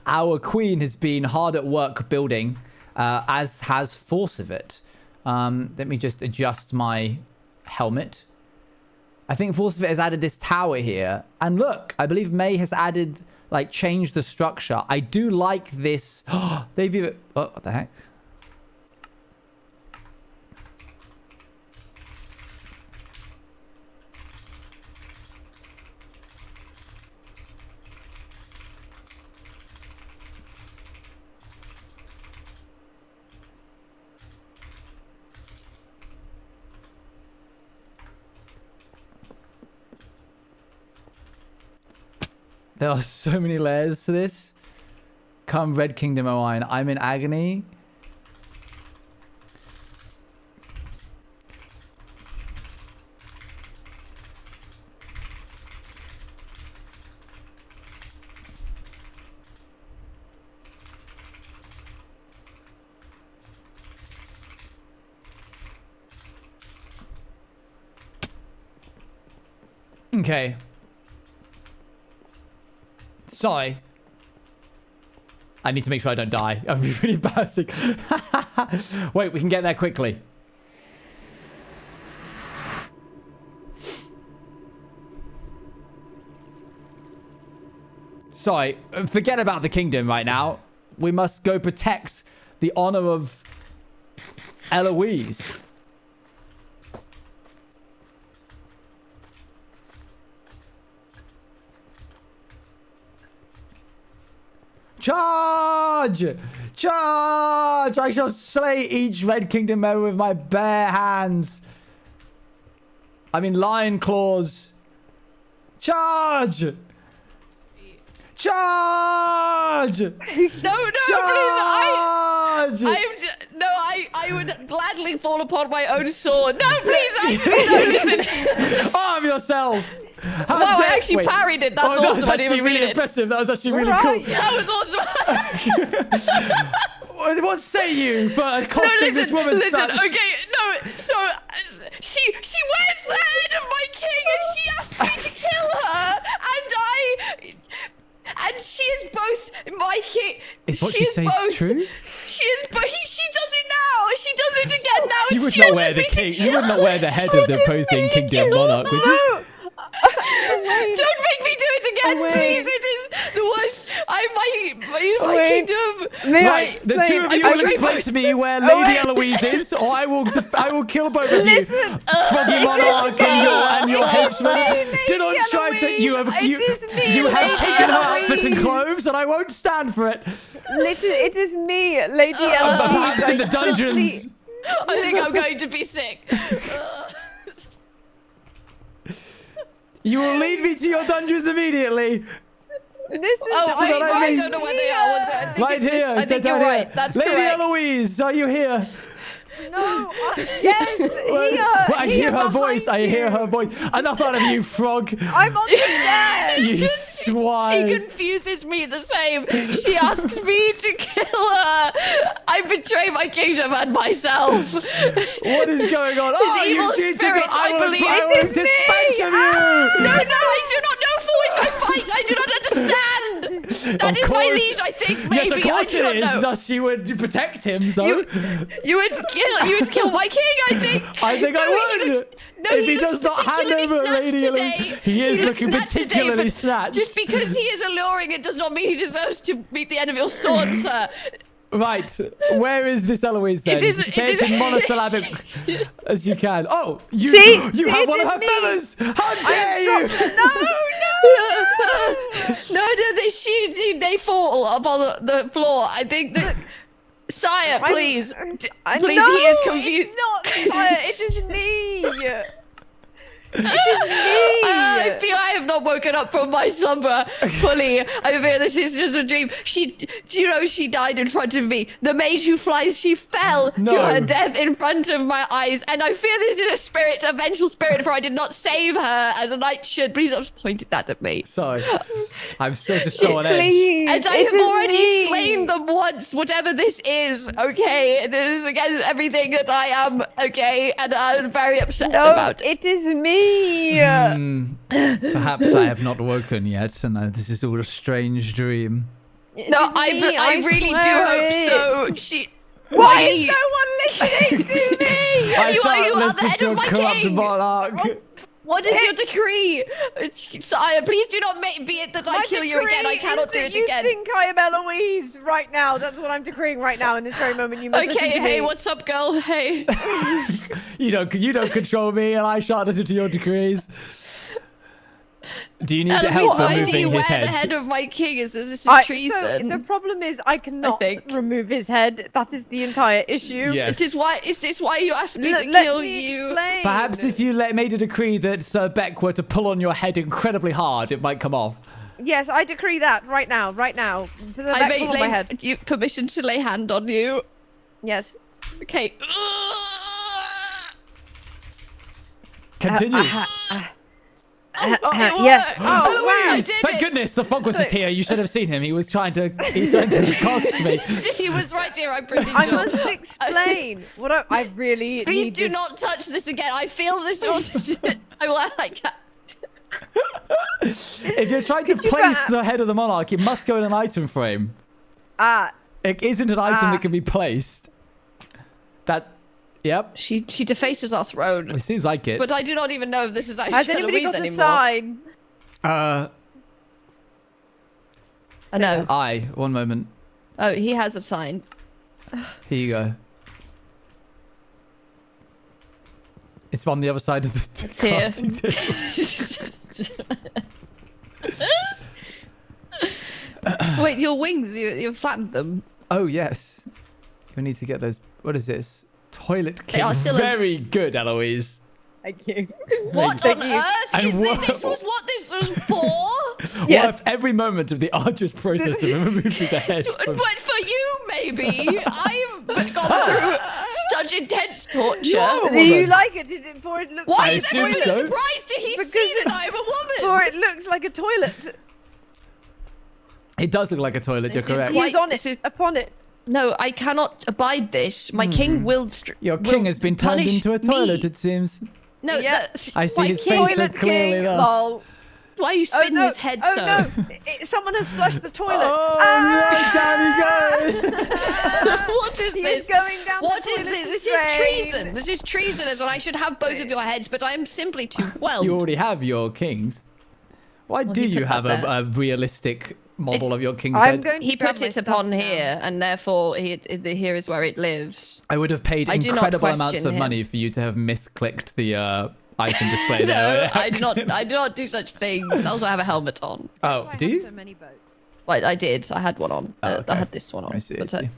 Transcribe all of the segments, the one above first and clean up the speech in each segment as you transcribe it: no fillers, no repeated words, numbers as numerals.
Our queen has been hard at work building, as has Force of it. Let me just adjust my helmet. I think Force of it has added this tower here. And look, I believe May has added, like, changed the structure. I do like this. They've even... Oh, what the heck? There are so many layers to this. Come Red Kingdom, Owain. I'm in agony. Okay. Sorry. I need to make sure I don't die. I'm really embarrassing. Wait, we can get there quickly. Sorry, forget about the kingdom right now. We must go protect the honor of Eloise. Charge! Charge! I shall slay each Red Kingdom member with my bare hands. I mean, lion claws. Charge! Charge! No, Charge! please, I would gladly fall upon my own sword. No, please, listen. Arm yourself! Wow, I actually parried it. That's awesome. That was I didn't actually even really read it. impressive. That was actually really cool. That was awesome. What say you for accosting this woman? Listen, okay, no, so she wears the head of my king and she asked me to kill her, and she is both my king. Is what she says true? She is, but she does it now. She does it again now. You would not wear the king. You would not wear the head of the opposing kingdom monarch, would you? Don't make me do it again, please. It is the worst. My kingdom. Right, the two of you will explain to me where Lady Eloise is, or I will kill both of you. Froggy Monarch and your henchman. Do not try to. You have taken her outfit and clothes, and I won't stand for it. Listen, it is me, Lady Eloise. Perhaps in the dungeons. I think I'm going to be sick. You will lead me to your dungeons immediately. This is I don't know where they are. I think you're right. That's Lady correct. Eloise, are you here? No. Yes, here. I hear her voice. I hear her voice. Enough out of you, frog. I'm on the stairs. You swine. She confuses me the same. She asked me to kill her. I betray my kingdom and myself. What is going on? His evil spirits, I believe. I will dispatch of you. No, I do not know for which I fight. I do not understand. That is my liege, I think. Maybe. Yes, of course it is. Know. Thus, you would protect him. So you would kill my king. I think. I think I would. If he does not hand over Lady Eloise, he is looking particularly snatched. Just because he is alluring, it does not mean he deserves to meet the end of your sword, sir. Right, where is this Eloise then? Say it in monosyllabic as you can. Oh, you have one of her feathers! How dare you! No, they fall upon the floor. I think that... Sire, please. Please, he is confused. It's not, sire, it is me! It is me! I feel I have not woken up from my slumber fully. I feel this is just a dream. She died in front of me. The mage who flies, she fell to her death in front of my eyes. And I fear this is a vengeful spirit, for I did not save her as a knight should. Please don't point that at me. Sorry. I'm still just so on edge. Please. And I have already slain them once, whatever this is, okay? It is against everything that I am, okay? And I'm very upset about it. It is me. Perhaps I have not woken yet, and this is all a strange dream. No, I really do hope so. Why is no one listening to me? I You are shan't the listen head to of a my corrupt king. monarch. What is your decree? Sire, please do not be it that I kill you again. I cannot do it again. You think I am Eloise right now. That's what I'm decreeing right now in this very moment. You must listen Okay, to me. hey, what's up, girl? Hey. You don't control me, and I shan't listen to your decrees. Do you need Eloise, help why do removing you his wear head? the head of my king? This is So treason. the problem is I cannot think. remove his head. That is the entire issue. Yes. Is this why you asked me to Let kill me you? explain. Perhaps if you made a decree that Sir Beck were to pull on your head incredibly hard, it might come off. Yes, I decree that right now. Right now. Put the I back may on my head. you permission to lay hand on you. Yes. Okay. Continue. Yes. Oh, wow. Eloise! did Thank it. goodness the fog was here. You should have seen him. He's trying to cost me. He was right here, I'm pretty sure. I must explain what I really Please need do this. not touch this again. I feel this. I will. I can't. If you're trying to Could you place perhaps- the head of the monarch, it must go in an item frame. It isn't an item that can be placed. Yep. She defaces our throne. It seems like it. But I do not even know if this is Has actually anybody Eloise got a anymore. sign? I know. One moment. Oh, he has a sign. Here you go. It's on the other side of the It's here. crafting table. Wait, your wings, you flattened them. Oh, yes. We need to get those. What is this? Toilet They are king. still as- Very good, Eloise. Thank you. What Thank on you. earth And is what- this? This was what this was for? Yes. Worth every moment of the arduous process of removing the head. From... But for you, maybe. I've gone through such intense torture. No. Do you like it? For it looks Why I is assume everyone so. surprised to Because see that I'm a woman? For it looks like a toilet. It does look like a toilet, This you're is correct. quite- He's on this it. is- Upon it. No, I cannot abide this. My king will. Your king has been turned punish into a toilet, me. it seems. No, Yeah. I see my his king. face so Toilet clearly king. thus. Lol. Why are you Oh spinning no! his head Oh so? no! Someone has flushed the toilet. Oh, no, down he goes. What is He this? is going down What the is toilet this? This drain. is treason. This is treasonous, and I should have both of your heads, but I am simply too well. You already have your kings. Why do he you put have that a realistic model It's- of your king's I'm head? going to He grab put my it stuff upon now. here, and therefore here is where it lives. I would have paid I do not incredible amounts question of him. money for you to have misclicked the item display No, there. I do not. I do not do such things. I also have a helmet on. Oh, I do have you? so many boats. Well, I did. I had one on. Oh, okay. I had this one on. I see. I But, see.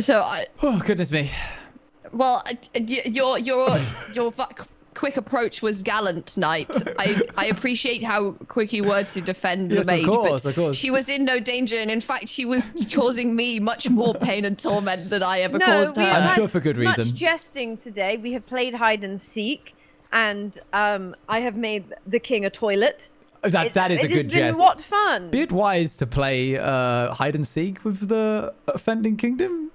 so I. Oh goodness me! Well, your quick approach was gallant, knight. I appreciate how quick you were to defend Yes, the of maid, course, but of course. she was in no danger, and in fact, she was causing me much more pain and torment than I ever No, caused we her. have I'm had sure for good much reason. jesting today. We have played hide and seek, and I have made the king a toilet. That is a It good has been jest. what fun! Be it wise to play hide and seek with the offending kingdom,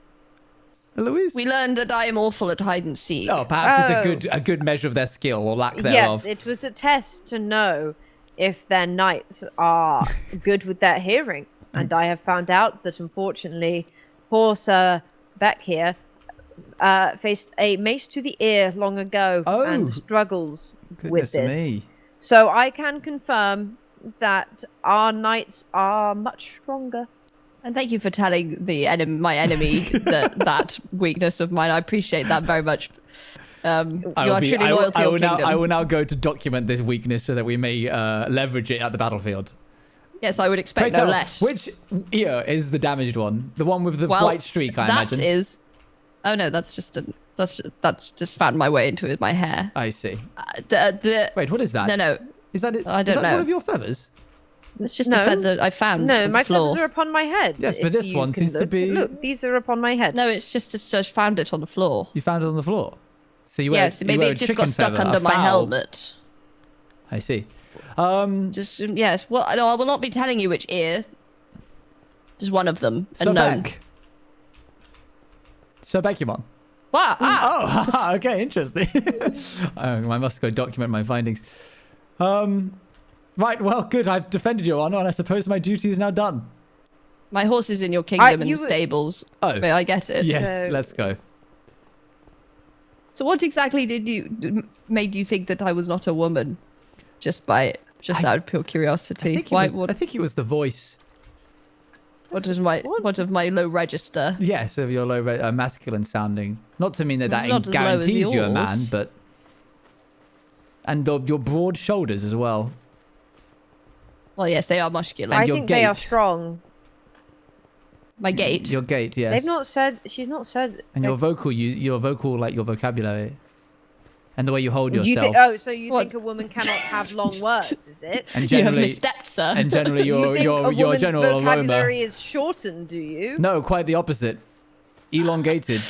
Eloise. We learned that I am awful at hide and seek. Oh, perhaps Oh. it's a good measure of their skill or lack Yes, thereof. it was a test to know if their knights are good with their hearing. And I have found out that unfortunately, poor Sir Beck here faced a mace to the ear long ago Oh. and struggles Goodness with this. me. So I can confirm that our knights are much stronger. And thank you for telling my enemy that weakness of mine. I appreciate that very much. You are truly loyal to your kingdom. I will now go to document this weakness so that we may leverage it at the battlefield. Yes, I would expect Pray no tell, less. which ear is the damaged one? The one with the Well, white streak, I imagine. That is. Oh no, that's just found my way into my hair. I see. The Wait, what is that? no, Is that it? I don't is that know. one of your feathers? it's just No. a feather I found. No, on my the floor. feathers are upon my head. Yes, but if this you one can seems to look. be- Look, these are upon my head. No, it's just found it on the floor. You found it on the floor. So you wear, Yes, you maybe wear a it just chicken got stuck feather, a under my fowl. helmet. I see. Just yes. Well, no, I will not be telling you which ear. Just one of them. Sir A gnome. Beck. Sir Beckymon. Wow. Oh, okay, interesting. I must go document my findings. Right, well, good. I've defended Your Honor, and I suppose my duty is now done. My horse is in your kingdom in you the were- stables. Oh. May I get it? Yes, So- let's go. So what exactly made you think that I was not a woman? Just out of pure curiosity. I think it was the voice. What of my low register? Yes, of your low masculine sounding. Not to mean that It's that not as low as guarantees you a yours. man, but... And your broad shoulders as well. Well, yes, they are muscular. And I your think they are gait. strong. My gait. Your gait, yes. They've not said. She's not said. And your vocal, your vocabulary. And the way you hold Do you yourself. think? Oh, so you What? think a woman cannot have long words? Is it? And You have generally, misstepped, sir. and generally You think a your woman's general aroma. vocabulary is shortened? Do you? No, quite the opposite. Elongated.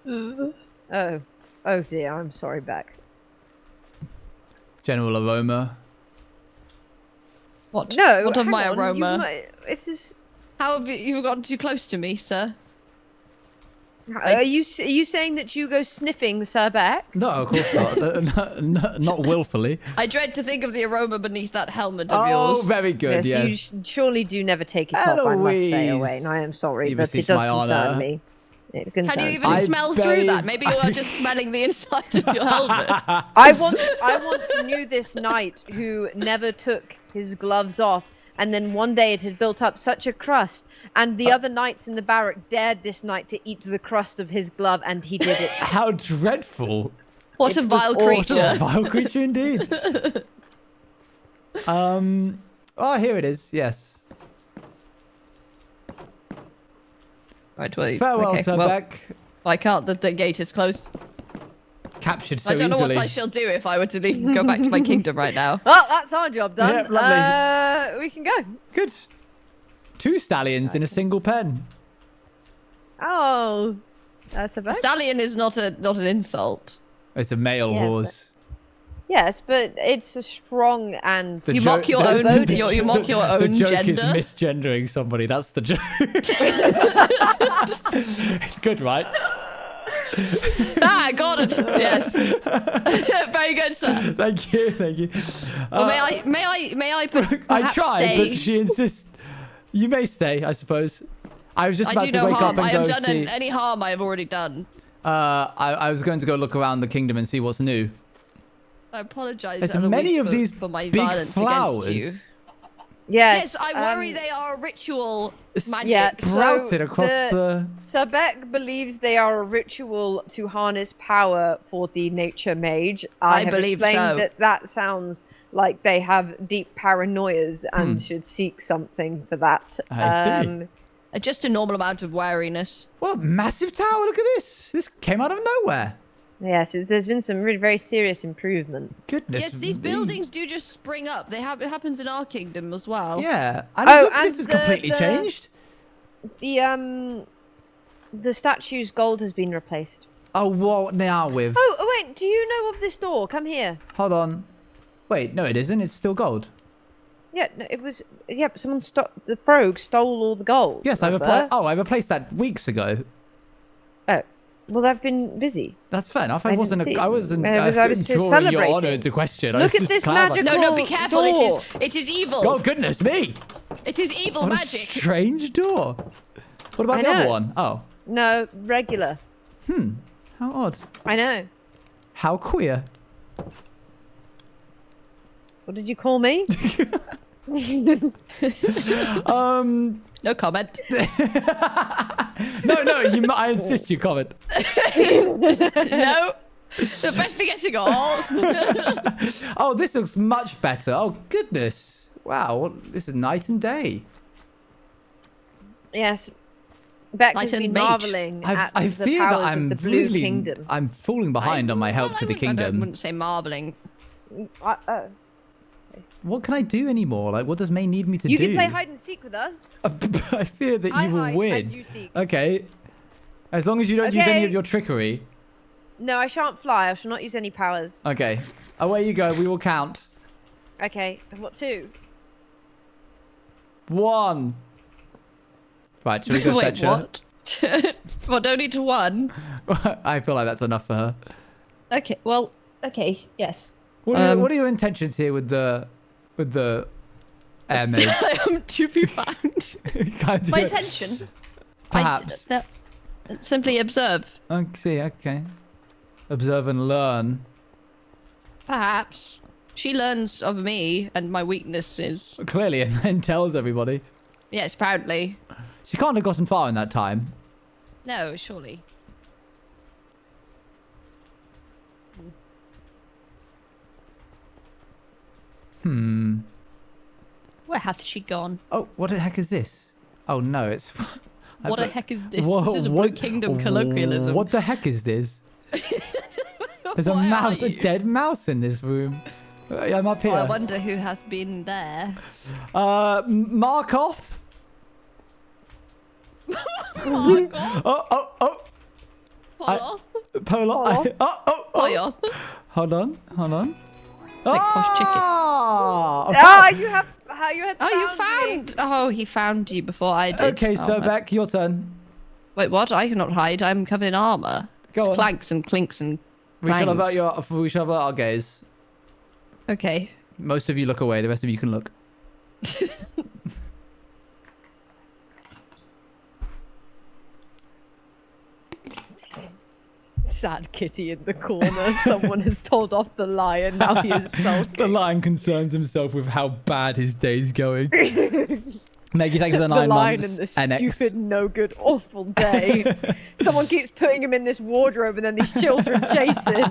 Oh dear. I'm sorry, Beck. General aroma. What? No. What of hang my on, aroma? It is. How have you gotten too close to me, sir? Are you saying that you go sniffing, Sir Beck? No, of course not. Not willfully. I dread to think of the aroma beneath that helmet of Oh, yours. very good, yes. You surely do never take it off. I must say, Eloise. Owain. I am sorry, You but beseech it does my concern honour. me. It concerns Can you me. even I smell through that? bathe- Maybe you are just smelling the inside of your helmet. I once knew this knight who never took his gloves off, and then one day it had built up such a crust, and the other knights in the barrack dared this knight to eat the crust of his glove, and he did it. How dreadful. What It a was vile awful. What a creature. vile creature indeed. Oh, here it is. Yes. Right, well, Farewell, okay, Sir well, Beck. I can't. The gate is closed. Captured so I don't know easily. what I shall do if I were to go back to my kingdom right now. Well, that's our job done. Yeah, lovely. We can go. Good. 2 stallions in a single pen. Oh, that's a A bad. stallion is not an insult. It's a male Yeah, horse. Yes, but it's a strong and. The You joke- mock your the- own. the- You mock your own The joke gender. is misgendering somebody. That's the joke. It's good, right? Ah, got it. Yes. Very good, sir. Thank you, thank you. Well, may I perhaps I tried, stay? but she insists. You may stay, I suppose. I was just I about do to no wake harm. up I and have go done see. any harm. I have already done. I was going to go look around the kingdom and see what's new. I apologize. There's Eloise, many of these for my big violence flowers. against you. Yes, Yes, I worry they are ritual magic. Yeah, Sprouted so across the. Sir Beck believes they are a ritual to harness power for the nature mage. I have believe explained so. that sounds like they have deep paranoias and should seek something for that. I see. Just a normal amount of wariness. What a massive tower! Look at this. This came out of nowhere. Yes, there's been some really very serious improvements. Goodness. Yes, these me. buildings do just spring up. It happens in our kingdom as well. Yeah. And Oh, look, and this is completely changed. The statue's gold has been replaced. Oh, what now with? Oh, wait, do you know of this door? Come here. Hold on. Wait, no, it isn't. It's still gold. Yeah, no, it was. Yeah, but someone the Frog stole all the gold. Yes, I remember? replaced that weeks ago. Oh, well, I've been busy. That's fair enough. I I didn't wasn't. see I it. wasn't. I was drawing celebrating. your honor into question. I Look was at just this clarifying. magical- No, be careful. Door. It is evil. Oh goodness me! It is evil What magic. a strange door. What about I the other know. one? Oh, No, regular. how odd. I know. How queer. What did you call me? No comment. No, I insist you comment. No. The best begetting all. Oh, this looks much better. Oh goodness! Wow, this is night and day. Yes. Beck has Light and been mage. marveling at I the fear that powers I'm of the Blue really, Kingdom. I'm falling behind on my help Well, to I the wouldn't- I kingdom. wouldn't say marveling. Oh. What can I do anymore? Like, what does May need me to You do? can play hide and seek with us. I fear that I you will hide win. and you seek. Okay. As long as you don't use any Okay. of your trickery. No, I shan't fly. I shall not use any powers. Okay. Away you go. We will count. Okay. What, 2? 1. Right, shall we go Wait, fetch her? what? What, only to one? I feel like that's enough for her. Okay, well, okay, yes. What are your intentions here with the air maid? To be found. Can't do My it. intentions? Perhaps. Simply observe. Okay. Observe and learn. Perhaps. She learns of me and my weaknesses. Clearly, and then tells everybody. Yes, proudly. She can't have gotten far in that time. No, surely. Where hath she gone? Oh, what the heck is this? Oh no, it's... What the heck is this? Whoa, This is a Blue Kingdom colloquialism. What the heck is this? There's a Why mouse, are a you? dead mouse in this room. I'm up here. Oh, I wonder who hath been there. Markov? Oh, God. Oh. Poloff. Polo. Poloff. Hold on. Like posh chicken. Ah, you had Oh, you found me. found. Oh, he found you before I did. Okay, so Oh, Beck, your turn. Wait, what? I cannot hide. I'm covered in armor. Go on. Clanks and clinks and We shall clangs. avert our gaze. Okay. Most of you look away. The rest of you can look. Sad kitty in the corner. Someone has told off the lion. Now he is sulking. The lion concerns himself with how bad his day's going. Maggie, thank you for the The 9 lion months. and the NX. stupid, no good, awful day. Someone keeps putting him in this wardrobe, and then these children chase him.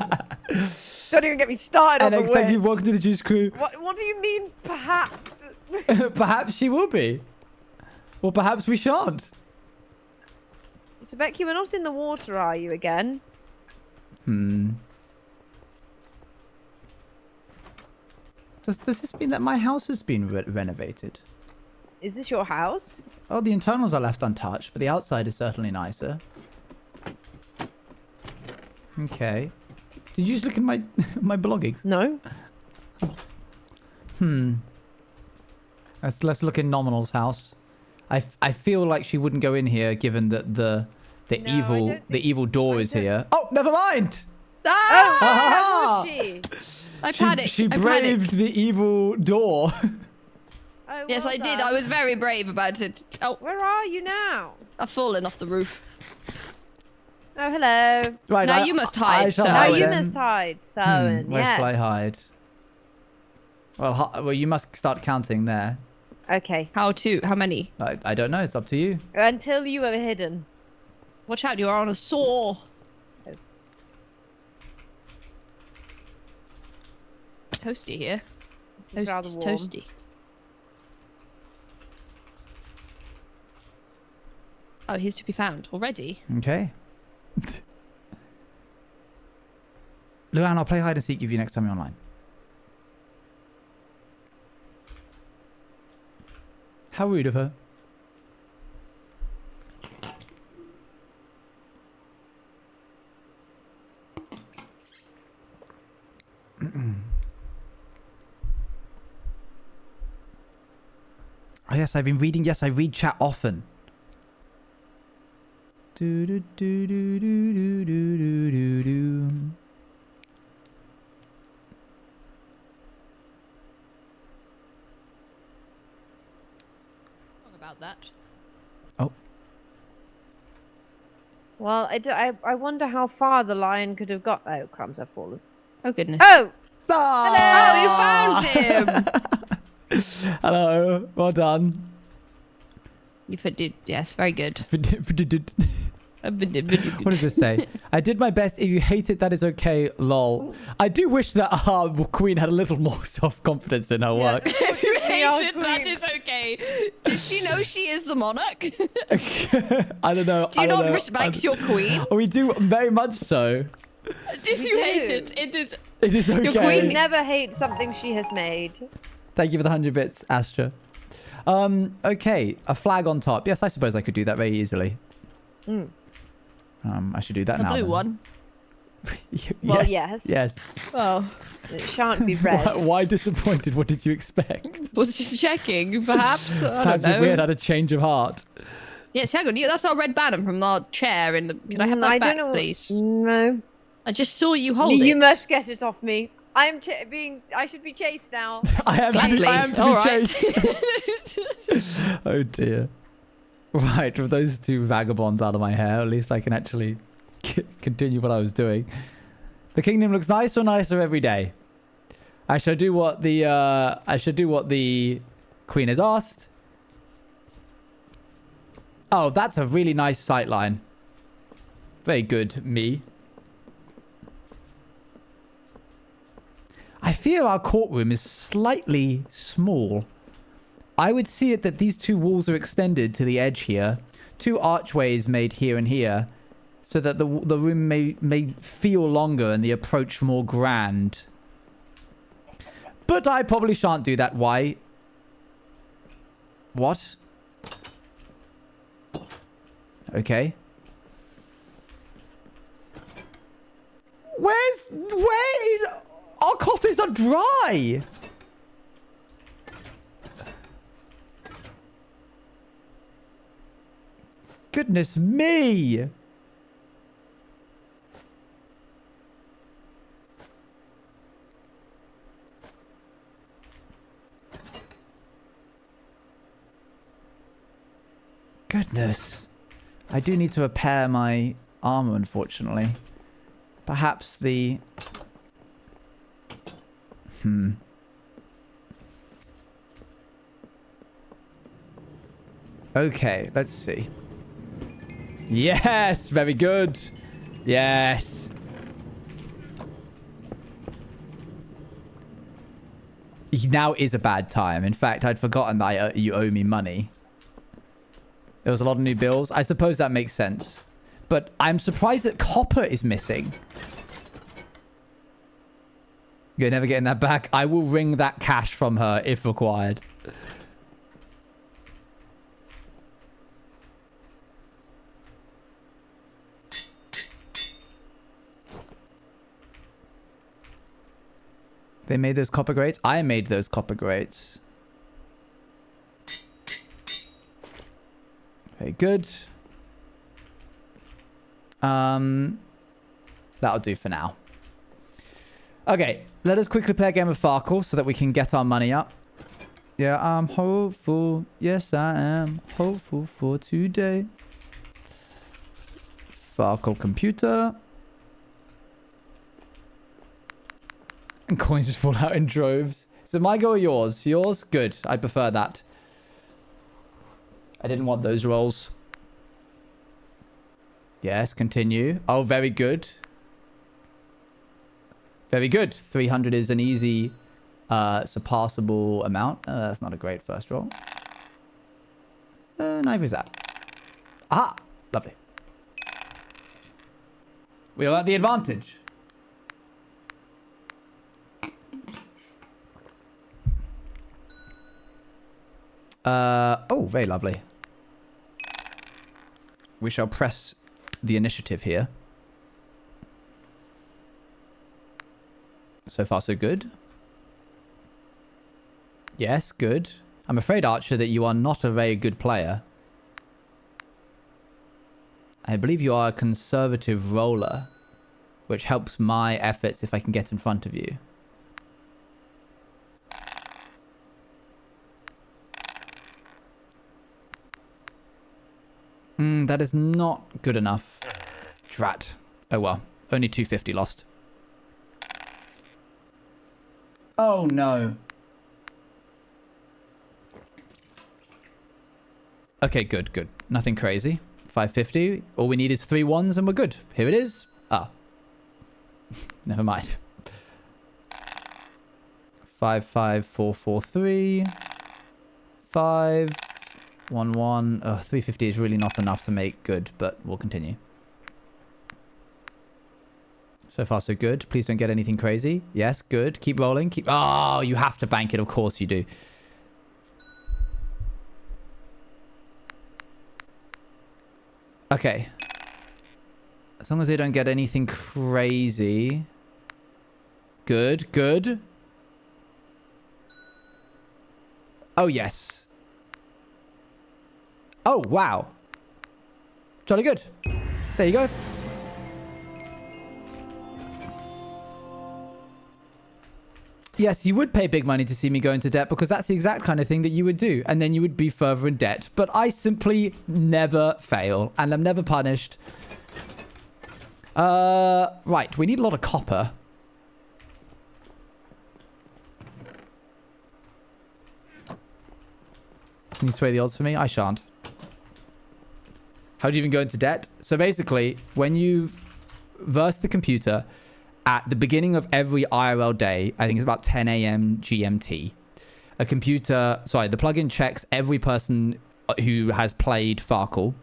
Don't even get me started on the NX, thank you. witch. Welcome to the Juice Crew. What do you mean, perhaps? Perhaps she will be. Or perhaps we shan't. So, Becky, we're not in the water, are you, again? Does this mean that my house has been renovated? Is this your house? Oh, the internals are left untouched, but the outside is certainly nicer. Okay. Did you just look at my my belongings? No. Let's look in Nominal's house. I feel like she wouldn't go in here, given that the No, evil door is don't- here. Oh, never mind. Ah! Oh, where was she? I panicked. She I panicked. braved the evil door. Oh, Yes, well I did. done. I was very brave about it. Oh, Where are you now? I've fallen off the roof. Oh, hello. Right Now I- you must I hide, shall so- Now hide you then. must hide, Owen. Where yes. shall I hide? Well, you must start counting there. Okay. How many? I don't know. It's up to you. Until you are hidden. Watch out, you are on a saw. Toasty here. It's rather Toast, warm. toasty. Oh, he's to be found already. Okay. Luann, I'll play hide and seek with you next time you're online. How rude of her. Oh yes, I've been reading. Yes, I read chat often. Do do do do do do do do do do. Wrong about that. Oh, Well, I wonder how far the lion could have got. Oh, crumbs have fallen. Oh goodness. Oh! Oh, you found him. hello. Well done. You did. Yes, very good. What does this say? I did my best. If you hate it, that is okay. Lol. I do wish that our queen had a little more self-confidence in her work. If you hate are it, that queen. is okay. Does she know she is the monarch? I don't know. Do you I don't not know. respect your queen? We do very much so. If We you do. hate it, it is. It is okay. queen Never hate something she has made. Thank you for the 100 bits, Astra. Okay, a flag on top. Yes, I suppose I could do that very easily. I should do that A now. blue then. one. Well, yes. Yes. Oh, It shan't be red. Why disappointed? What did you expect? was just checking. Perhaps I Perhaps don't if we know. had had a change of heart. Yes, hang on. That's our red banner from our chair. Can I have that back, please? No. I just saw you hold it. You must get it off me. I am I should be chased now. I am to be chased. Oh dear. Right, with those two vagabonds out of my hair, at least I can actually continue what I was doing. The kingdom looks nicer and nicer every day. I shall do what the queen has asked. Oh, that's a really nice sightline. Very good, me. I fear our courtroom is slightly small. I would see it that these two walls are extended to the edge here. Two archways made here and here, so that the room may feel longer and the approach more grand. But I probably shan't do that. Why? What? Okay. Where is... Our coffins are dry! Goodness me! Goodness. I do need to repair my armor, unfortunately. Perhaps the... Okay, let's see. Yes! Very good. Yes. Now is a bad time. In fact, I'd forgotten that you owe me money. There was a lot of new bills. I suppose that makes sense. But I'm surprised that copper is missing. You're never getting that back. I will wring that cash from her if required. They made those copper grates? I made those copper grates. Very good. That'll do for now. Okay, let us quickly play a game of Farkle so that we can get our money up. Yeah, I'm hopeful. Yes, I am hopeful for today. Farkle computer. And coins just fall out in droves. So my go or yours? Yours? Good. I prefer that. I didn't want those rolls. Yes, continue. Oh, very good. Very good. 300 is an easy, surpassable amount. That's not a great first roll. Neither is that. Ah, lovely. We are at the advantage. Oh, very lovely. We shall press the initiative here. So far, so good. Yes, good. I'm afraid, Archer, that you are not a very good player. I believe you are a conservative roller, which helps my efforts if I can get in front of you. That is not good enough. Drat. Oh well. Only 250 lost. Oh no. Okay, good, good. Nothing crazy. 550. All we need is 3 ones and we're good. Here it is. Ah. Never mind. 55443. 5 1 1. 350 is really not enough to make good, but we'll continue. So far, so good. Please don't get anything crazy. Yes, good. Keep rolling. Keep... Oh, you have to bank it. Of course you do. Okay. As long as they don't get anything crazy. Good, good. Oh, yes. Oh, wow. Jolly good. There you go. Yes, you would pay big money to see me go into debt because that's the exact kind of thing that you would do. And then you would be further in debt. But I simply never fail and I'm never punished. Right, we need a lot of copper. Can you sway the odds for me? I shan't. How do you even go into debt? So basically, when you verse the computer at the beginning of every IRL day, I think it's about 10 a.m. GMT, the plugin checks every person who has played Farkle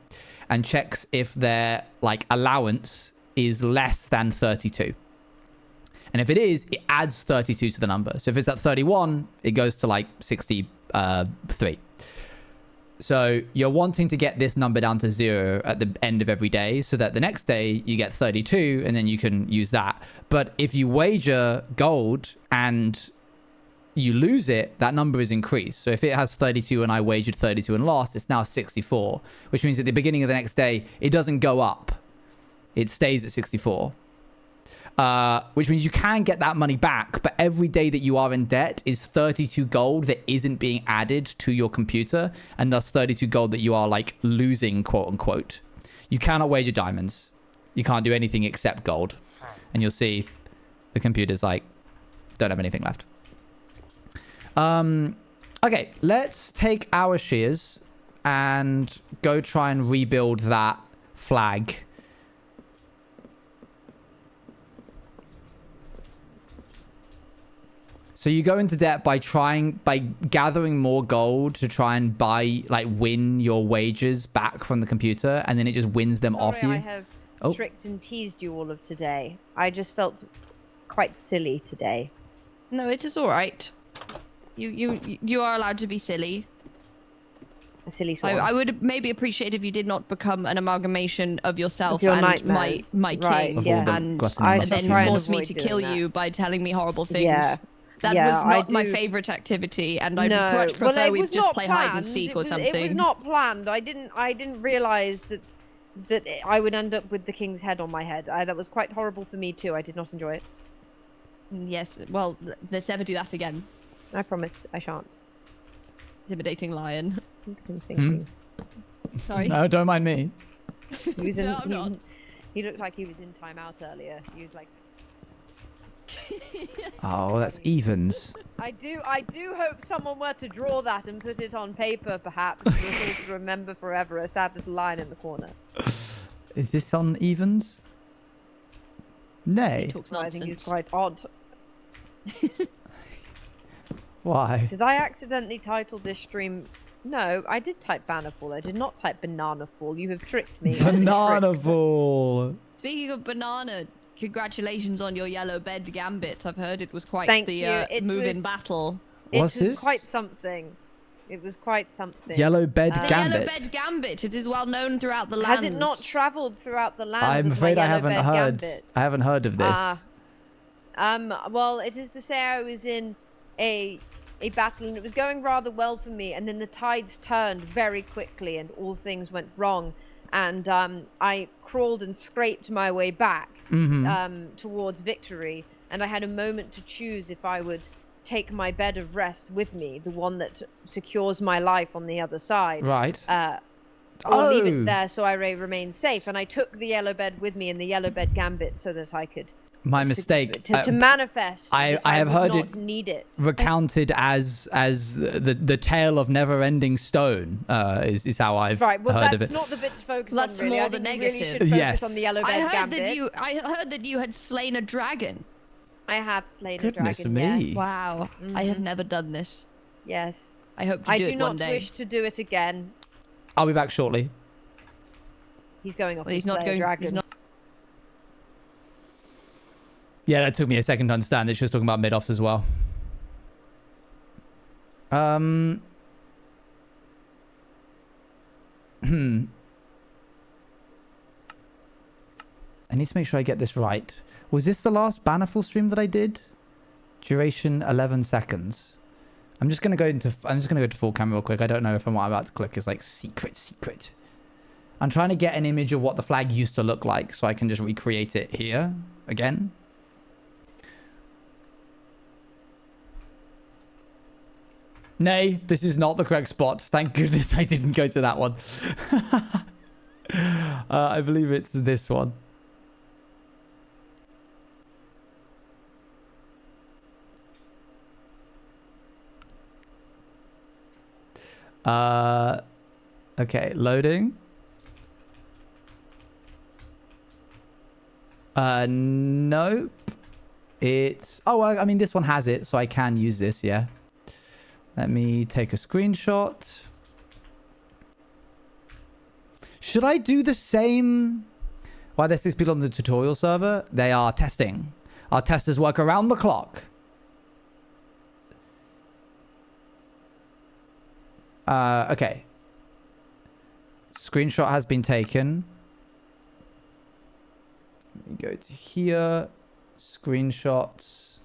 and checks if their allowance is less than 32. And if it is, it adds 32 to the number. So if it's at 31, it goes to 63. So you're wanting to get this number down to 0 at the end of every day so that the next day you get 32 and then you can use that. But if you wager gold and you lose it, that number is increased. So if it has 32 and I wagered 32 and lost, it's now 64, which means at the beginning of the next day, it doesn't go up. It stays at 64. Which means you can get that money back, but every day that you are in debt is 32 gold that isn't being added to your computer, and thus 32 gold that you are losing, quote unquote. You cannot wager diamonds. You can't do anything except gold. And you'll see the computer's don't have anything left. Okay, let's take our shears and go try and rebuild that flag. So you go into debt by gathering more gold to try and buy, win your wages back from the computer, and then it just wins them off you. I have tricked and teased you all of today. I just felt quite silly today. No, it is all right. You are allowed to be silly. A silly Swan. I would maybe appreciate if you did not become an amalgamation of yourself your and nightmares. my king, and then force me to kill you by telling me horrible things. Yeah. That was not my favorite activity, and I'd much prefer we just play hide and seek or something. It was not planned. I didn't realize that I would end up with the king's head on my head. That was quite horrible for me too. I did not enjoy it. Yes, well, let's never do that again. I promise I shan't. Intimidating lion. Sorry. No, don't mind me. He was in, No, I'm not. He looked like he was in timeout earlier. He was like. Oh, that's evens. I do hope someone were to draw that and put it on paper, perhaps, for us all to remember forever. A sad little line in the corner. Is this on evens? Nay. Talks I nonsense. think it's quite odd. Why? Did I accidentally title this stream? No, I did type Bannerfall. I did not type Bananafall. You have tricked me. Bananafall. Speaking of banana, congratulations on your yellow bed gambit. I've heard it was quite Thank the you. move in battle. What's it was this? quite something. It was quite something. Yellow bed The gambit. yellow bed gambit. It is well known throughout the lands. Has it not travelled throughout the lands? I'm of afraid my I haven't yellow bed heard. Gambit? I haven't heard of this. Well, it is to say I was in a battle and it was going rather well for me, and then the tides turned very quickly and all things went wrong, and I crawled and scraped my way back towards victory, and I had a moment to choose if I would take my bed of rest with me, the one that secures my life on the other side, Right. or leave it there so I remain safe. And I took the yellow bed with me in the yellow bed gambit so that I could My mistake. to manifest. I that have would heard not it need it. recounted as the tale of never-ending stone is how I've Right, well, heard of that's it. not the bit to focus That's on, really. more I the think we negative. really should focus Yes. on the yellow bed gambit. I heard that you had slain a dragon. I have slain Goodness a dragon, me. yes. Wow. I have never done this. Yes. I hope to I do do it not one day. wish to do it again. I'll be back shortly. He's going off Well, to he's not slay a going. dragon. He's not. Yeah, that took me a second to understand that she was talking about mid-offs as well. I need to make sure I get this right. Was this the last Bannerfall stream that I did? Duration 11 seconds. I'm just gonna go to full camera real quick. I don't know if what I'm about to click is like secret. I'm trying to get an image of what the flag used to look like so I can just recreate it here again. Nay, this is not the correct spot. Thank goodness I didn't go to that one. I believe it's this one. Okay, loading. Nope. It's... Oh, I mean, this one has it, so I can use this, yeah. Let me take a screenshot. Should I do the same? Why there's 6 people on the tutorial server? They are testing. Our testers work around the clock. Okay. Screenshot has been taken. Let me go to here. Screenshots.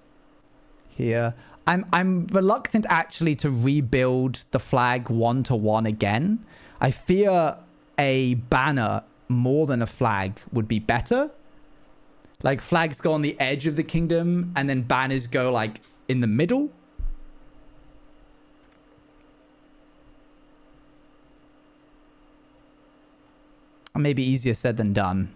Here. I'm reluctant actually to rebuild the flag 1-to-1 again. I fear a banner more than a flag would be better. Like flags go on the edge of the kingdom and then banners go like in the middle. Maybe easier said than done.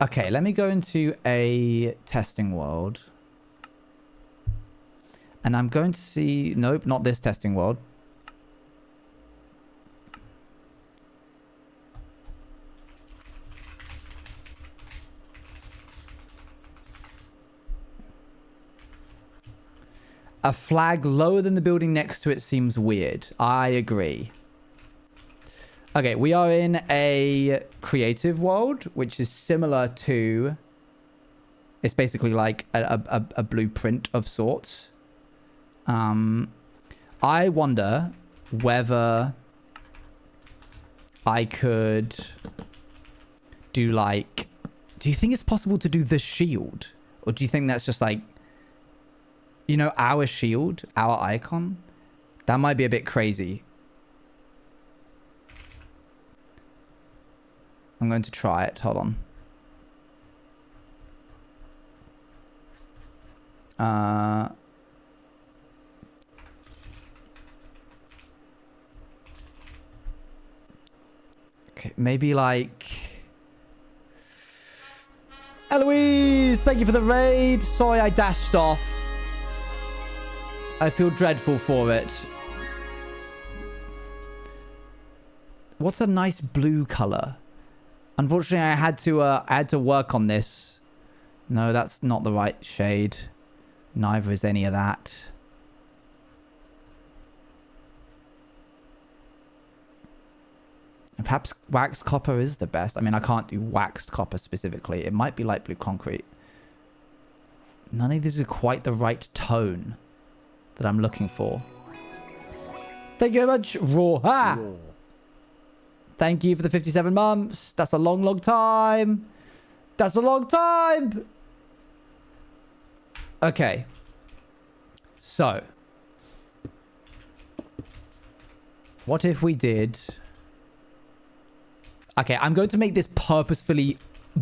Okay, let me go into a testing world. And I'm going to see... Nope, not this testing world. A flag lower than the building next to it seems weird. I agree. Okay, we are in a creative world, which is similar to... It's basically like a blueprint of sorts. I wonder whether I could do like... Do you think it's possible to do the shield? Or do you think that's just like... You know, our shield, our icon? That might be a bit crazy. I'm going to try it. Hold on. Okay, maybe like... Eloise, thank you for the raid. Sorry I dashed off. I feel dreadful for it. What's a nice blue color? Unfortunately, I had to work on this. No, that's not the right shade. Neither is any of that. Perhaps waxed copper is the best. I mean, I can't do waxed copper specifically. It might be light blue concrete. None of this is quite the right tone that I'm looking for. Thank you very much, Raw. Thank you for the 57 months. That's a long, long time. That's a long time. Okay. So. What if we did... Okay, I'm going to make this purposefully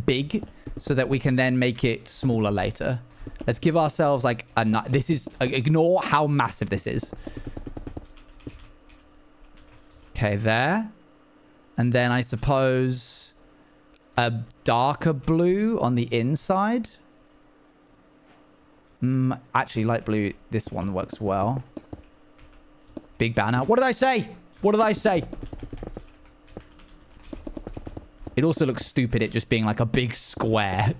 big so that we can then make it smaller later. Let's give ourselves like a... This is... Ignore how massive this is. Okay, there. And then I suppose a darker blue on the inside. Actually, light blue, this one works well. Big banner. What did I say? What did I say? It also looks stupid, it just being like a big square.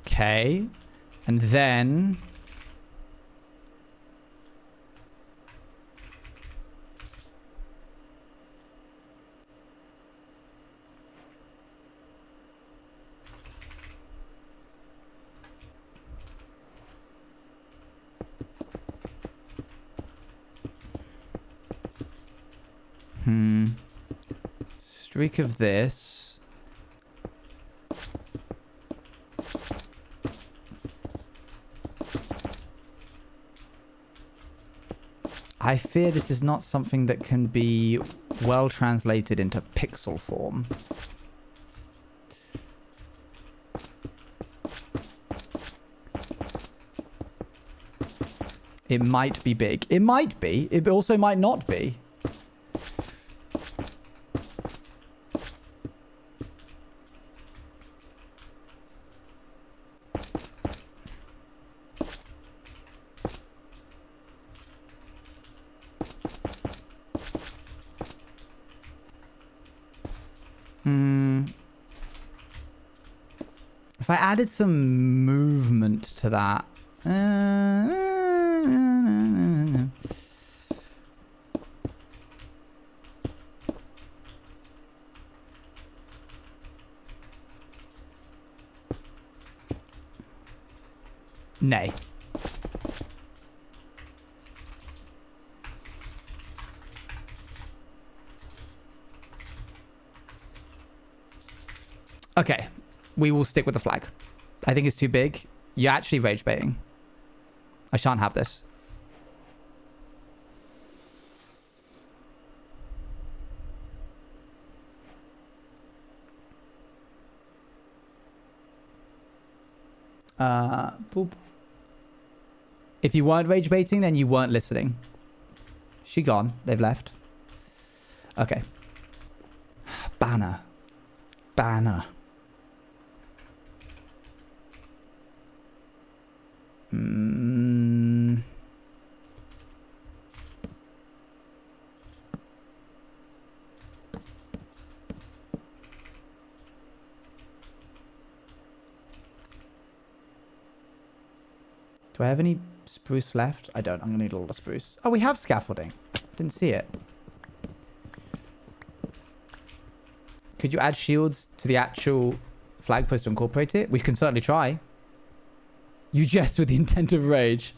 Okay. And then... Streak of this. I fear this is not something that can be well translated into pixel form. It might be big. It might be. It also might not be. If I added some movement to that. Nay. Okay, we will stick with the flag. I think it's too big. You're actually rage baiting. I shan't have this. Boop. If you weren't rage baiting, then you weren't listening. She gone. They've left. Okay. Banner. Banner. Do I have any spruce left? I don't. I'm going to need a lot of spruce. Oh, we have scaffolding. Didn't see it. Could you add shields to the actual flag post to incorporate it? We can certainly try. You jest with the intent of rage.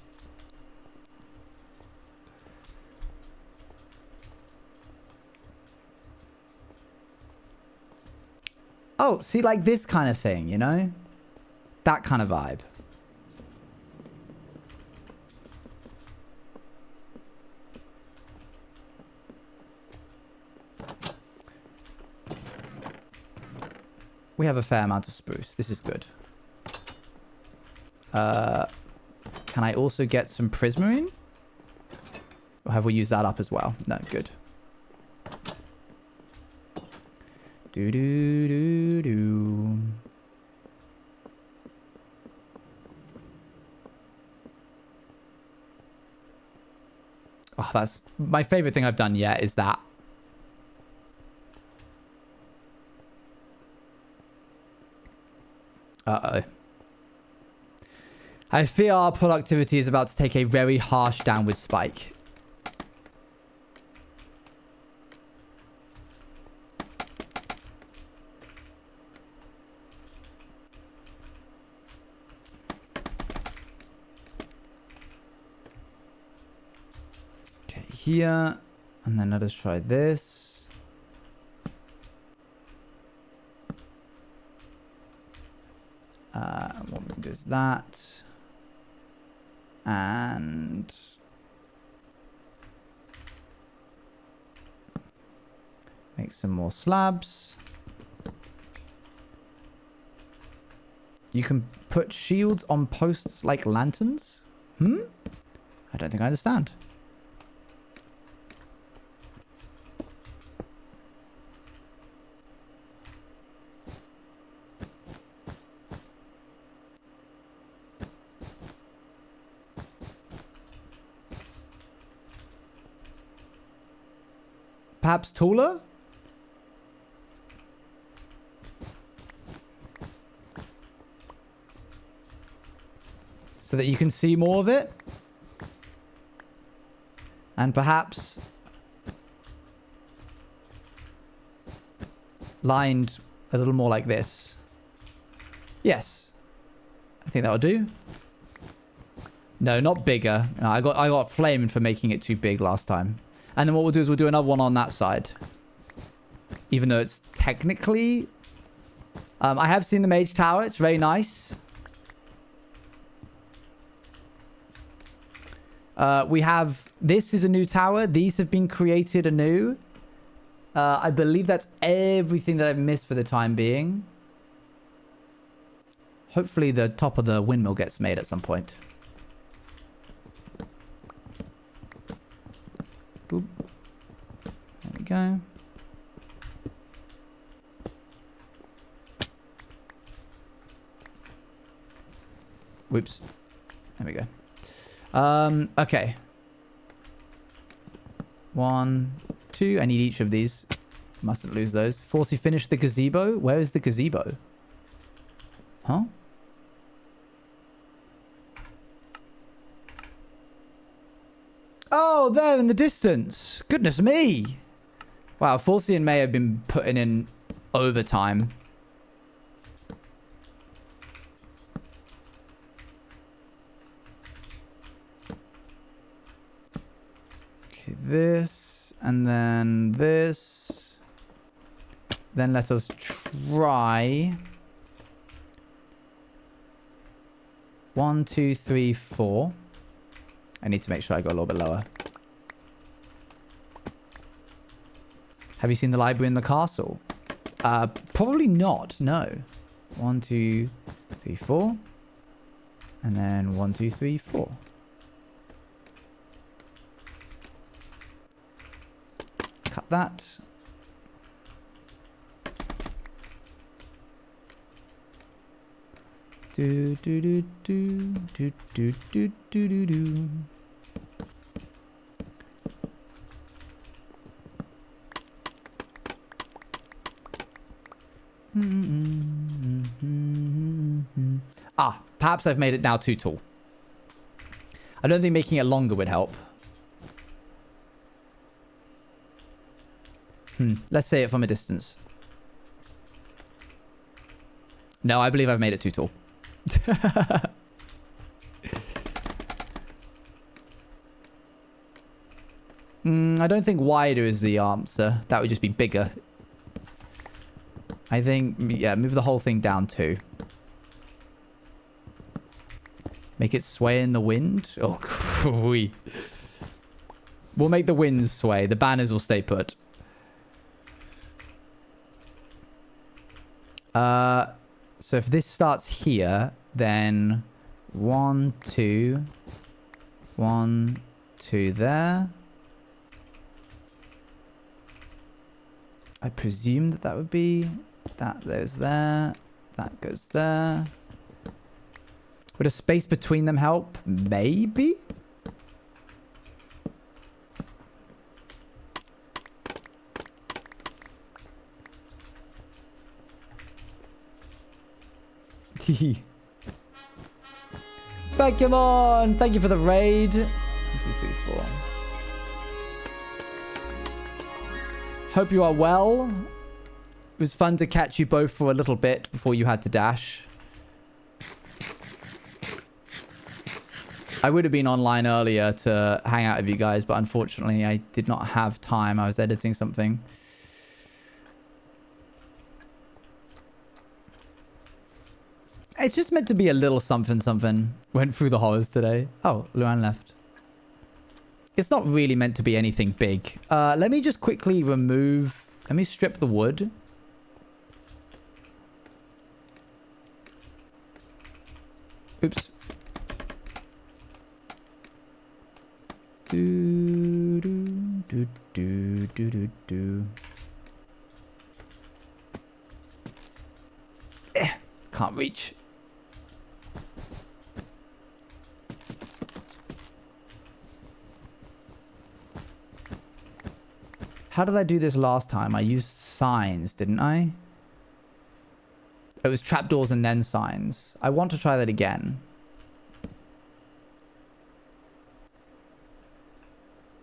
Oh, see, like this kind of thing, you know? That kind of vibe. We have a fair amount of spruce. This is good. Can I also get some prismarine? Or have we used that up as well? No, good. Do do do do. Oh, that's my favorite thing I've done yet is that. Uh-oh. I fear our productivity is about to take a very harsh downward spike. Okay, here. And then let us try this. What we can do is that. And make some more slabs. You can put shields on posts like lanterns? I don't think I understand. Perhaps taller? So that you can see more of it? And perhaps lined a little more like this. Yes. I think that'll do. No, not bigger. No, I got flamed for making it too big last time. And then what we'll do is we'll do another one on that side. Even though it's technically... I have seen the Mage Tower. It's very nice. We have... This is a new tower. These have been created anew. I believe that's everything that I've missed for the time being. Hopefully the top of the windmill gets made at some point. Boop. There we go. Whoops. There we go. Okay. 1, 2. I need each of these. Mustn't lose those. Forsey finished the gazebo. Where is the gazebo? Huh? Oh, there in the distance. Goodness me. Wow, Forsey and May have been putting in overtime. Okay, this, and then this. Then let us try... 1, 2, 3, 4. I need to make sure I go a little bit lower. Have you seen the library in the castle? Probably not, no. 1, 2, 3, 4. And then 1, 2, 3, 4. Cut that. Do do do do do do do do do do. Ah, perhaps I've made it now too tall. I don't think making it longer would help. Let's say it from a distance. No, I believe I've made it too tall. I don't think wider is the answer. That would just be bigger. I think, yeah, move the whole thing down too. Make it sway in the wind. Oh, we'll make the winds sway. The banners will stay put. So if this starts here, then 1, 2, 1, 2 there. I presume that would be that goes there, that goes there. Would a space between them help? Maybe? Pokemon! Thank you for the raid. 1, 2, 3, 4. Hope you are well. It was fun to catch you both for a little bit before you had to dash. I would have been online earlier to hang out with you guys, but unfortunately I did not have time. I was editing something. It's just meant to be a little something something. Went through the horrors today. Oh, Luan left. It's not really meant to be anything big. Let me just quickly remove... Let me strip the wood. Oops. Do, do, do, do, do, do, do. Can't reach. How did I do this last time? I used signs, didn't I? It was trapdoors and then signs. I want to try that again.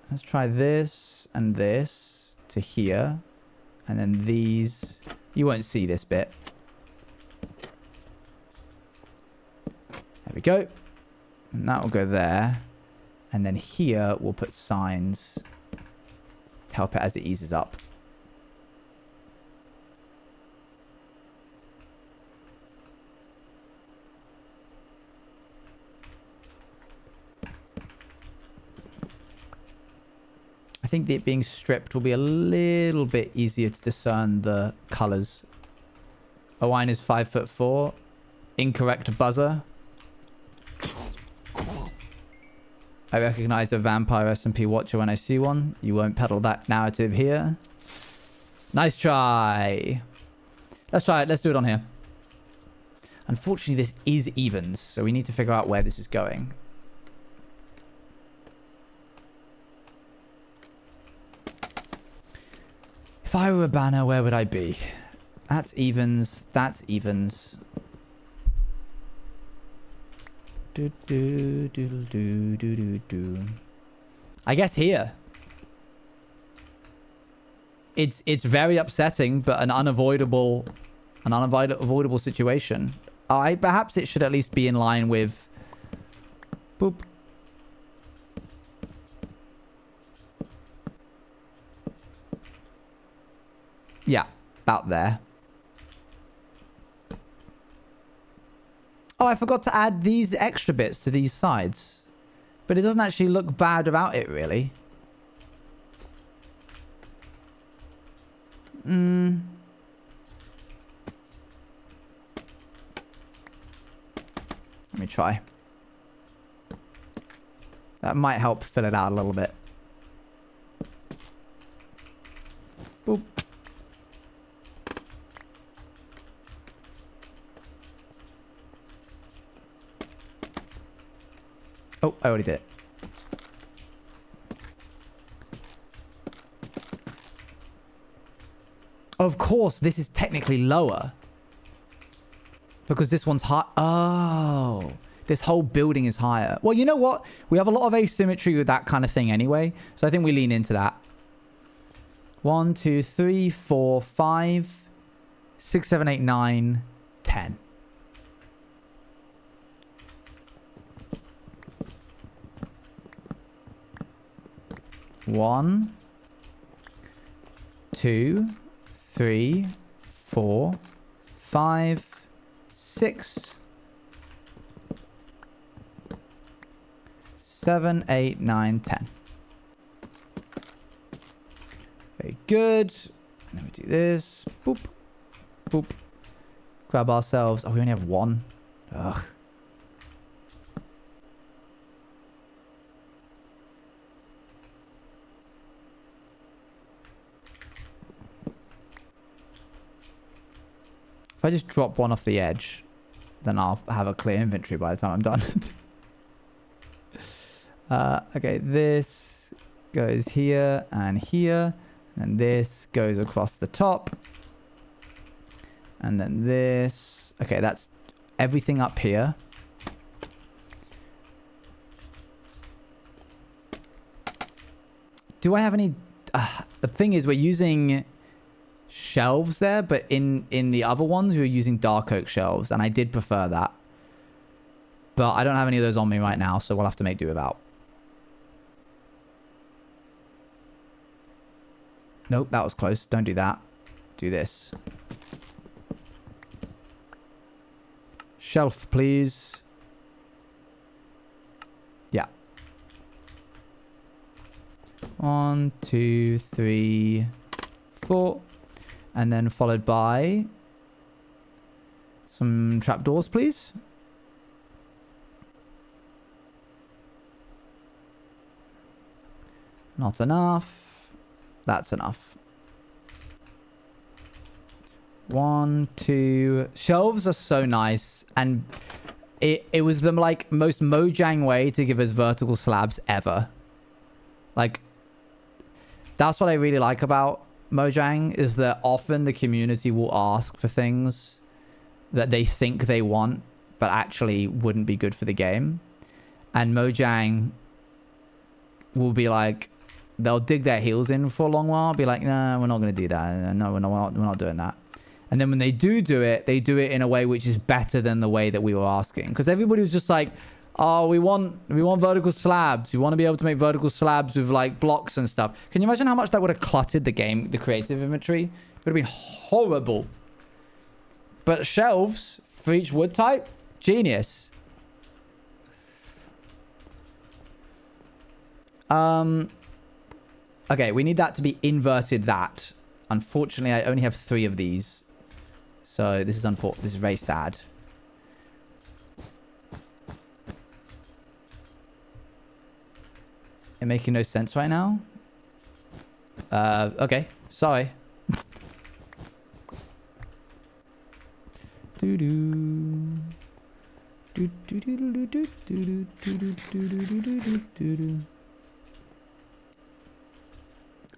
Let's try this and this to here. And then these. You won't see this bit. There we go. And that will go there. And then here we'll put signs to help it as it eases up. think it being stripped will be a little bit easier to discern the colors. Owain is 5'4". Incorrect buzzer. I recognize a vampire SMP watcher when I see one. You won't peddle that narrative here. Nice try. Let's try it. Let's do it on here. Unfortunately, this is evens, so we need to figure out where this is going. If I were a banner, where would I be? That's evens. That's evens. Do do do do do do do. I guess here. It's very upsetting, but an unavoidable situation. Perhaps it should at least be in line with. Boop. Yeah, about there. Oh, I forgot to add these extra bits to these sides. But it doesn't actually look bad without it, really. Let me try. That might help fill it out a little bit. Boop. Oh, I already did. Of course, this is technically lower. Because this one's high. Oh, this whole building is higher. Well, you know what? We have a lot of asymmetry with that kind of thing anyway. So I think we lean into that. 1, 2, 3, 4, 5, 6, 7, 8, 9, 10. One, 2, 3, 4, 5, 6, 7, 8, 9, 10. Very good. And then we do this. Boop. Boop. Grab ourselves. Oh, we only have one. Ugh. If I just drop one off the edge, then I'll have a clear inventory by the time I'm done. Okay, this goes here and here. And this goes across the top. And then this. Okay, that's everything up here. Do I have any... the thing is, we're using shelves there, but in the other ones, we were using dark oak shelves. And I did prefer that. But I don't have any of those on me right now, so we'll have to make do without. Nope, that was close. Don't do that. Do this. Shelf, please. Yeah. 1, 2, 3, 4. And then followed by some trapdoors, please. Not enough. That's enough. 1, 2. Shelves are so nice. And it was the like most Mojang way to give us vertical slabs ever. Like, that's what I really like about Mojang, is that often the community will ask for things that they think they want, but actually wouldn't be good for the game. And Mojang will be like, they'll dig their heels in for a long while, be like, no, we're not going to do that. No, we're not doing that. And then when they do it, they do it in a way which is better than the way that we were asking. Because everybody was just like, oh, we want vertical slabs. We want to be able to make vertical slabs with like blocks and stuff. Can you imagine how much that would have cluttered the game, the creative inventory? It would have been horrible. But shelves for each wood type, genius. Okay, we need that to be inverted that. Unfortunately, I only have 3 of these. So this is this is very sad. It making no sense right now. Okay, sorry.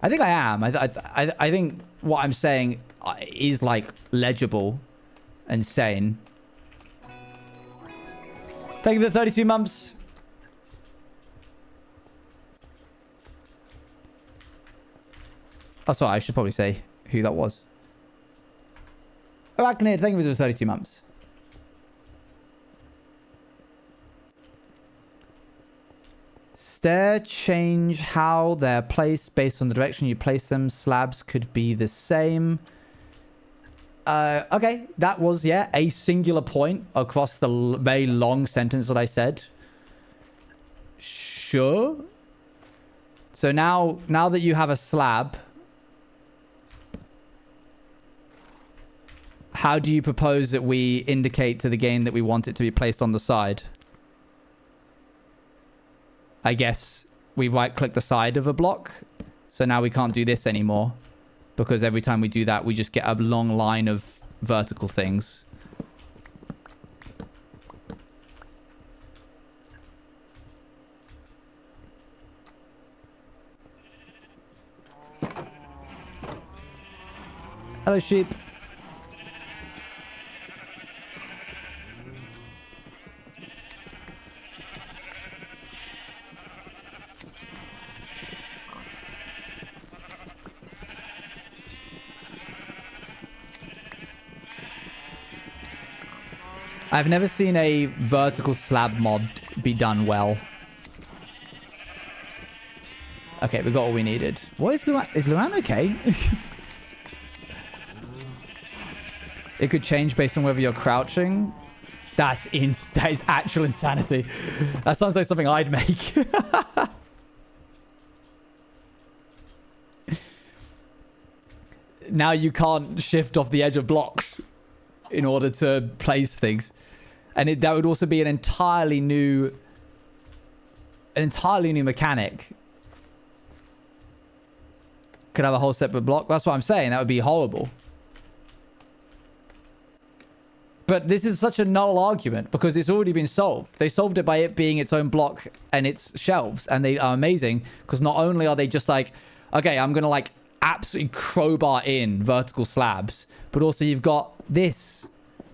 I think I am. I think what I'm saying is like legible and sane. Thank you for the 32 months. Oh, sorry. I should probably say who that was. Arachnid, thank you for the 32 months. Stair change how they're placed based on the direction you place them. Slabs could be the same. Okay, that was, yeah, a singular point across the very long sentence that I said. Sure. So now that you have a slab, how do you propose that we indicate to the game that we want it to be placed on the side? I guess we right-click the side of a block. So now we can't do this anymore. Because every time we do that, we just get a long line of vertical things. Hello, sheep. I've never seen a vertical slab mod be done well. Okay, we got all we needed. What is Luan? Is Luan okay? It could change based on whether you're crouching. That is actual insanity. That sounds like something I'd make. Now you can't shift off the edge of blocks in order to place things. And that would also be an entirely new mechanic. Could have a whole separate block. That's what I'm saying. That would be horrible. But this is such a null argument because it's already been solved. They solved it by it being its own block and its shelves. And they are amazing because not only are they just like, okay, I'm going to like absolutely crowbar in vertical slabs, but also you've got this,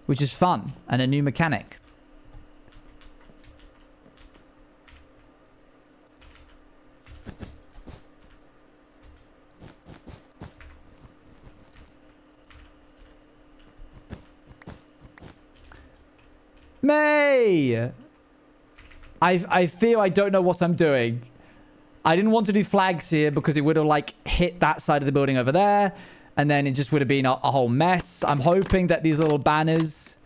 which is fun and a new mechanic. May! I feel I don't know what I'm doing. I didn't want to do flags here because it would have like hit that side of the building over there. And then it just would have been a whole mess. I'm hoping that these little banners...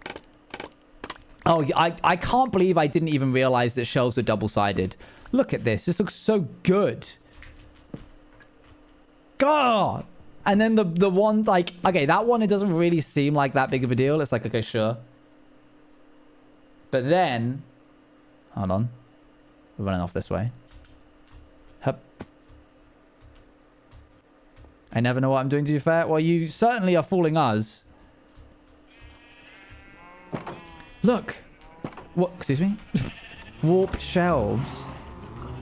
Oh, I can't believe I didn't even realize that shelves are double-sided. Look at this. This looks so good. God! And then the one, like... Okay, that one, it doesn't really seem like that big of a deal. It's like, okay, sure. But then... Hold on. We're running off this way. Hup. I never know what I'm doing, to be fair. Well, you certainly are fooling us. Look. What? Excuse me? Warped shelves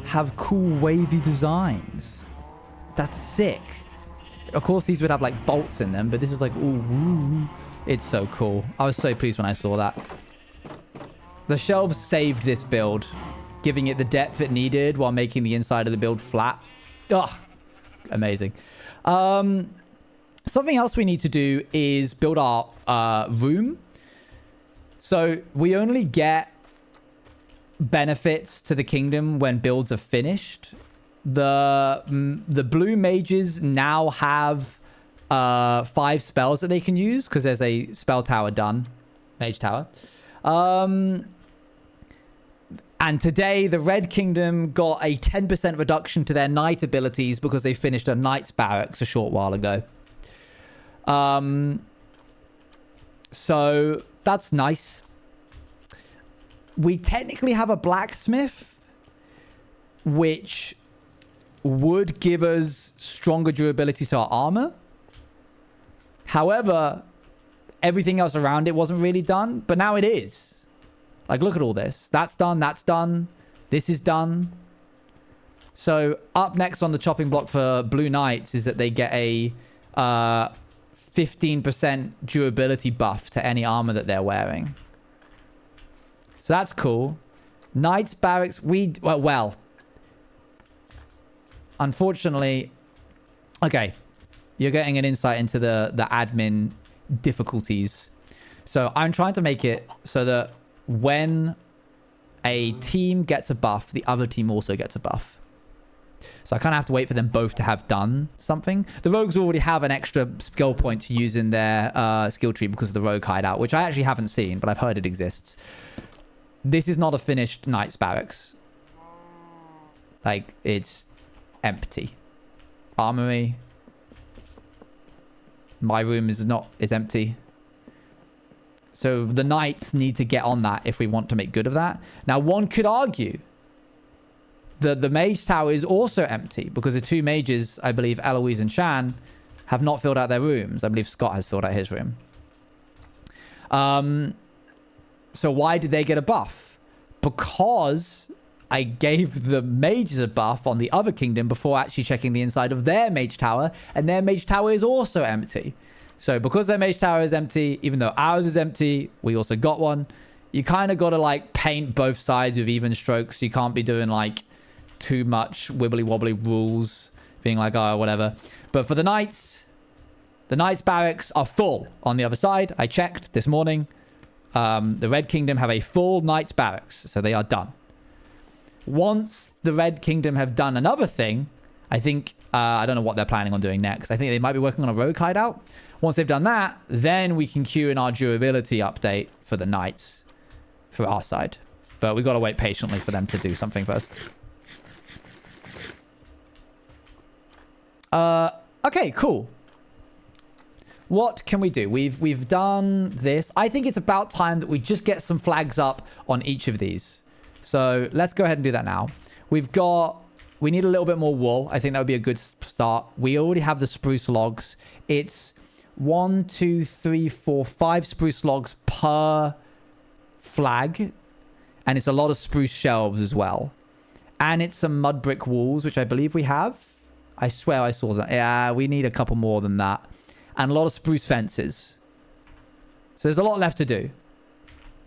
have cool wavy designs. That's sick. Of course, these would have like bolts in them, but this is like, ooh, woo. It's so cool. I was so pleased when I saw that. The shelves saved this build, giving it the depth it needed while making the inside of the build flat. Ugh. Amazing. Something else we need to do is build our room. So we only get benefits to the kingdom when builds are finished. The blue mages now have 5 spells that they can use because there's a spell tower done. Mage tower. And today, the Red Kingdom got a 10% reduction to their knight abilities because they finished a knight's barracks a short while ago. So that's nice. We technically have a blacksmith, which would give us stronger durability to our armor. However, everything else around it wasn't really done, but now it is. Like, look at all this. That's done. That's done. This is done. So up next on the chopping block for Blue Knights is that they get a 15% durability buff to any armor that they're wearing. So that's cool. Knights Barracks, well, unfortunately, okay, you're getting an insight into the admin difficulties. So I'm trying to make it so that when a team gets a buff, the other team also gets a buff. So I kind of have to wait for them both to have done something. The rogues already have an extra skill point to use in their skill tree because of the rogue hideout, which I actually haven't seen, but I've heard it exists. This is not a finished Knight's Barracks. Like, it's empty. Armory. My room is empty. So the knights need to get on that if we want to make good of that. Now, one could argue that the mage tower is also empty because the two mages, I believe Eloise and Swan, have not filled out their rooms. I believe Scott has filled out his room. So why did they get a buff? Because I gave the mages a buff on the other kingdom before actually checking the inside of their mage tower, and their mage tower is also empty. So because their mage tower is empty, even though ours is empty, we also got one. You kind of got to like paint both sides with even strokes. You can't be doing like too much wibbly wobbly rules, being like, oh, whatever. But for the knights barracks are full on the other side. I checked this morning. The Red Kingdom have a full knights barracks, so they are done. Once the Red Kingdom have done another thing, I think, I don't know what they're planning on doing next. I think they might be working on a rogue hideout. Once they've done that, then we can queue in our durability update for the knights for our side. But we've got to wait patiently for them to do something first. Okay, cool. What can we do? We've done this. I think it's about time that we just get some flags up on each of these. So let's go ahead and do that now. We need a little bit more wool. I think that would be a good start. We already have the spruce logs. It's 1, 2, 3, 4, 5 spruce logs per flag. And it's a lot of spruce shelves as well. And it's some mud brick walls, which I believe we have. I swear I saw that. Yeah, we need a couple more than that. And a lot of spruce fences. So there's a lot left to do.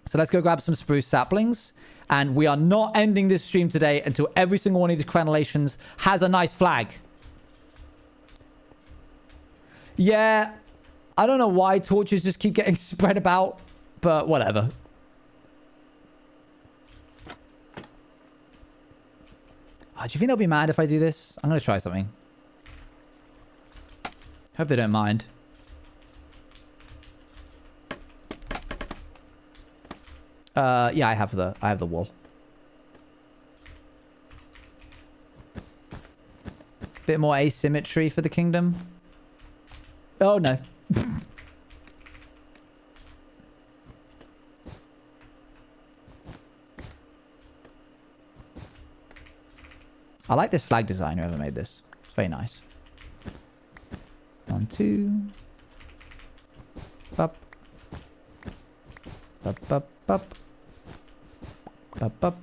So let's go grab some spruce saplings. And we are not ending this stream today until every single one of these crenellations has a nice flag. Yeah, I don't know why torches just keep getting spread about, but whatever. Oh, do you think they'll be mad if I do this? I'm going to try something. Hope they don't mind. Yeah, I have the wall. Bit more asymmetry for the kingdom. Oh no. I like this flag design, whoever made this. It's very nice. 1, 2. Up. Up, up, up. Up, up.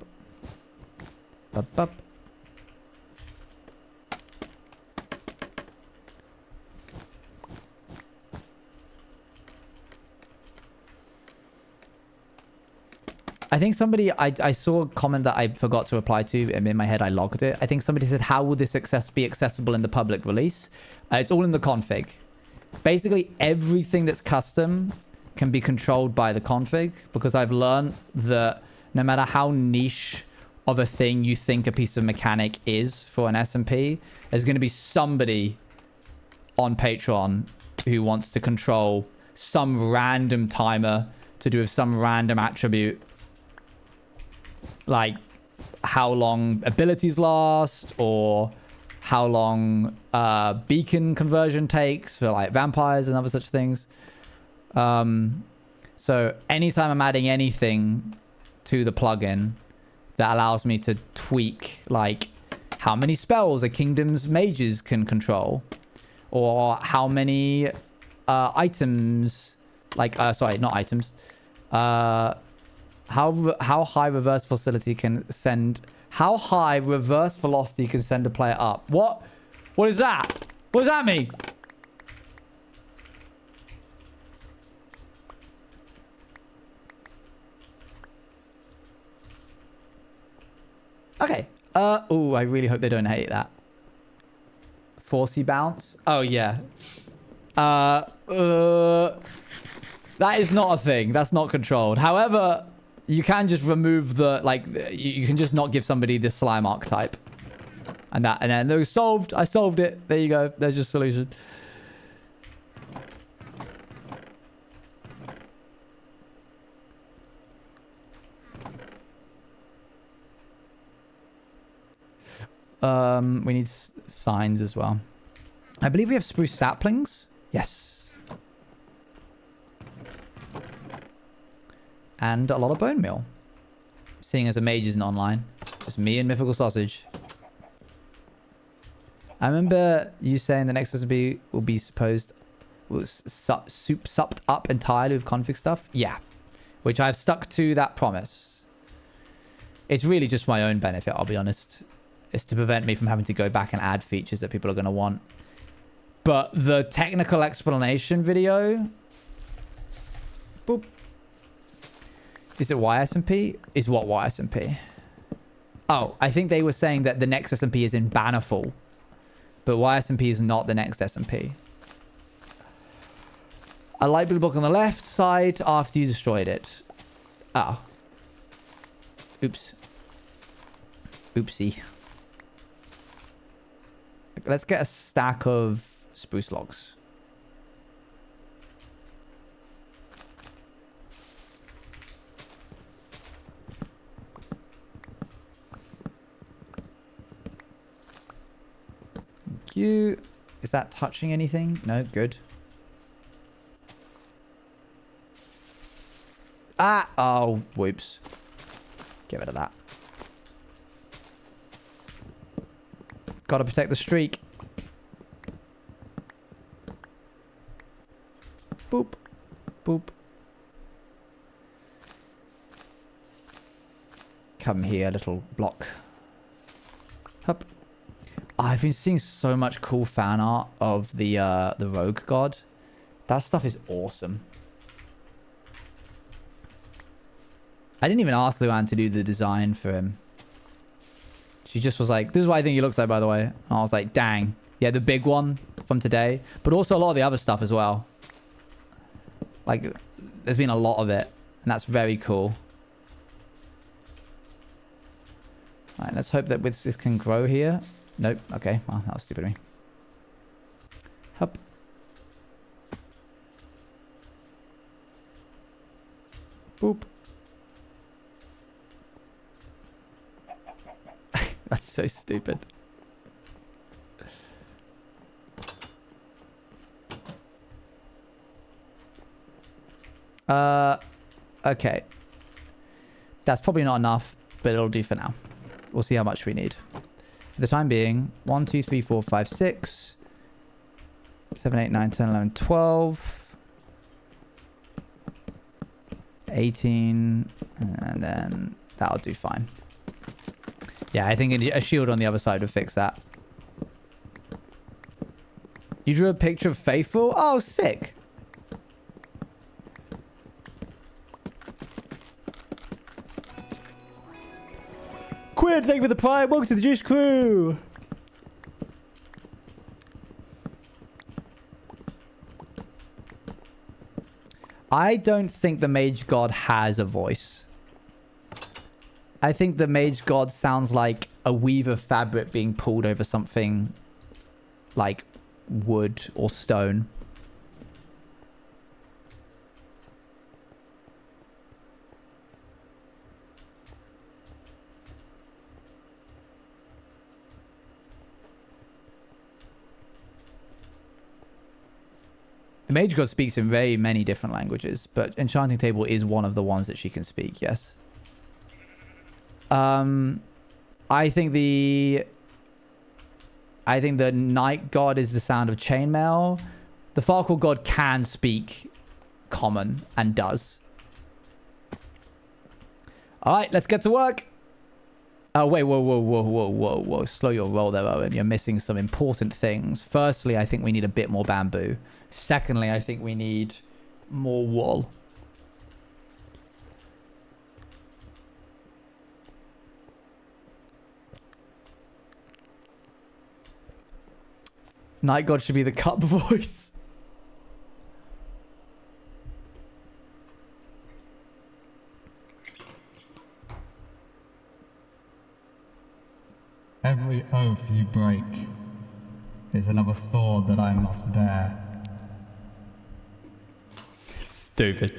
Up, up. I think somebody, I saw a comment that I forgot to reply to, and in my head I logged it. I think somebody said, how will this be accessible in the public release? It's all in the config. Basically, everything that's custom can be controlled by the config, because I've learned that no matter how niche of a thing you think a piece of mechanic is for an SMP, there's going to be somebody on Patreon who wants to control some random timer to do with some random attribute. Like, how long abilities last, or how long beacon conversion takes for like vampires and other such things. So anytime I'm adding anything to the plugin that allows me to tweak like how many spells a kingdom's mages can control, or how many items, like sorry, not items, how high reverse velocity can send, how high reverse velocity can send a player up. What is that? What does that mean? Okay. Oh, I really hope they don't hate that. Forcey bounce. Oh yeah. That is not a thing. That's not controlled. However, you can just remove the, like, you can just not give somebody the slime archetype. And then they're solved. I solved it. There you go. There's your solution. We need signs as well. I believe we have spruce saplings. Yes. And a lot of bone meal. Seeing as a mage isn't online. Just me and Mythical Sausage. I remember you saying the next SMP will be supped up entirely with config stuff. Yeah. Which I've stuck to that promise. It's really just my own benefit, I'll be honest. It's to prevent me from having to go back and add features that people are going to want. But the technical explanation video... Boop. Is it SMP? Is what SMP? Oh, I think they were saying that the next SMP is in Bannerfall. But SMP is not the next SMP. A light blue block on the left side after you destroyed it. Oh. Oops. Oopsie. Let's get a stack of spruce logs. Thank you. Is that touching anything? No, good. Ah! Oh, whoops. Get rid of that. Gotta protect the streak. Boop. Boop. Come here, little block. Hup. I've been seeing so much cool fan art of the rogue god. That stuff is awesome. I didn't even ask Luann to do the design for him. She just was like, this is what I think he looks like, by the way. And I was like, dang. Yeah, the big one from today. But also a lot of the other stuff as well. Like, there's been a lot of it. And that's very cool. Alright, let's hope that this can grow here. Nope. Okay. Well, that was stupid of me. Hup. Boop. That's so stupid. Okay. That's probably not enough, but it'll do for now. We'll see how much we need. For the time being, 1, 2, 3, 4, 5, 6, 7, 8, 9, 10, 11, 12, 18, and then that'll do fine. Yeah, I think a shield on the other side would fix that. You drew a picture of Faithful? Oh, sick. Quinn, thank you for the prime. Welcome to the Juice Crew. I don't think the Mage God has a voice. I think the Mage God sounds like a weave of fabric being pulled over something like wood or stone. Mage God speaks in very many different languages, but Enchanting Table is one of the ones that she can speak, yes. I think the Night God is the sound of chainmail. The Farkle God can speak common and does. All right, let's get to work. Oh, wait, whoa. Slow your roll there, Owen. You're missing some important things. Firstly, I think we need a bit more bamboo. Secondly, I think we need more wool. Night God should be the cup voice. Every oath you break is another sword that I must bear. Stupid.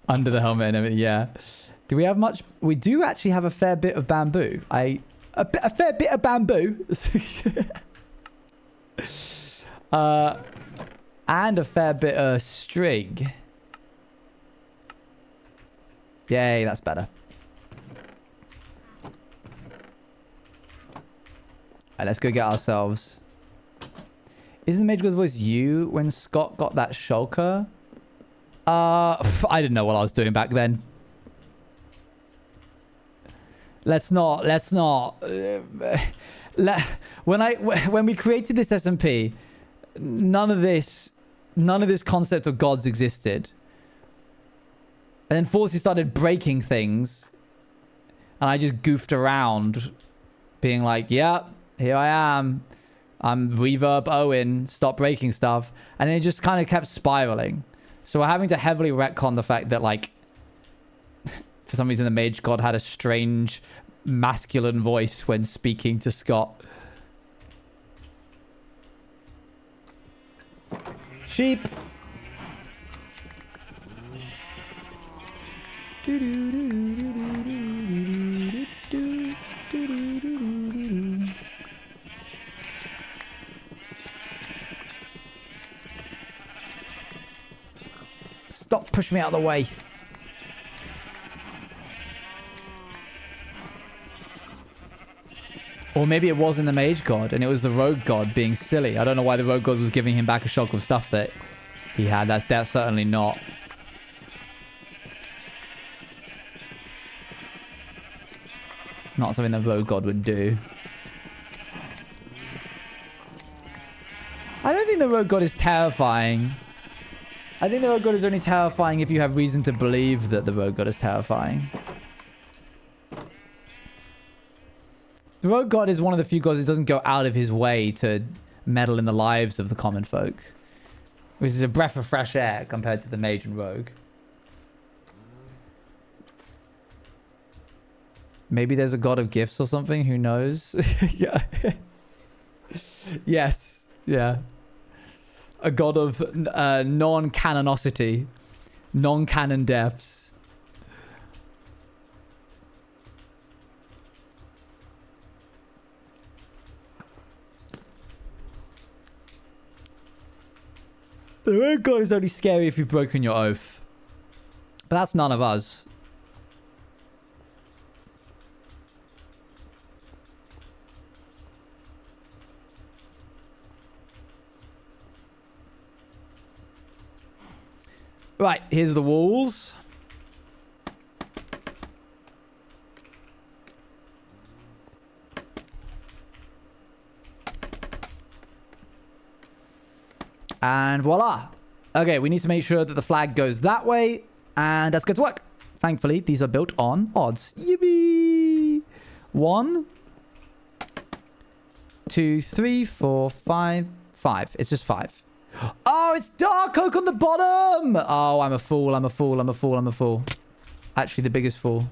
Under the helmet and everything, yeah. Do we have much? We do actually have a fair bit of bamboo. A fair bit of bamboo. And a fair bit of string. Yay, that's better. Alright, let's go get ourselves. Isn't the Mage God's voice you when Scott got that shulker? I didn't know what I was doing back then. Let's not. When we created this SMP, none of this concept of gods existed. And then Forsey started breaking things, and I just goofed around, being like, "Yeah, here I am. I'm Reverb Owen. Stop breaking stuff." And it just kind of kept spiraling. So we're having to heavily retcon the fact that, like, for some reason the Mage God had a strange masculine voice when speaking to Scott. Sheep. Stop pushing me out of the way. Or maybe it wasn't the Mage God and it was the Rogue God being silly. I don't know why the Rogue God was giving him back a shock of stuff that he had. That's certainly not. Not something the Rogue God would do. I don't think the Rogue God is terrifying. I think the Rogue God is only terrifying if you have reason to believe that the Rogue God is terrifying. The Rogue God is one of the few gods that doesn't go out of his way to meddle in the lives of the common folk. Which is a breath of fresh air compared to the Mage and Rogue. Maybe there's a god of gifts or something, who knows? Yeah. Yes. Yeah. A god of non-canonicity. Non-canon deaths. The Rogue God is only scary if you've broken your oath. But that's none of us. Right, here's the walls. And voila. Okay, we need to make sure that the flag goes that way. And let's get to work. Thankfully, these are built on odds. Yippee! 1, 2, 3, 4, 5, 5. It's just 5. Oh, it's dark oak on the bottom. Oh, I'm a fool. I'm a fool. I'm a fool. I'm a fool. Actually, the biggest fool.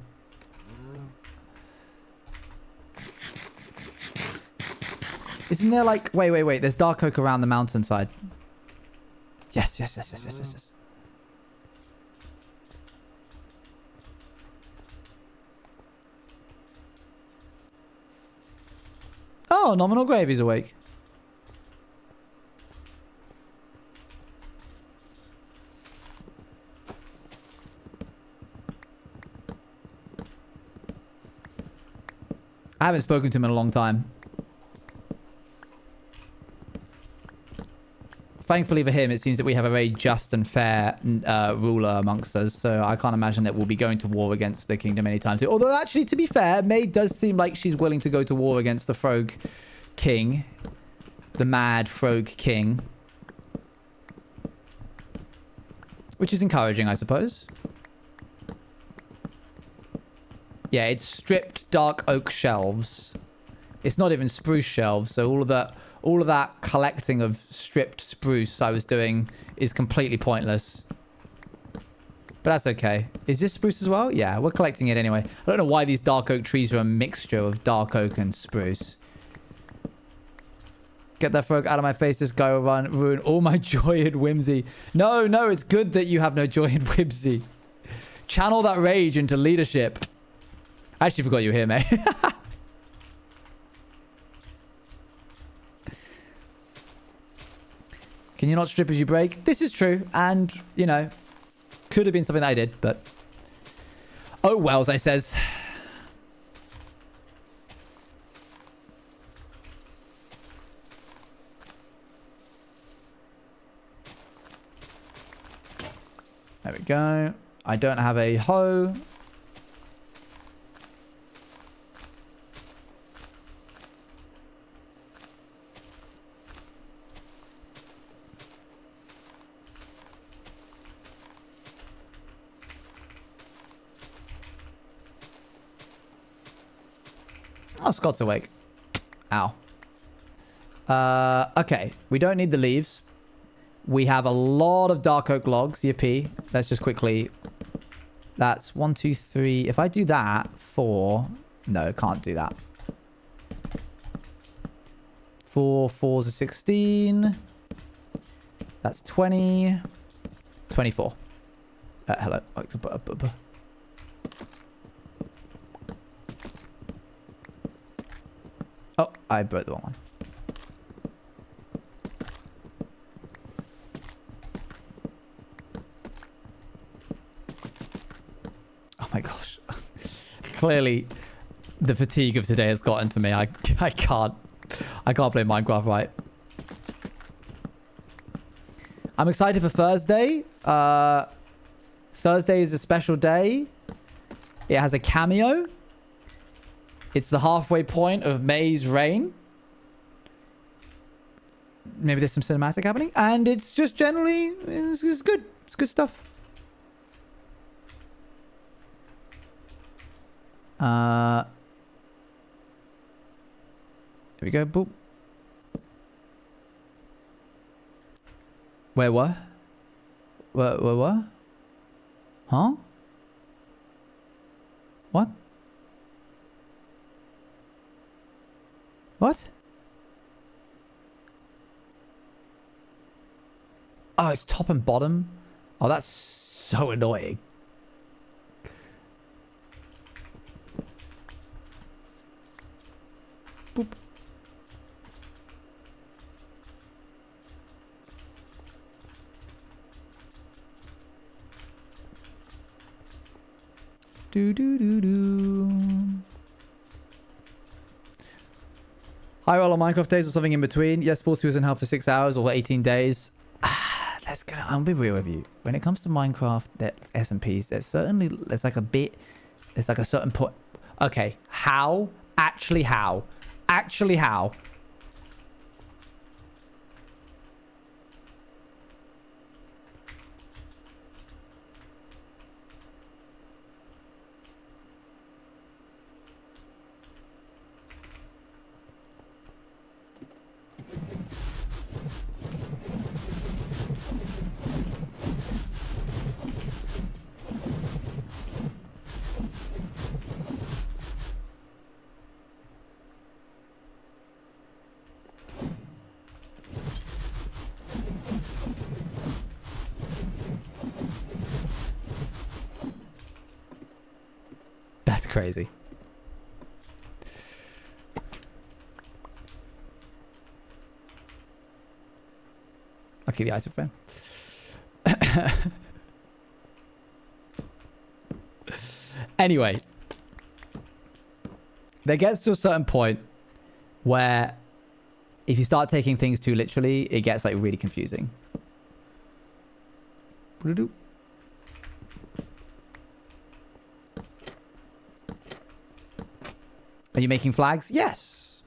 Isn't there like... Wait. There's dark oak around the mountainside. Yes. Oh, Nominal Gravy's awake. I haven't spoken to him in a long time. Thankfully for him, it seems that we have a very just and fair ruler amongst us. So I can't imagine that we'll be going to war against the kingdom anytime soon. Although, actually, to be fair, May does seem like she's willing to go to war against the Frog King. The mad Frog King. Which is encouraging, I suppose. Yeah, it's stripped dark oak shelves. It's not even spruce shelves, so all of that collecting of stripped spruce I was doing is completely pointless. But that's okay. Is this spruce as well? Yeah, we're collecting it anyway. I don't know why these dark oak trees are a mixture of dark oak and spruce. Get that frog out of my face. This guy will ruin all my joy and whimsy. No, it's good that you have no joy and whimsy. Channel that rage into leadership. I actually forgot you were here, mate. Can you not strip as you break? This is true. And, you know, could have been something that I did, but... Oh, wells, I says. There we go. I don't have a hoe. Oh, Scott's awake. Ow. Okay. We don't need the leaves. We have a lot of dark oak logs. Yippee. Let's just quickly... That's 1, 2, 3. If I do that, 4... No, can't do that. 4 4s are 16. That's 20. 24. Hello. Oh, I broke the wrong one. Oh my gosh. Clearly, the fatigue of today has gotten to me. I can't play Minecraft right. I'm excited for Thursday. Thursday is a special day. It has a cameo. It's the halfway point of May's reign. Maybe there's some cinematic happening. And it's just generally... It's good. It's good stuff. There we go. Boop. Where what? What? Huh? What? What? Oh, it's top and bottom. Oh, that's so annoying. Boop. Do do do do. High roll on Minecraft days or something in between. Yes, Force was in hell for 6 hours or 18 days. I'll be real with you. When it comes to Minecraft, SMPs, there's like a bit, there's like a certain point. Okay, how? Actually how? Actually how? Crazy. exactly the item frame. Anyway, there gets to a certain point where if you start taking things too literally, it gets like really confusing. Are you making flags? Yes.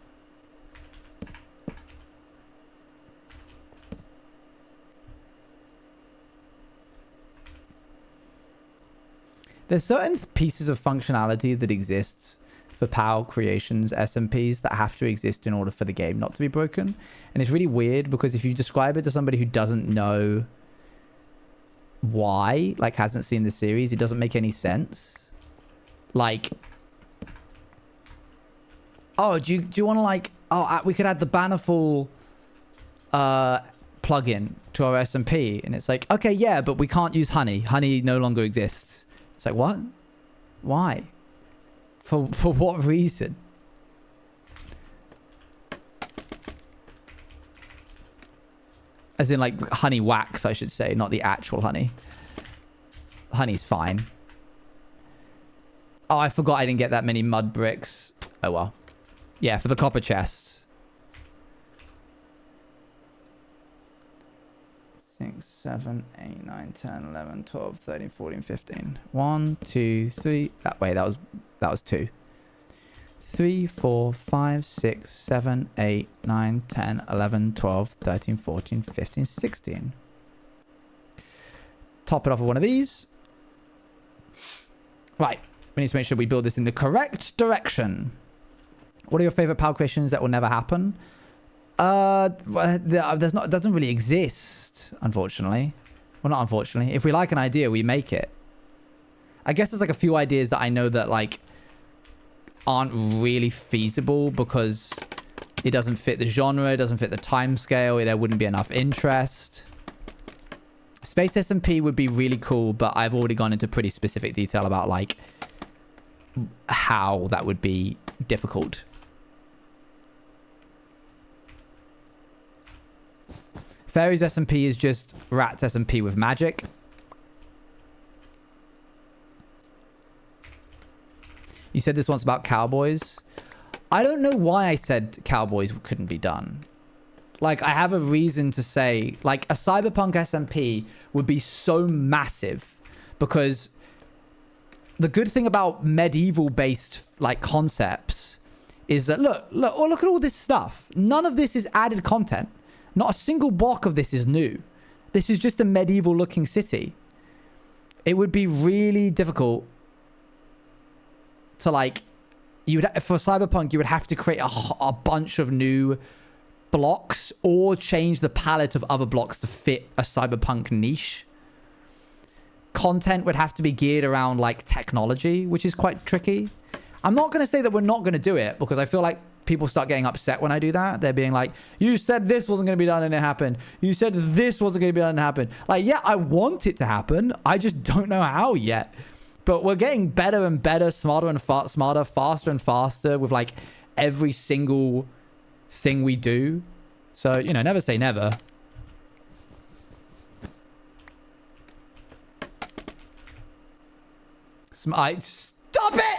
There's certain pieces of functionality that exist for POW creations, SMPs, that have to exist in order for the game not to be broken. And it's really weird because if you describe it to somebody who doesn't know why, like hasn't seen the series, it doesn't make any sense. Like, oh, do you want to like, oh, we could add the Bannerfall plugin to our SMP. And it's like, okay, yeah, but we can't use honey. Honey no longer exists. It's like, what? Why? For what reason? As in like honey wax, I should say, not the actual honey. Honey's fine. Oh, I forgot I didn't get that many mud bricks. Oh well. Yeah, for the copper chests. 6, 7, 8, 9, 10, 11, 12, 13, 14, 15. 1, 2, 3. Wait, that was 2. 3, 4, 5, 6, 7, 8, 9, 10, 11, 12, 13, 14, 15, 16. Top it off with one of these. Right. We need to make sure we build this in the correct direction. What are your favorite POW creations that will never happen? There's not. It doesn't really exist, unfortunately. Well, not unfortunately. If we like an idea, we make it. I guess there's like a few ideas that I know that like aren't really feasible because it doesn't fit the genre, it doesn't fit the time scale, there wouldn't be enough interest. Space SMP would be really cool, but I've already gone into pretty specific detail about like how that would be difficult. Fairies SMP is just Rats SMP with magic. You said this once about cowboys. I don't know why I said cowboys couldn't be done. Like, I have a reason to say, like, a cyberpunk SMP would be so massive because the good thing about medieval-based, like, concepts is that, look at all this stuff. None of this is added content. Not a single block of this is new. This is just a medieval-looking city. It would be really difficult to, like, for cyberpunk, you would have to create a bunch of new blocks or change the palette of other blocks to fit a cyberpunk niche. Content would have to be geared around like technology, which is quite tricky. I'm not going to say that we're not going to do it because I feel like people start getting upset when I do that. They're being like, you said this wasn't going to be done and it happened. You said this wasn't going to be done and it happened. Like, yeah, I want it to happen. I just don't know how yet. But we're getting better and better, smarter and smarter, faster and faster with like every single thing we do. So, you know, never say never. Stop it!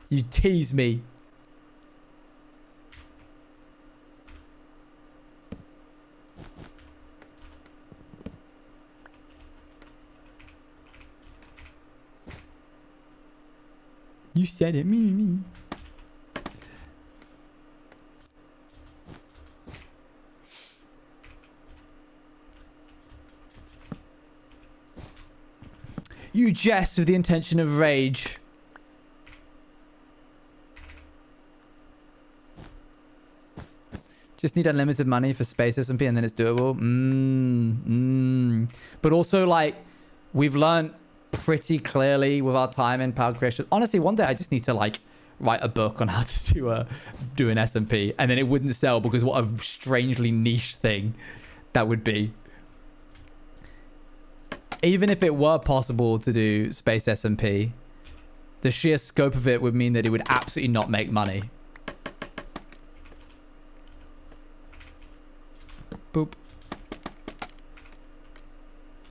You tease me. You said it, me. You jest with the intention of rage. Just need unlimited money for Space SMP and then it's doable. But also, like, we've learned pretty clearly with our time in power creation. Honestly, one day I just need to like write a book on how to do an SMP, and then it wouldn't sell because what a strangely niche thing that would be. Even if it were possible to do Space SMP, the sheer scope of it would mean that it would absolutely not make money. Boop.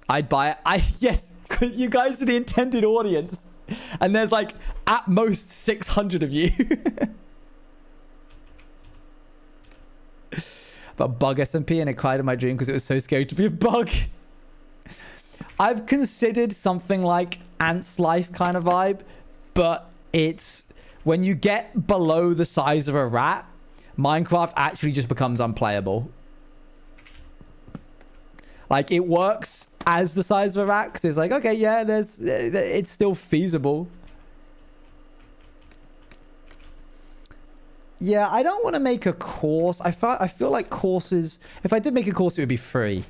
I'd buy it. Yes, you guys are the intended audience. And there's like at most 600 of you. But bug SMP, and it cried in my dream because it was so scary to be a bug. I've considered something like Ant's Life kind of vibe, but it's when you get below the size of a rat, Minecraft actually just becomes unplayable. Like, it works as the size of a rat because it's like, okay, yeah, it's still feasible. Yeah, I don't want to make a course. I feel like courses, if I did make a course, it would be free.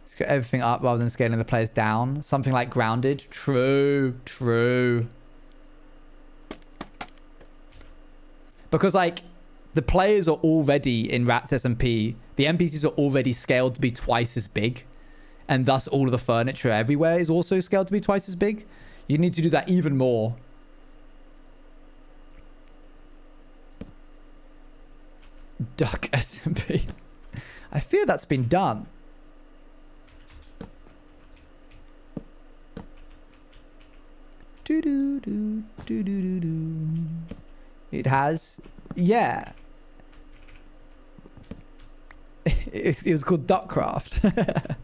Let's get everything up rather than scaling the players down. Something like grounded. True. Because, like, the players are already in Rats SMP. The NPCs are already scaled to be twice as big. And thus all of the furniture everywhere is also scaled to be twice as big. You need to do that even more. Duck SMP. I fear that's been done. It has. Yeah. It was called Duckcraft.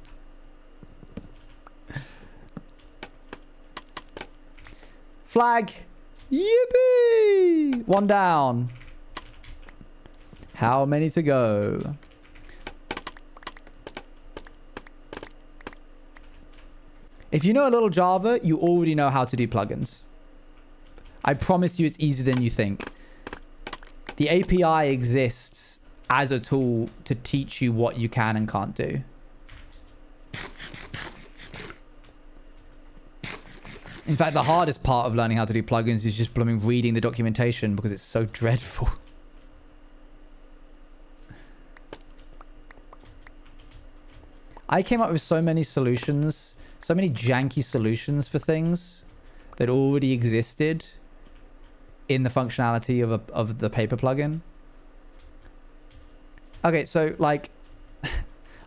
Flag. Yippee! One down. How many to go? If you know a little Java, you already know how to do plugins. I promise you it's easier than you think. The API exists as a tool to teach you what you can and can't do. In fact, the hardest part of learning how to do plugins is just blooming reading the documentation because it's so dreadful. I came up with so many solutions, so many janky solutions for things that already existed in the functionality of the paper plugin. Okay, so like,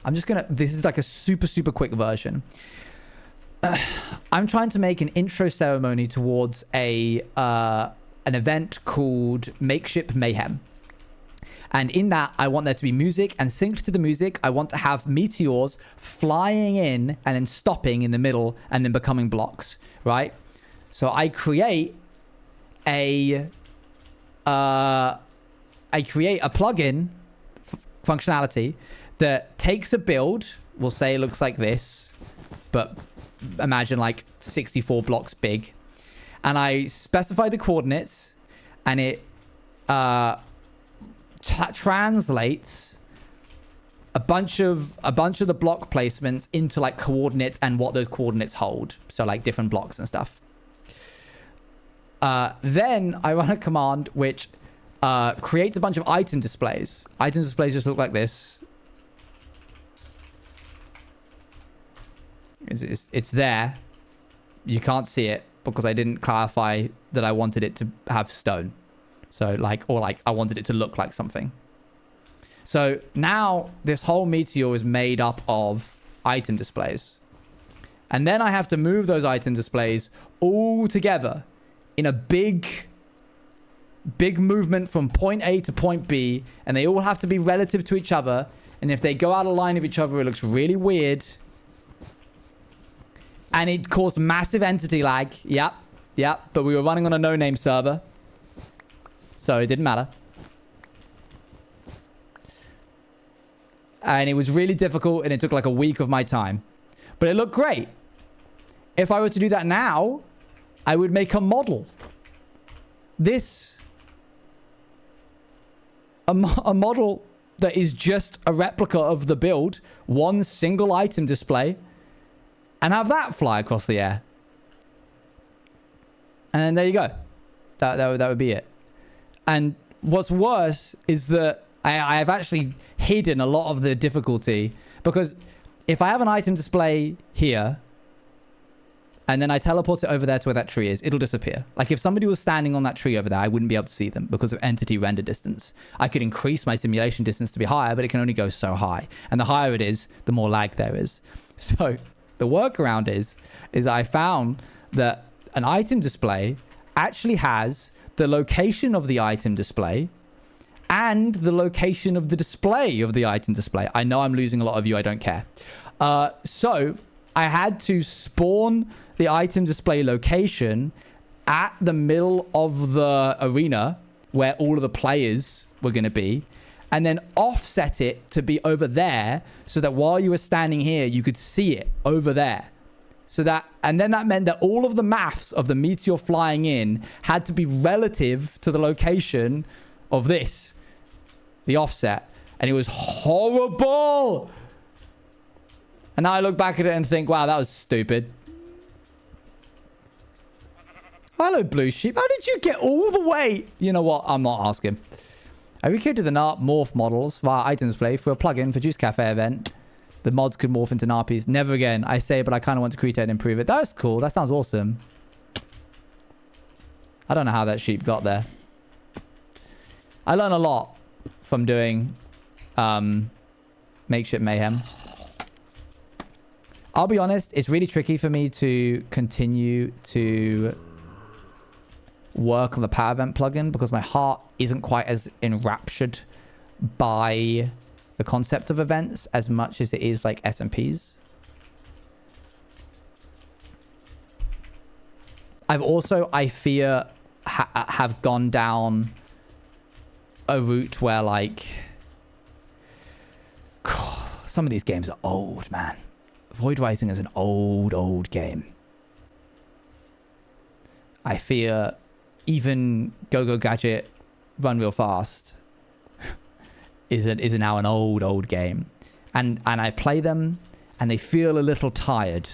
I'm just gonna, this is like a super quick version. I'm trying to make an intro ceremony towards an event called Makeship Mayhem. And in that, I want there to be music, and synced to the music, I want to have meteors flying in and then stopping in the middle and then becoming blocks, right? So I create a plugin functionality that takes a build, we'll say it looks like this, but imagine like 64 blocks big, and I specify the coordinates, and it translates a bunch of the block placements into like coordinates and what those coordinates hold, so like different blocks and stuff. Then I run a command which creates a bunch of item displays. Item displays just look like this. It's there. You can't see it because I didn't clarify that I wanted it to have stone. So like, or like I wanted it to look like something. So now this whole meteor is made up of item displays. And then I have to move those item displays all together in a big movement from point A to point B. And they all have to be relative to each other. And if they go out of line of each other, it looks really weird. And it caused massive entity lag. Yep. But we were running on a no-name server. So it didn't matter. And it was really difficult, and it took like a week of my time. But it looked great. If I were to do that now, I would make a model. A model that is just a replica of the build, one single item display, and have that fly across the air. And then there you go. That would be it. And what's worse is that I have actually hidden a lot of the difficulty, because if I have an item display here and then I teleport it over there to where that tree is, it'll disappear. Like if somebody was standing on that tree over there, I wouldn't be able to see them because of entity render distance. I could increase my simulation distance to be higher, but it can only go so high. And the higher it is, the more lag there is. So the workaround is I found that an item display actually has the location of the item display and the location of the display of the item display. I know I'm losing a lot of you. I don't care. So I had to spawn the item display location at the middle of the arena where all of the players were going to be, and then offset it to be over there so that while you were standing here, you could see it over there. So that, and then that meant that all of the maths of the meteor flying in had to be relative to the location of this, the offset. And it was horrible. And now I look back at it and think, wow, that was stupid. Hello, Blue Sheep. How did you get all the way? You know what? I'm not asking. I recreated the NARP morph models via item display for a plugin for Juice Cafe event. The mods could morph into NARPies. Never again. I say, but I kind of want to create and improve it. That's cool. That sounds awesome. I don't know how that sheep got there. I learn a lot from doing Makeshift Mayhem. I'll be honest, it's really tricky for me to continue to work on the Power Event plugin because my heart isn't quite as enraptured by the concept of events as much as it is like SMPs. I've also, I fear, have gone down a route where like some of these games are old, man. Void Rising is an old game. I fear even Go-Go Gadget Run Real Fast is now an old game. And I play them and they feel a little tired.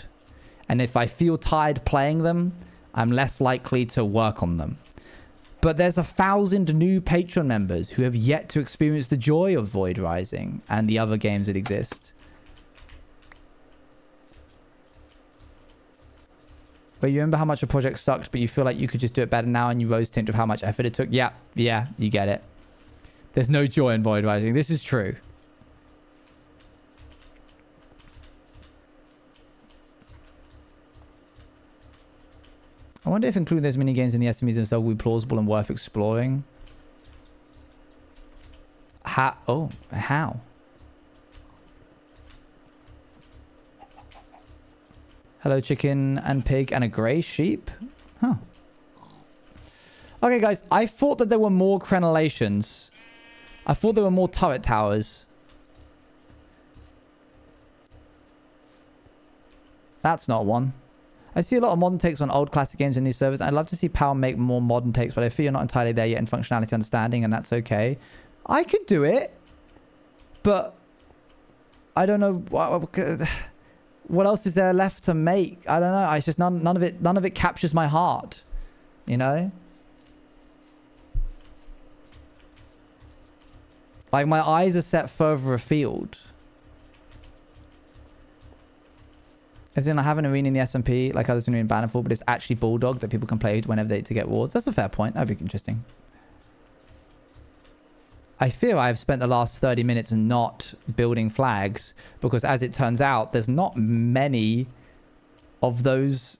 And if I feel tired playing them, I'm less likely to work on them. But there's 1,000 new Patreon members who have yet to experience the joy of Void Rising and the other games that exist. But you remember how much a project sucked, but you feel like you could just do it better now and you rose tint of how much effort it took? Yeah, you get it. There's no joy in Void Rising. This is true. I wonder if including those mini-games in the SMEs themselves would be plausible and worth exploring. How? Hello, chicken and pig and a grey sheep. Huh. Okay, guys. I thought that there were more crenellations. I thought there were more turret towers. That's not one. I see a lot of modern takes on old classic games in these servers. I'd love to see Power make more modern takes, but I fear you're not entirely there yet in functionality understanding, and that's okay. I could do it, but I don't know what else is there left to make. I don't know. It's just none of it captures my heart, you know. Like my eyes are set further afield. As in, I have an arena in the SMP, like others in Bannerfall, but it's actually Bulldog that people can play whenever they to get rewards. That's a fair point. That'd be interesting. I fear I've spent the last 30 minutes not building flags because, as it turns out, there's not many of those.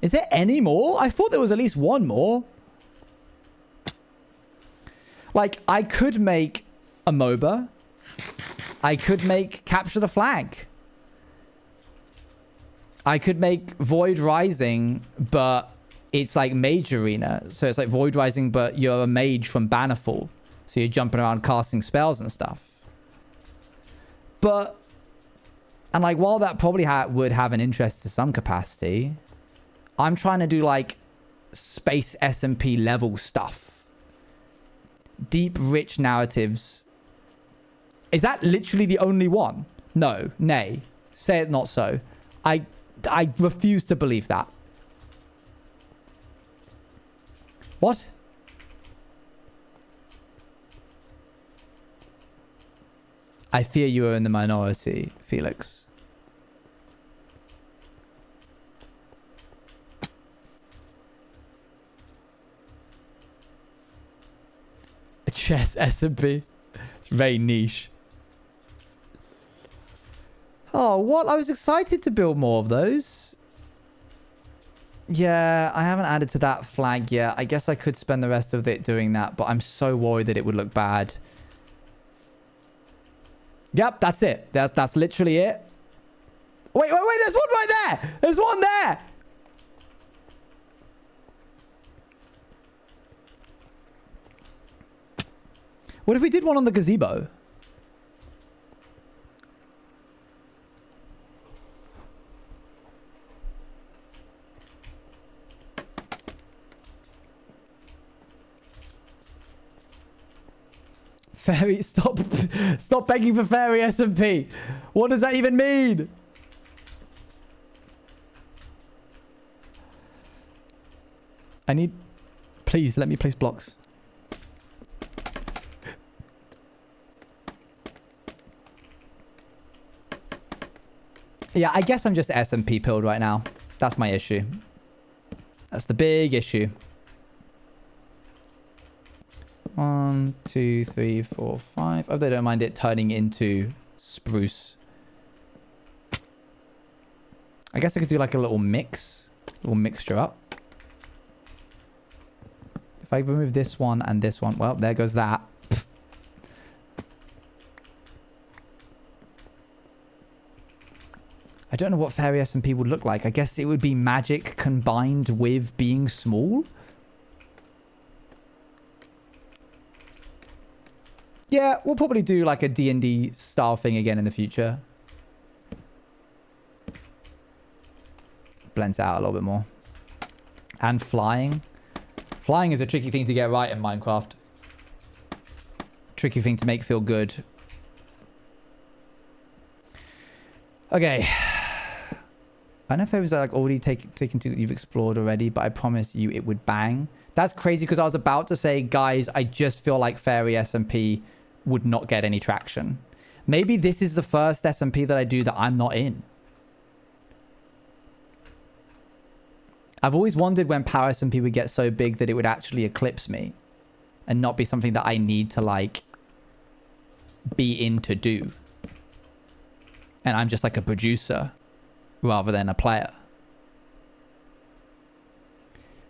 Is there any more? I thought there was at least one more. Like, I could make a MOBA. I could make Capture the Flag. I could make Void Rising, but it's like Mage Arena. So it's like Void Rising, but you're a mage from Bannerfall. So you're jumping around casting spells and stuff. But, and like, while that probably would have an interest to some capacity, I'm trying to do like space SMP level stuff. Deep, rich narratives. Is that literally the only one? No. Nay. Say it not so. I refuse to believe that. What? I fear you are in the minority, Felix. chess SMP. It's very niche. Oh, what? I was excited to build more of those. Yeah, I haven't added to that flag yet. I guess I could spend the rest of it doing that, but I'm so worried that it would look bad. Yep, that's it. That's literally it. Wait, there's one right there. There's one there. What if we did one on the gazebo? Fairy, stop begging for Fairy SMP. What does that even mean? I need... Please, let me place blocks. Yeah, I guess I'm just SMP pilled right now. That's my issue. That's the big issue. 1, 2, 3, 4, 5. Oh, they don't mind it turning into spruce. I guess I could do like a little mixture up. If I remove this one and this one, well, there goes that. I don't know what Fairy SMP would look like. I guess it would be magic combined with being small. Yeah, we'll probably do like a D&D style thing again in the future. Blends out a little bit more. And flying. Flying is a tricky thing to get right in Minecraft. Tricky thing to make feel good. Okay. I don't know if it was like already taken to you've explored already, but I promise you it would bang. That's crazy because I was about to say, guys, I just feel like Fairy SMP would not get any traction. Maybe this is the first SMP that I do that I'm not in. I've always wondered when Power SMP would get so big that it would actually eclipse me and not be something that I need to like be in to do. And I'm just like a producer rather than a player.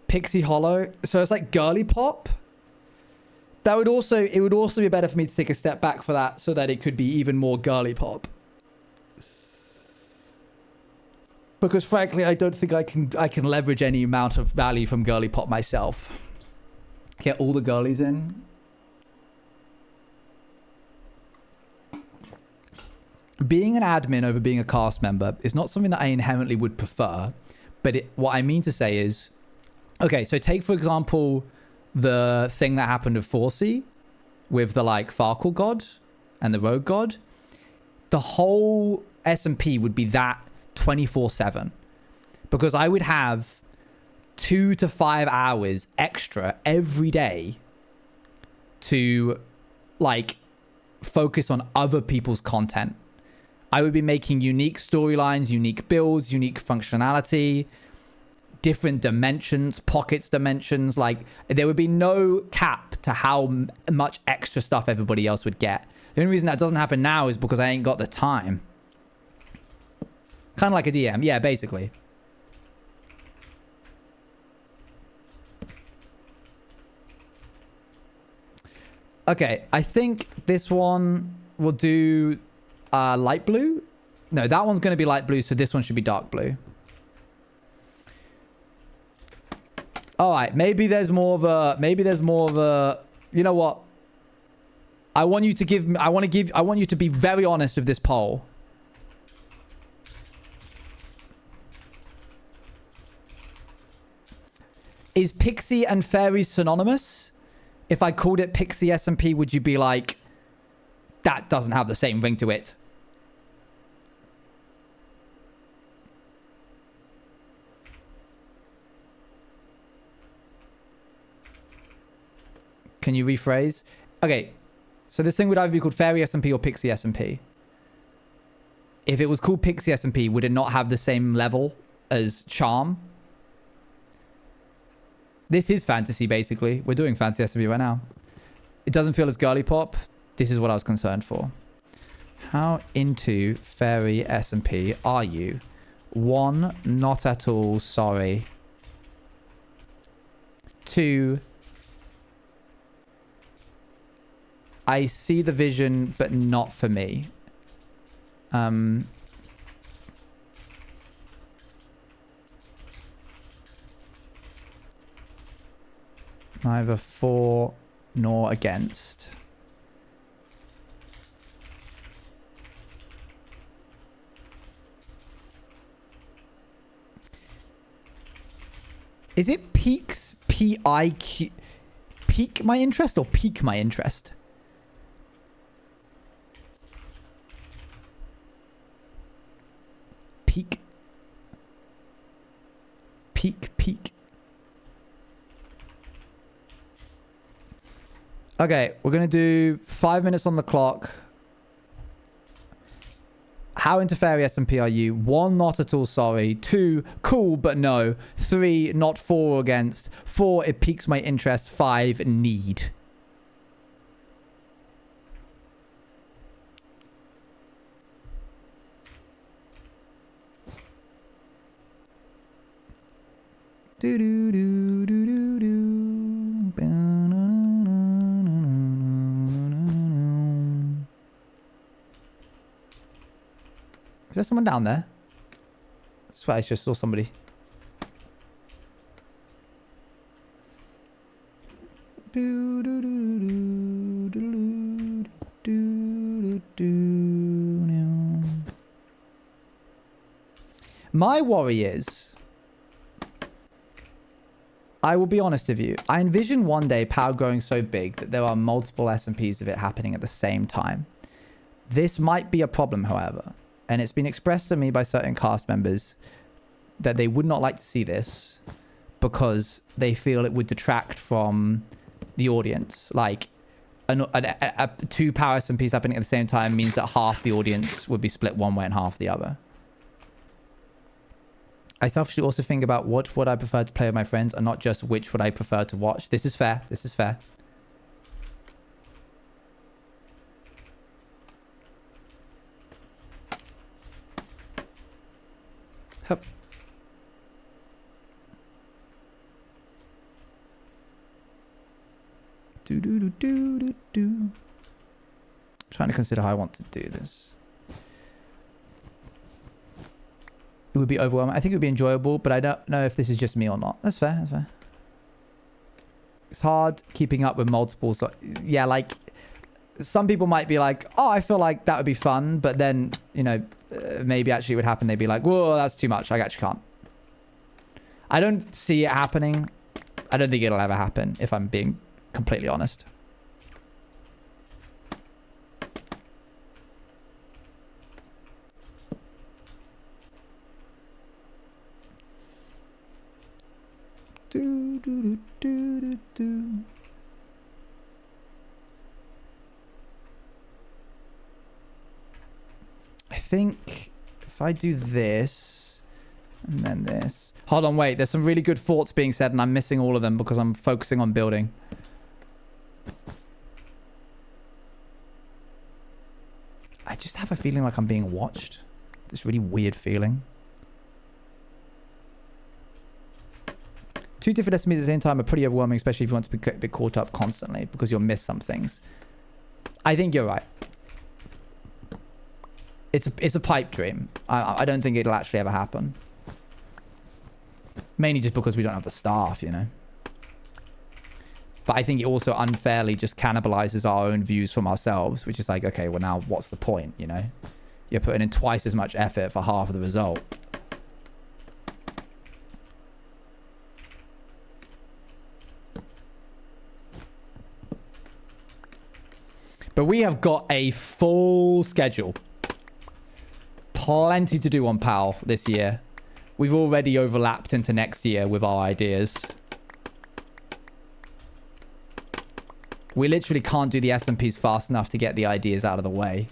Pixie Hollow. So it's like girly pop. It would also be better for me to take a step back for that so that it could be even more girly pop. Because frankly, I don't think I can leverage any amount of value from girly pop myself. Get all the girlies in. Being an admin over being a cast member is not something that I inherently would prefer. But what I mean to say is, okay, so take for example the thing that happened with 4C with the like Farkle god and the Rogue god. The whole SMP would be that 24/7 because I would have 2 to 5 hours extra every day to like focus on other people's content. I would be making unique storylines, unique builds, unique functionality, different dimensions, pockets dimensions. Like there would be no cap to how much extra stuff everybody else would get. The only reason that doesn't happen now is because I ain't got the time. Kind of like a DM. Yeah, basically. Okay, I think this one will do light blue. No, that one's going to be light blue, so this one should be dark blue. All right, maybe there's more of a, you know what? I want you to be very honest with this poll. Is Pixie and Fairy synonymous? If I called it Pixie SMP, would you be like, that doesn't have the same ring to it? Can you rephrase? Okay, so this thing would either be called Fairy SMP or Pixie SMP. If it was called Pixie SMP, would it not have the same level as Charm? This is fantasy, basically. We're doing fantasy SMP right now. It doesn't feel as girly pop. This is what I was concerned for. How into Fairy SMP are you? 1, not at all sorry. 2, I see the vision, but not for me. Neither for nor against. Is it peaks P-I-Q? Pique my interest or pique my interest? Peak. Peak. Okay, we're going to do 5 minutes on the clock. How into Fairy SMP are you? 1, not at all sorry. 2, cool but no. 3, not for or against. 4, it piques my interest. 5, need. Do do do do do do. Is there someone down there? I swear I just saw somebody. My worry is, I will be honest with you, I envision one day POW growing so big that there are multiple SMPs of it happening at the same time. This might be a problem, however. And it's been expressed to me by certain cast members that they would not like to see this because they feel it would detract from the audience. Like, 2 POW SMPs happening at the same time means that half the audience would be split one way and half the other. I selfishly also think about what would I prefer to play with my friends and not just which would I prefer to watch. This is fair. This is fair. Hup. Do do do do do do. Trying to consider how I want to do this. It would be overwhelming. I think it would be enjoyable, but I don't know if this is just me or not. That's fair. That's fair. It's hard keeping up with multiple. So yeah, like some people might be like, oh, I feel like that would be fun. But then, you know, maybe actually it would happen. They'd be like, whoa, that's too much. I actually can't. I don't see it happening. I don't think it'll ever happen, if I'm being completely honest. Do, do, do, do, do, do. I think if I do this and then this. Hold on, wait. There's some really good thoughts being said and I'm missing all of them because I'm focusing on building. I just have a feeling like I'm being watched. This really weird feeling. 2 different SMPs at the same time are pretty overwhelming, especially if you want to be caught up constantly because you'll miss some things. I think you're right. It's a pipe dream. I don't think it'll actually ever happen. Mainly just because we don't have the staff, you know. But I think it also unfairly just cannibalizes our own views from ourselves, which is like, okay, well now what's the point, you know? You're putting in twice as much effort for half of the result. But we have got a full schedule. Plenty to do on POW this year. We've already overlapped into next year with our ideas. We literally can't do the SMPs fast enough to get the ideas out of the way.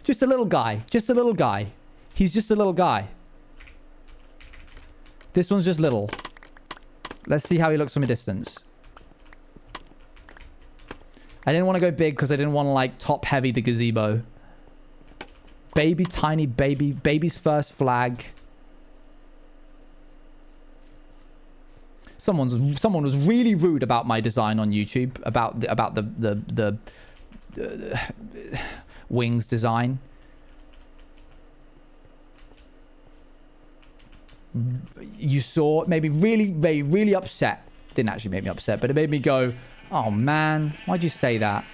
Just a little guy. Just a little guy. He's just a little guy. This one's just little. Let's see how he looks from a distance. I didn't want to go big because I didn't want to like top heavy the gazebo. Baby, tiny baby. Baby's first flag. Someone was really rude about my design on YouTube, about the wings design. You saw, made me really upset. Didn't actually make me upset, but it made me go, oh man, why'd you say that?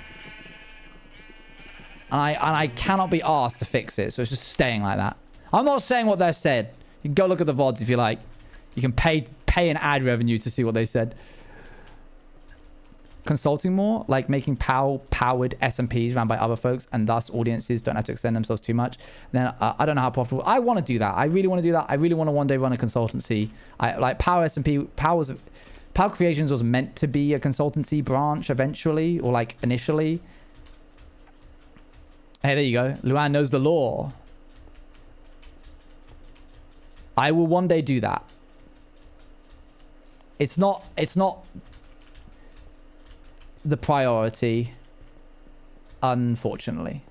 And I cannot be asked to fix it, so it's just staying like that. I'm not saying what they said. You can go look at the VODs if you like. You can pay an ad revenue to see what they said. Consulting more, like making powered SMPs ran by other folks, and thus audiences don't have to extend themselves too much. Then I don't know how profitable. I want to do that. I really want to do that. I really want to one day run a consultancy. I like Power SMP. Power Creations was meant to be a consultancy branch eventually, or like initially. Hey, there you go. Luan knows the law. I will one day do that. It's not the priority, unfortunately.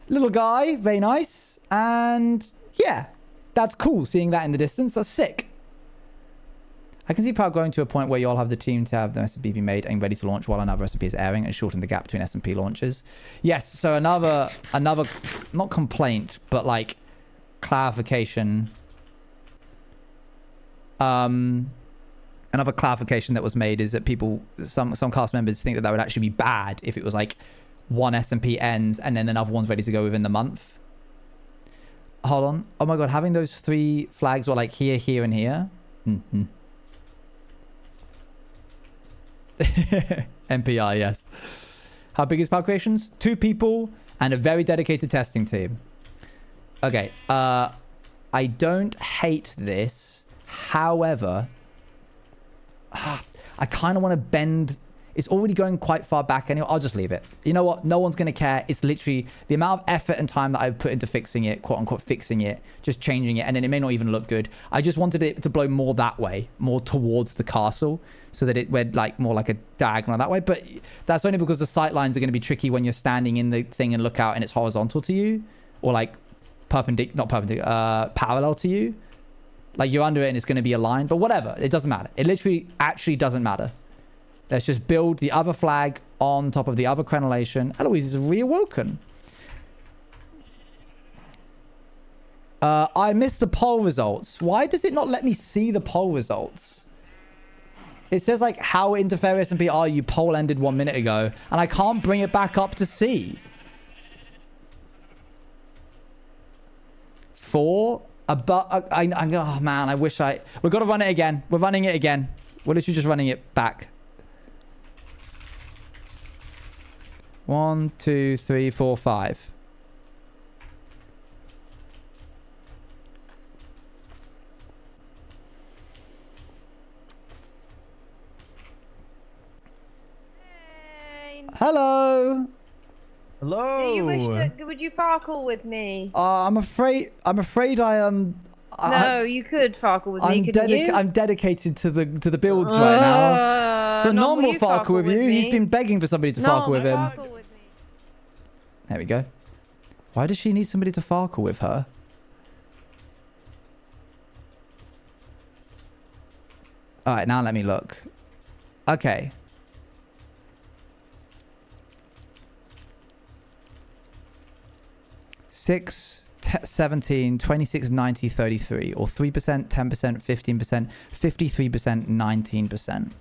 Little guy, very nice. And yeah, that's cool seeing that in the distance. That's sick. I can see Power growing to a point where you all have the team to have the SMP be made and ready to launch while another SMP is airing and shorten the gap between SMP launches. Yes, so another not complaint, but like clarification. Another clarification that was made is that some cast members think that would actually be bad if it was like one SMP ends and then another one's ready to go within the month. Hold on. Oh my god, having those 3 flags were like here, here, and here. Mm-hmm. MPI, yes. How big is Power Creations? 2 people and a very dedicated testing team. Okay. I don't hate this. However, I kind of want to bend. It's already going quite far back anyway. I'll just leave it. You know what? No one's going to care. It's literally the amount of effort and time that I've put into fixing it, quote unquote, fixing it, just changing it. And then it may not even look good. I just wanted it to blow more that way, more towards the castle, so that it went like more like a diagonal that way. But that's only because the sight lines are going to be tricky when you're standing in the thing and look out and it's horizontal to you, or like parallel to you. Like you're under it and it's going to be aligned, but whatever. It doesn't matter. It literally actually doesn't matter. Let's just build the other flag on top of the other crenellation. Eloise is reawoken. I missed the poll results. Why does it not let me see the poll results? It says like, how into Fairy SMP are you? Poll ended 1 minute ago. And I can't bring it back up to see. 4. Oh man, I wish we've got to run it again. We're running it again. We're literally just running it back. 1, 2, 3, 4, 5. Hello. Hello. Do you wish to? Would you Farkle with me? I'm afraid I am. No, you could Farkle with me, couldn't you? I'm dedicated to the builds right now. The Nom, normal will Farkle with you. He's been begging for somebody to Farkle with him. Farkle with me. There we go. Why does she need somebody to Farkle with her? All right, now let me look. Okay. Six, 17, 26, 90, 33, or 3%, 10%, 15%, 53%, 19%.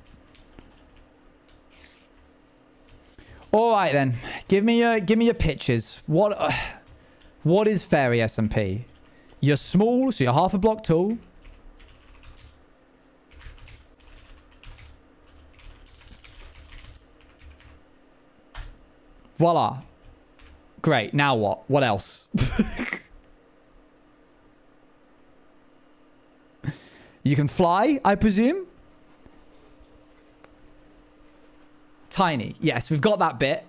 All right then, give me your pitches. What is Fairy SMP? You're small, so you're half a block tall. Voila. Great. Now what? What else? You can fly, I presume? Tiny. Yes, we've got that bit.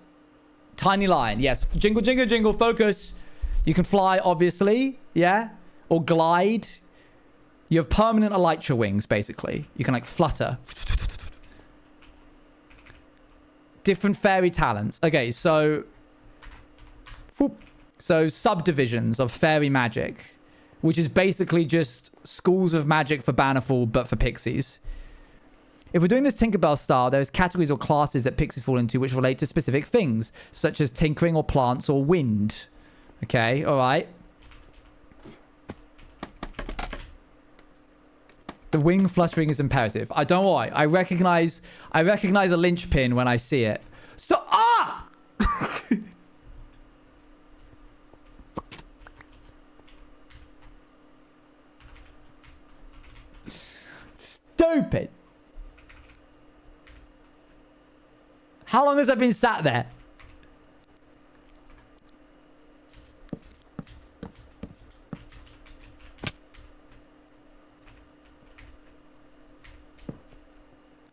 Tiny line. Yes. Jingle, jingle, jingle. Focus. You can fly, obviously. Yeah. Or glide. You have permanent elytra wings, basically. You can like flutter. Different fairy talents. Okay, so subdivisions of fairy magic, which is basically just schools of magic for Bannerfall, but for pixies. If we're doing this Tinkerbell style, there's categories or classes that pixies fall into which relate to specific things, such as tinkering or plants or wind. Okay, all right. The wing fluttering is imperative. I don't know why. I recognize a linchpin when I see it. Stop! Ah! Stupid. How long has I been sat there?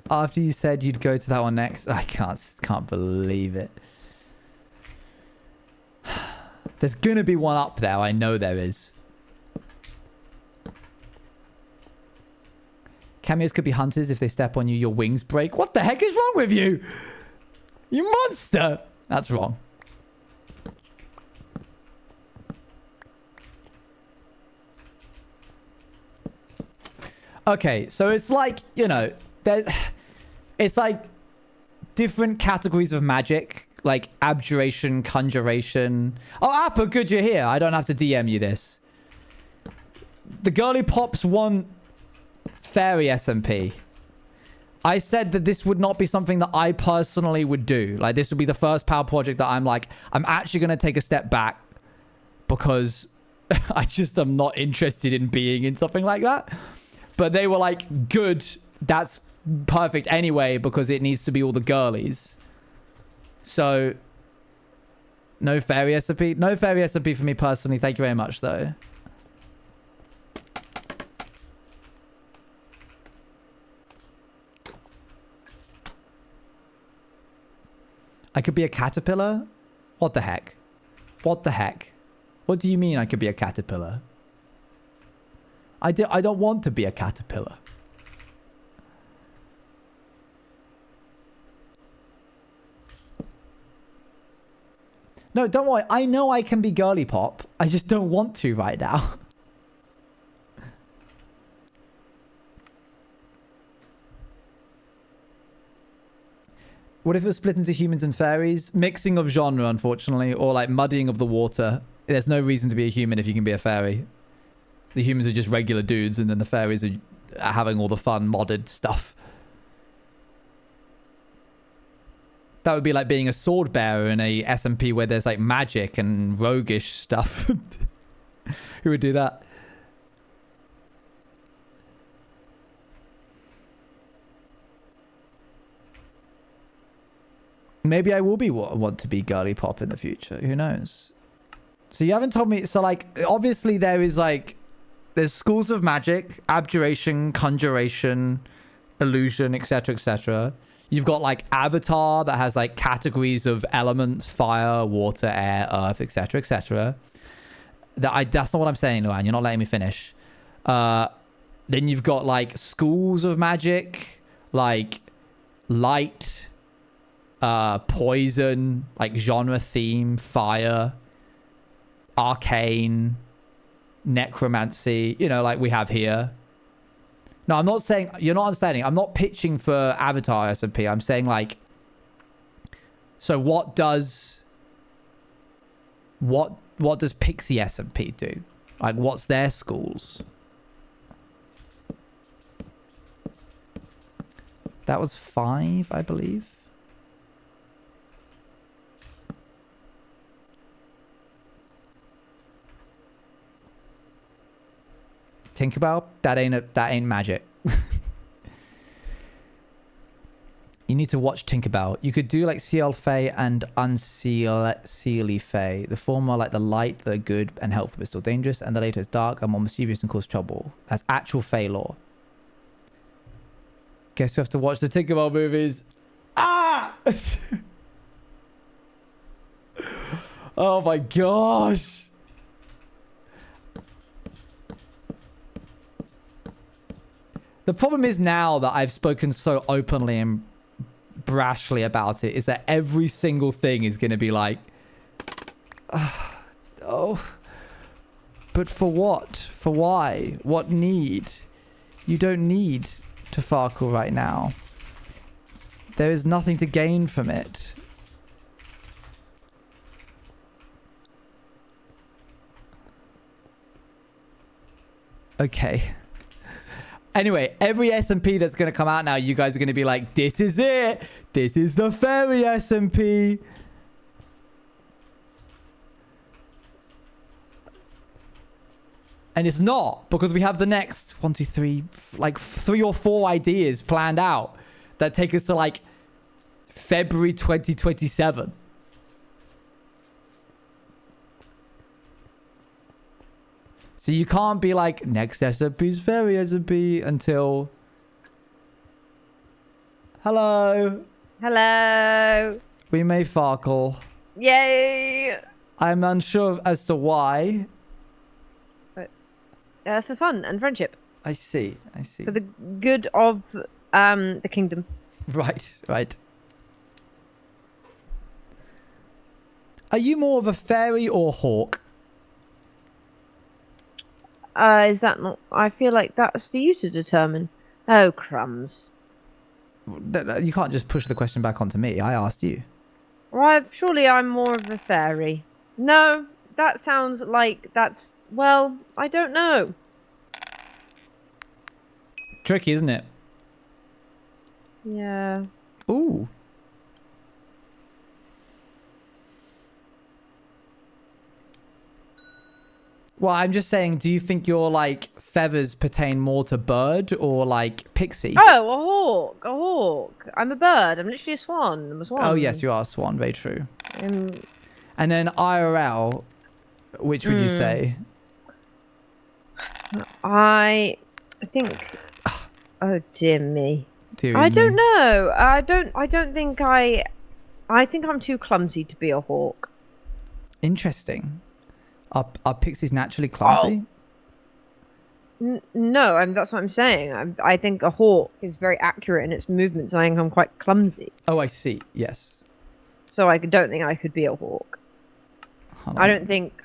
After you said you'd go to that one next, I can't believe it. There's gonna be one up there. I know there is. Cameos could be hunters. If they step on you, your wings break. What the heck is wrong with you? You monster! That's wrong. Okay, so it's like, you know, it's like different categories of magic, like abjuration, conjuration. Oh, Appa, good you're here. I don't have to DM you this. The Girly Pops want Fairy SMP. I said that this would not be something that I personally would do. Like, this would be the first power project that I'm like, I'm actually going to take a step back because I just am not interested in being in something like that. But they were like, good, that's perfect anyway because it needs to be all the girlies. So, no Fairy SMP. No Fairy SMP for me personally. Thank you very much, though. I could be a caterpillar? What the heck? What the heck? What do you mean I could be a caterpillar? I don't want to be a caterpillar. No, don't worry. I know I can be girly pop. I just don't want to right now. What if it was split into humans and fairies? Mixing of genre, unfortunately, or like muddying of the water. There's no reason to be a human if you can be a fairy. The humans are just regular dudes, and then the fairies are having all the fun modded stuff. That would be like being a sword bearer in a SMP where there's like magic and roguish stuff. Who would do that? Maybe I will want to be girly pop in the future. Who knows? So you haven't told me. So like, obviously there is like, there's schools of magic, abjuration, conjuration, illusion, etc., etc. You've got like Avatar that has like categories of elements: fire, water, air, earth, etc., etc. That's not what I'm saying, Luan. You're not letting me finish. Then you've got like schools of magic, like light, poison, like genre theme, fire, arcane, necromancy, you know, like we have here. No, I'm not saying, you're not understanding. I'm not pitching for Avatar SMP. I'm saying like, so what does Pixie SMP do? Like, what's their schools? That was 5, I believe. Tinkerbell? That ain't magic. You need to watch Tinkerbell. You could do like CL Fae and Unseelie Fae. The former like the light, they're good and helpful but still dangerous, and the later is dark and more mischievous and cause trouble. That's actual Fae lore. Guess you have to watch the Tinkerbell movies. Ah! Oh my gosh. The problem is now that I've spoken so openly and brashly about it is that every single thing is going to be like, oh, but for what? For why? What need? You don't need to Farkle right now. There is nothing to gain from it. Okay. Anyway, every SMP that's going to come out now, you guys are going to be like, this is it. This is the Fairy SMP. And it's not, because we have the next 1, 2, 3, like 3 or 4 ideas planned out that take us to like February 2027. So you can't be like, next SMP's Fairy SMP until... Hello. Hello. We may Farkle. Yay. I'm unsure as to why. For fun and friendship. I see. I see. For the good of the kingdom. Right, right. Are you more of a fairy or hawk? Is that not... I feel like that's for you to determine. Oh, crumbs. You can't just push the question back onto me. I asked you. Well, surely I'm more of a fairy. No, that sounds like that's... Well, I don't know. Tricky, isn't it? Yeah. Ooh. Well, I'm just saying, do you think your, like, feathers pertain more to bird or, like, pixie? Oh, a hawk. A hawk. I'm a bird. I'm literally a swan. I'm a swan. Oh, yes, you are a swan. Very true. Um, And then IRL, which would you say? I think... Oh, dear me. Dear I me. don't know. I don't think I think I'm too clumsy to be a hawk. Interesting. Are pixies naturally clumsy? No, that's what I'm saying. I think a hawk is very accurate in its movements. I think I'm quite clumsy. Oh, I see. Yes. So I don't think I could be a hawk. Hold on.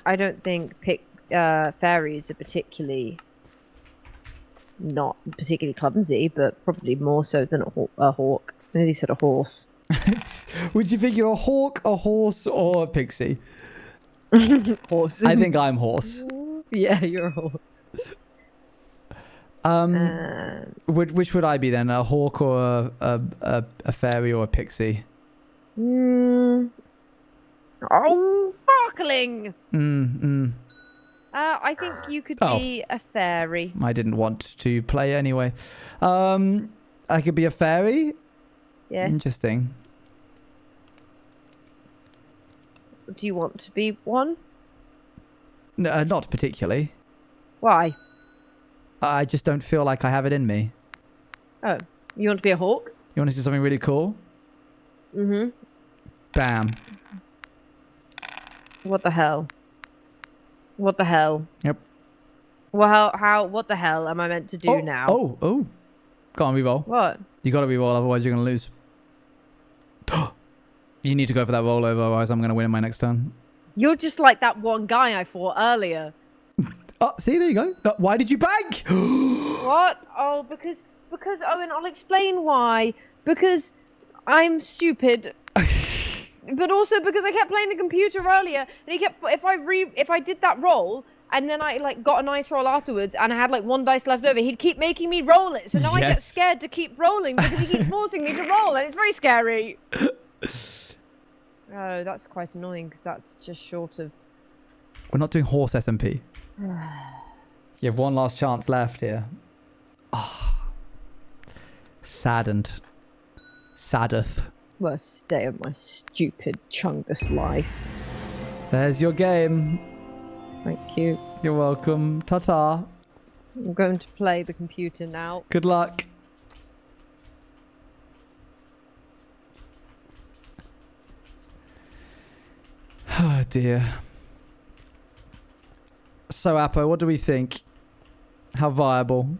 I don't think fairies are particularly not particularly clumsy, but probably more so than a hawk. I nearly said a horse. Would you think you're a hawk, a horse, or a pixie? Horse. I think I'm horse. Yeah, you're a horse. Which would I be then? A hawk or a fairy or a pixie? Oh, sparkling! I think you could be a fairy. I didn't want to play anyway. I could be a fairy? Yes. Interesting. Do you want to be one? No, not particularly. Why? I just don't feel like I have it in me. Oh, you want to be a hawk? You want to see something really cool? Mm-hmm. Bam. What the hell? What the hell? Yep. Well, how? What the hell am I meant to do now? Oh. Go on, reroll. What? You gotta reroll, otherwise you're gonna lose. You need to go for that rollover, otherwise I'm gonna win in my next turn. You're just like that one guy I fought earlier. Oh, see, there you go. Why did you bank? What? Oh, because Owen, I'll explain why. Because I'm stupid. But also because I kept playing the computer earlier, and he kept if I did that roll and then I like got a nice roll afterwards and I had like 1 dice left over, he'd keep making me roll it. So now I get scared to keep rolling because he keeps forcing me to roll, and it's very scary. Oh, that's quite annoying because that's just short of... We're not doing horse SMP. You have one last chance left here. Saddened. Saddeth. Worst day of my stupid chungus life. There's your game. Thank you. You're welcome. Ta-ta. I'm going to play the computer now. Good luck. Oh dear. So, Apo, what do we think? How viable?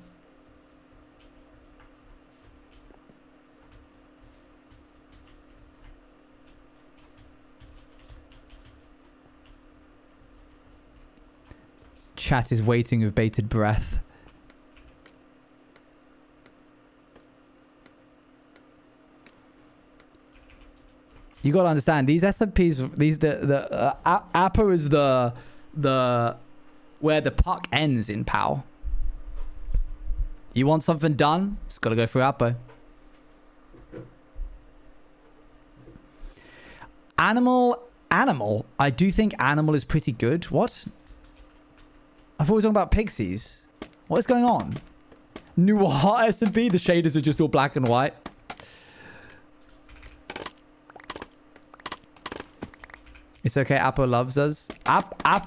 Chat is waiting with bated breath. You gotta understand, these SMPs, Apo is the where the puck ends in POW. You want something done? It's gotta go through Apo. Animal. I do think Animal is pretty good. What? I thought we were talking about Pixies. What is going on? Noir SMP? The shaders are just all black and white. It's okay, Apo loves us. Yeah,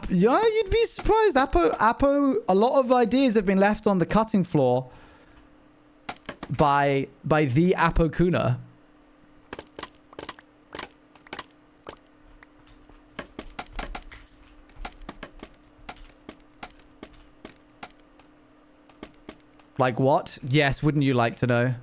you'd be surprised. Apo, a lot of ideas have been left on the cutting floor by the Apo Kuna. Like what? Yes, wouldn't you like to know?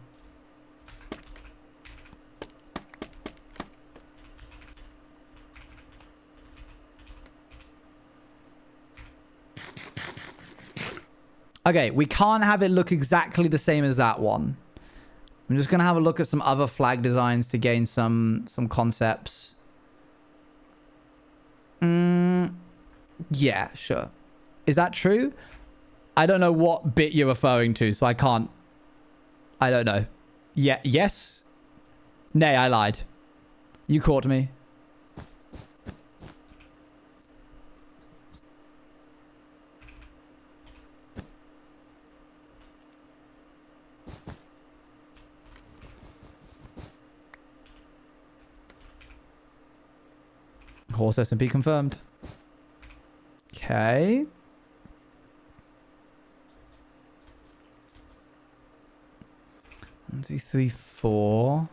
Okay, we can't have it look exactly the same as that one. I'm just going to have a look at some other flag designs to gain some concepts. Yeah, sure. Is that true? I don't know what bit you're referring to, so I can't. I don't know. Yeah, yes? Nay, I lied. You caught me. Horse SMP confirmed. Okay. One, two, three, four.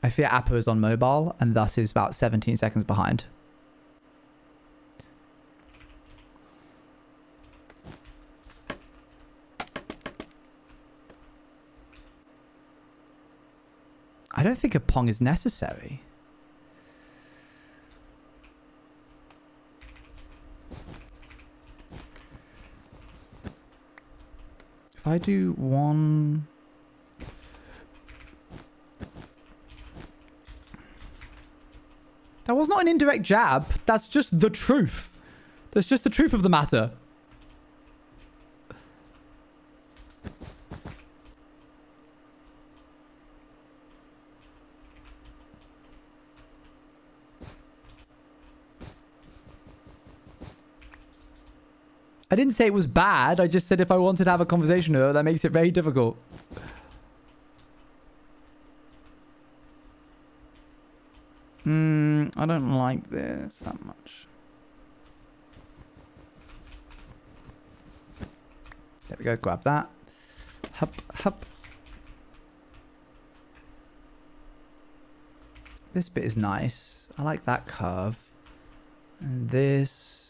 I fear Apo is on mobile and thus is about 17 seconds behind. I don't think a Pong is necessary. If I do one... That was not an indirect jab. That's just the truth. That's just the truth of the matter. I didn't say it was bad. I just said if I wanted to have a conversation with her, that makes it very difficult. I don't like this that much. There we go. Grab that. Hup, hup. This bit is nice. I like that curve. And this...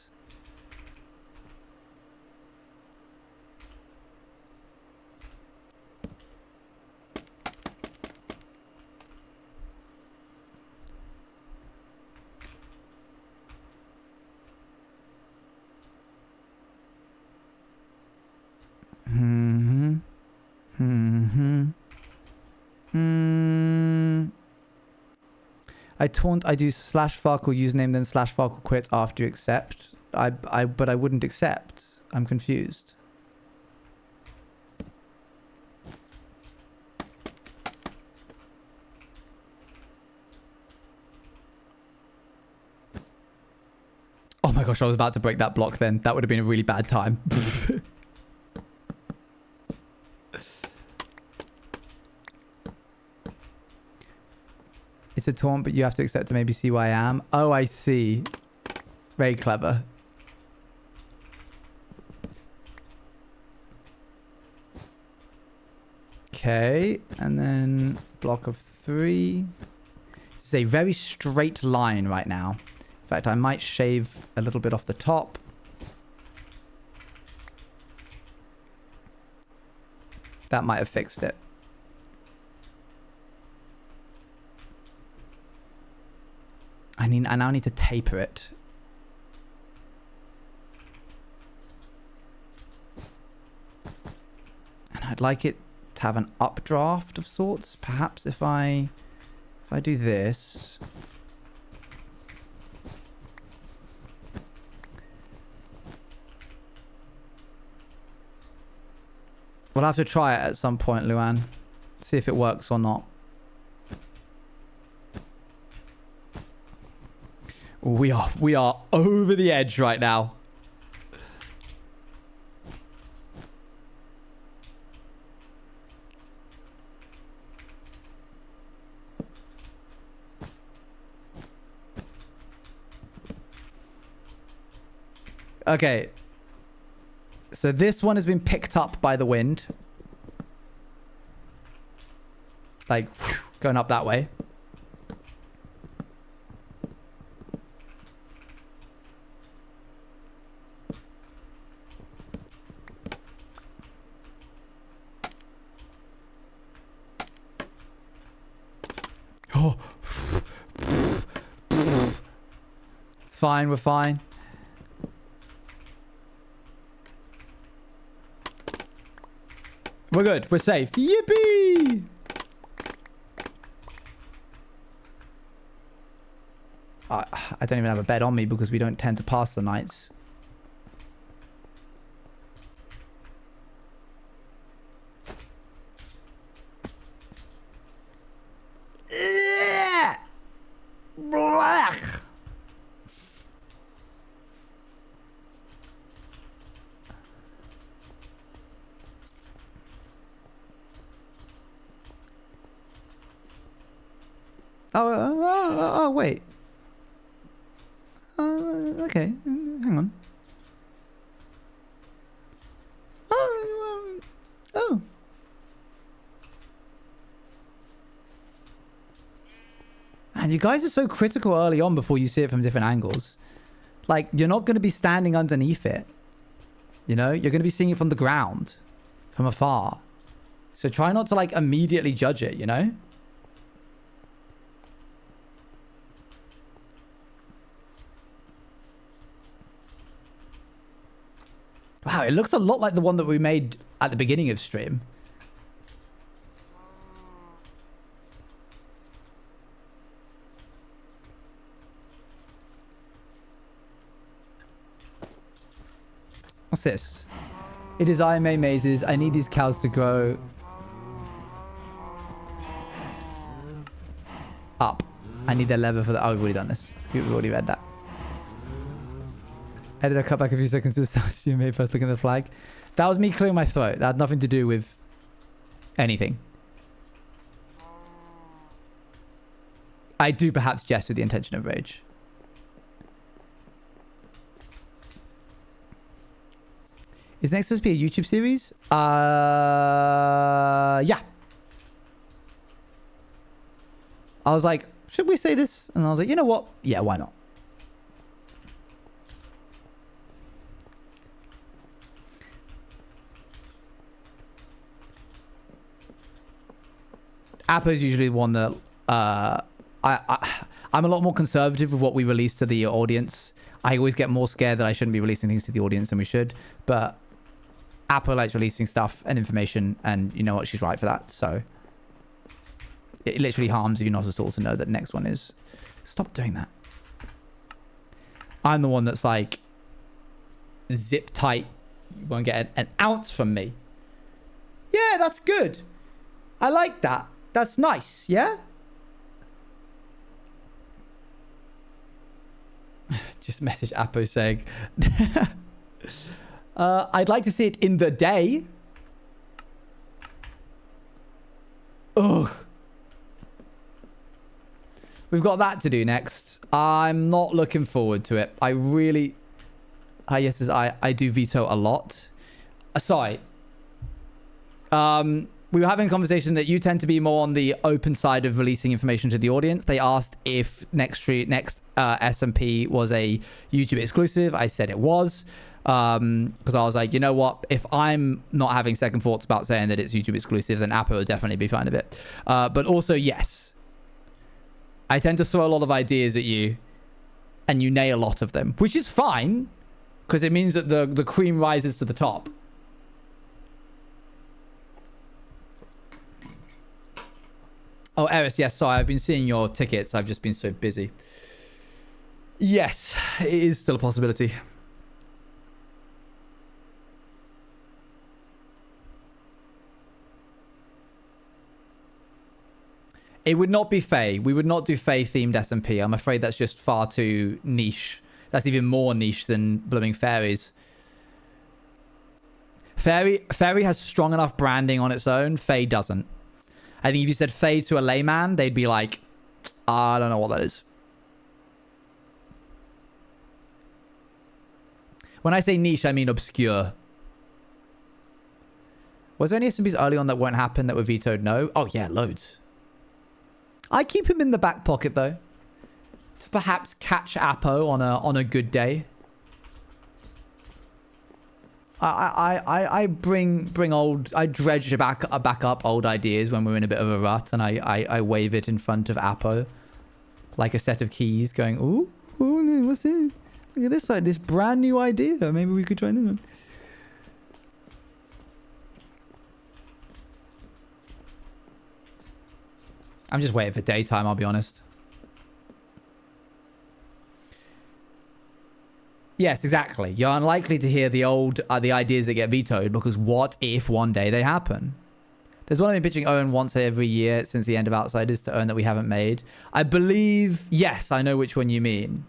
I taunt, I do /Farkle username, then /Farkle quit after you accept. But I wouldn't accept. I'm confused. Oh my gosh, I was about to break that block then. That would have been a really bad time. It's a taunt, but you have to accept to maybe see who I am. Oh, I see. Very clever. Okay, and then block of 3. This is a very straight line right now. In fact, I might shave a little bit off the top. That might have fixed it. I now need to taper it. And I'd like it to have an updraft of sorts. Perhaps if I do this. We'll have to try it at some point, Luan. See if it works or not. We are over the edge right now. Okay. So this one has been picked up by the wind. Like, whew, going up that way. Oh. It's fine, we're fine. We're good. We're safe. Yippee! I don't even have a bed on me because we don't tend to pass the nights. Black. Oh, wait. Okay, hang on. Oh. Man, you guys are so critical early on before you see it from different angles. Like, you're not going to be standing underneath it. You know? You're going to be seeing it from the ground. From afar. So try not to, like, immediately judge it, you know? Wow, it looks a lot like the one that we made at the beginning of stream. What's this? It is I May mazes. I need these cows to grow up. I need their lever for the... Oh, we've already done this. We've already read that. Editor cut back a few seconds to the start you made first looking at the flag. That was me clearing my throat. That had nothing to do with anything. I do perhaps jest with the intention of rage. Is next supposed to be a YouTube series? Yeah. I was like, should we say this? And I was like, you know what? Yeah, why not? Appo's usually one that I'm a lot more conservative with what we release to the audience. I always get more scared that I shouldn't be releasing things to the audience than we should. But Appo likes releasing stuff and information, and you know what? She's right for that. So it literally harms you not at all to know that next one is... Stop doing that. I'm the one that's like zip tight. You won't get an ounce from me. Yeah, that's good. I like that. That's nice, yeah? Just message Appo saying... I'd like to see it in the day. Ugh. We've got that to do next. I'm not looking forward to it. I really... yes, I do veto a lot. Sorry. We were having a conversation that you tend to be more on the open side of releasing information to the audience. They asked if next SMP was a YouTube exclusive. I said it was. Because I was like, you know what? If I'm not having second thoughts about saying that it's YouTube exclusive, then Appo will definitely be fine with it. But also, yes. I tend to throw a lot of ideas at you. and you nail a lot of them, which is fine because it means that the cream rises to the top. Oh, Eris, yes, sorry, I've been seeing your tickets. I've just been so busy. Yes, it is still a possibility. It would not be Fae. We would not do Fae-themed SMP. I'm afraid that's just far too niche. That's even more niche than blooming fairies. Fairy has strong enough branding on its own. Fae doesn't. I think if you said Fae to a layman, they'd be like, I don't know what that is. When I say niche, I mean obscure. Was there any SMPs early on that won't happen that were vetoed? No. Oh, yeah, loads. I keep him in the back pocket, though. To perhaps catch Apo on a good day. I dredge back up old ideas when we're in a bit of a rut, and I wave it in front of Apo like a set of keys, going, ooh, what's this? Look at this side, this brand new idea. Maybe we could try this one. I'm just waiting for daytime, I'll be honest. Yes, exactly. You're unlikely to hear the ideas that get vetoed because what if one day they happen? There's one I've been pitching Owen once every year since the end of Outsiders to earn that we haven't made. I believe, yes, I know which one you mean.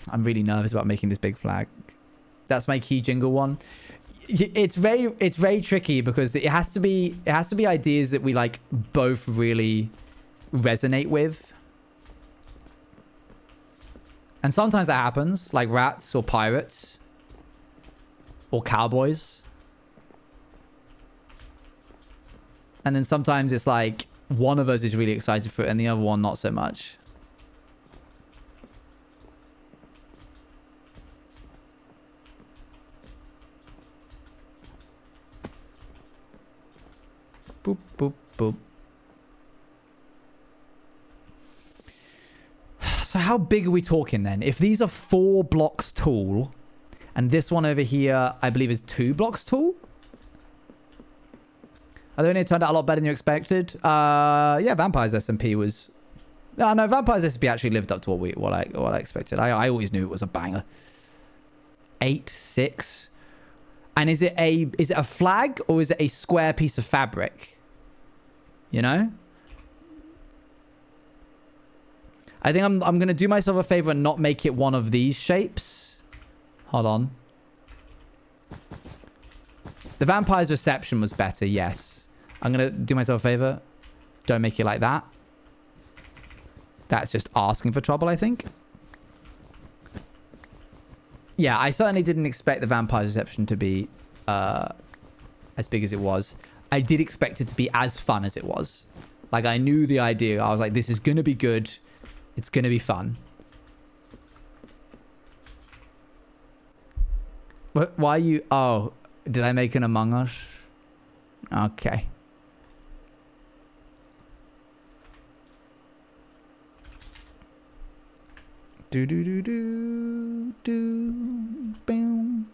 I'm really nervous about making this big flag. That's my key jingle one. It's very tricky because it has to be ideas that we like both really resonate with. And sometimes that happens, like rats or pirates or cowboys. And then sometimes it's like one of us is really excited for it and the other one not so much. Boop, boop, boop. So how big are we talking then? If these are 4 blocks tall, and this one over here, I believe is 2 blocks tall? I think it turned out a lot better than you expected. Yeah, Vampires SMP was... No, Vampires SMP actually lived up to what I expected. I always knew it was a banger. 8, 6. And is it a flag or is it a square piece of fabric? You know? I think I'm going to do myself a favor and not make it one of these shapes. Hold on. The Vampire's Reception was better, yes. I'm going to do myself a favor. Don't make it like that. That's just asking for trouble, I think. Yeah, I certainly didn't expect the Vampire's Reception to be as big as it was. I did expect it to be as fun as it was. Like, I knew the idea. I was like, this is going to be good. It's going to be fun. But why are you... Oh, did I make an Among Us? Okay. Do do do do do boom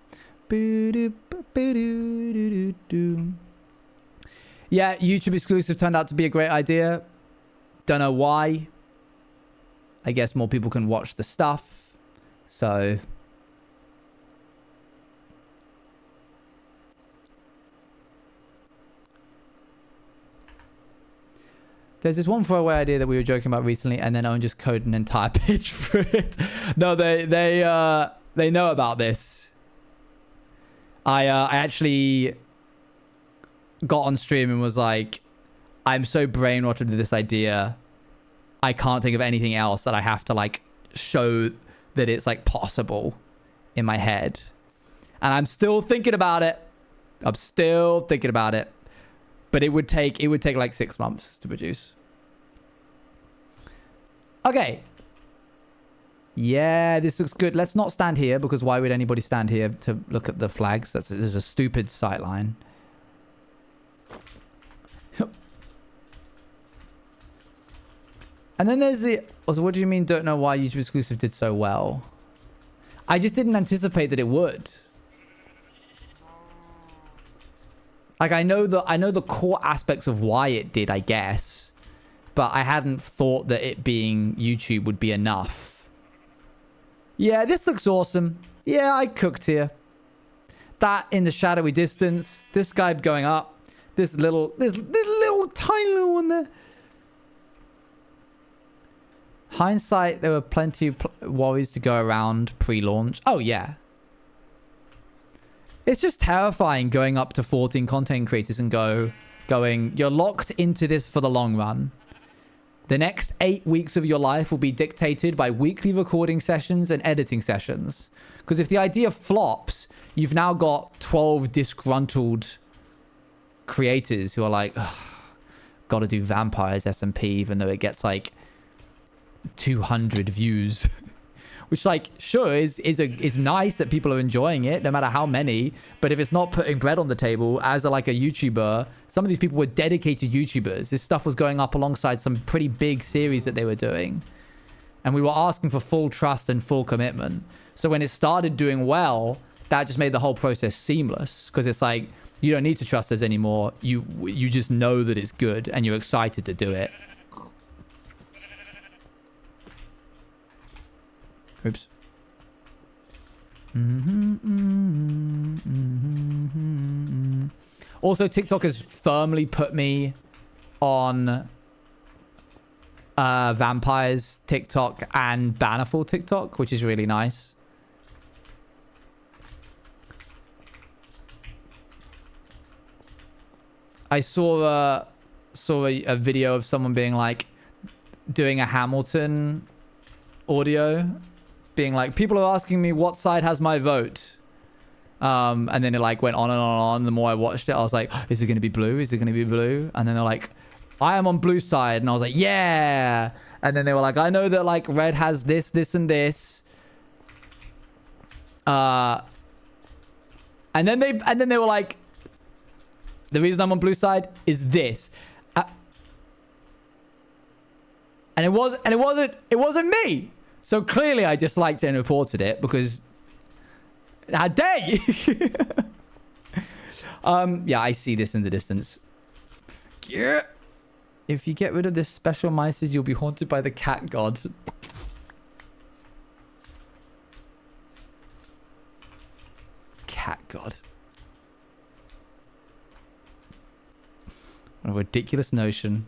boo do boo do do do. Yeah, YouTube exclusive turned out to be a great idea. Don't know why. I guess more people can watch the stuff. So there's this one throwaway idea that we were joking about recently, and then Owen just coded an entire pitch for it. No, they know about this. I actually got on stream and was like, I'm so brainwashed with this idea. I can't think of anything else that I have to like show that it's like possible in my head. And I'm still thinking about it. But it would take like 6 months to produce. Okay. Yeah, this looks good. Let's not stand here, because why would anybody stand here to look at the flags? This is a stupid sightline. And then there's the... Also, what do you mean don't know why YouTube exclusive did so well? I just didn't anticipate that it would. Like, I know the core aspects of why it did, I guess. But I hadn't thought that it being YouTube would be enough. Yeah, this looks awesome. Yeah, I cooked here. That in the shadowy distance. This guy going up. This little tiny little one there. Hindsight, there were plenty of worries to go around pre-launch. Oh, yeah. It's just terrifying going up to 14 content creators and going, you're locked into this for the long run. The next 8 weeks of your life will be dictated by weekly recording sessions and editing sessions. Because if the idea flops, you've now got 12 disgruntled creators who are like, got to do Vampires SMP, even though it gets like 200 views. Which, like, sure, is nice that people are enjoying it, no matter how many. But if it's not putting bread on the table as a YouTuber, some of these people were dedicated YouTubers. This stuff was going up alongside some pretty big series that they were doing. And we were asking for full trust and full commitment. So when it started doing well, that just made the whole process seamless. Because it's like, you don't need to trust us anymore. You just know that it's good and you're excited to do it. Oops. Also, TikTok has firmly put me on Vampires TikTok and Bannerfall TikTok, which is really nice. I saw a video of someone being like, doing a Hamilton audio, being like, people are asking me what side has my vote. And then it like went on and on and on. The more I watched it, I was like, is it going to be blue? Is it going to be blue? And then they're like, I am on blue side. And I was like, yeah. And then they were like, I know that like red has this, this, and this. And then they were like, the reason I'm on blue side is this. And it wasn't me. So clearly I disliked it and reported it because how dare you? Yeah, I see this in the distance. Yeah. If you get rid of this special mices, you'll be haunted by the cat god. Cat god. What a ridiculous notion.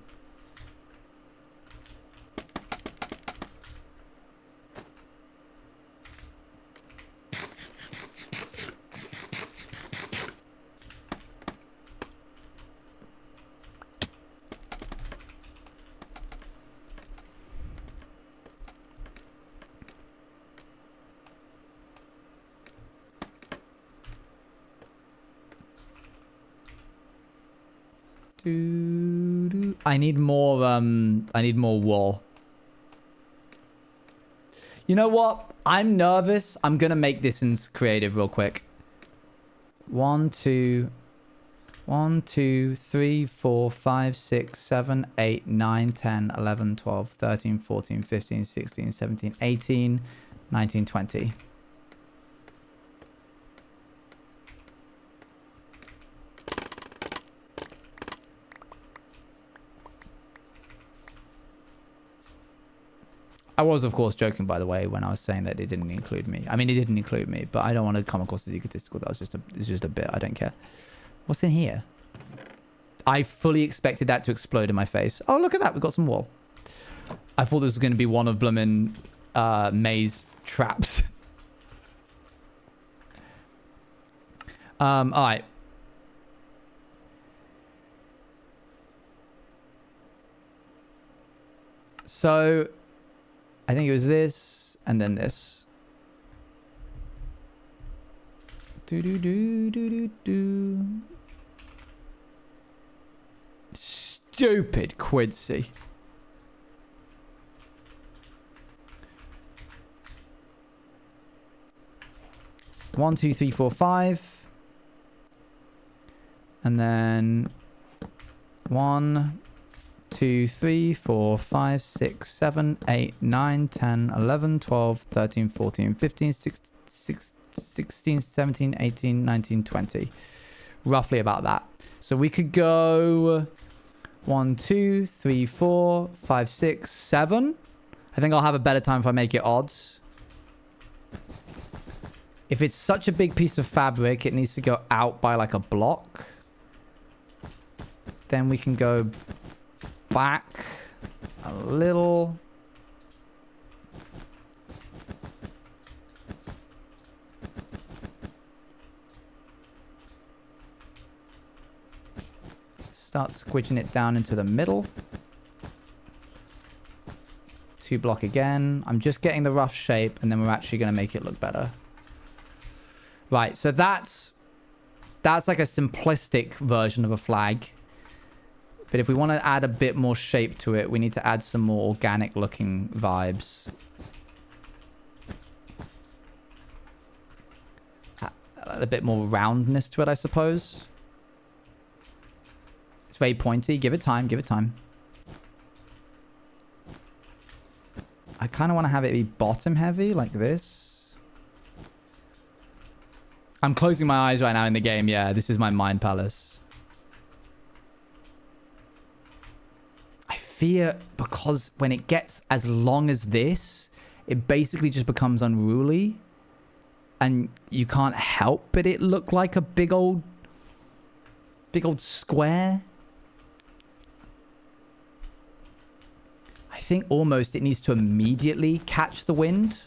I need more wall. You know what? I'm nervous. I'm gonna make this in creative real quick. 1, 2, 3, 4, 5, 6, 7, 8, 9, 10, 11, 12, 13, 14, 15, 16, 17, 18, 19, 20. I was, of course, joking, by the way, when I was saying that it didn't include me. I mean, it didn't include me, but I don't want to come across as egotistical. It's just a bit. I don't care. What's in here? I fully expected that to explode in my face. Oh, look at that. We've got some wall. I thought this was going to be one of bloomin' maze traps. All right. So I think it was this and then this. Stupid Quincy. 1, 2, 3, 4, 5. And then 1, 2, 3, 4, 5, 6, 7, 8, 9, 10, 11, 12, 13, 14, 15, 16, 17, 18, 19, 20. Roughly about that. So we could go 1, 2, 3, 4, 5, 6, 7. I think I'll have a better time if I make it odds. If it's such a big piece of fabric, it needs to go out by like a block. Then we can go back a little. Start squidging it down into the middle. 2 block again. I'm just getting the rough shape, and then we're actually going to make it look better. Right, so that's like a simplistic version of a flag. But if we want to add a bit more shape to it, we need to add some more organic looking vibes. A bit more roundness to it, I suppose. It's very pointy. Give it time. Give it time. I kind of want to have it be bottom heavy like this. I'm closing my eyes right now in the game. Yeah, this is my mind palace. I fear because when it gets as long as this, it basically just becomes unruly. And you can't help but it look like a big old square. I think almost it needs to immediately catch the wind.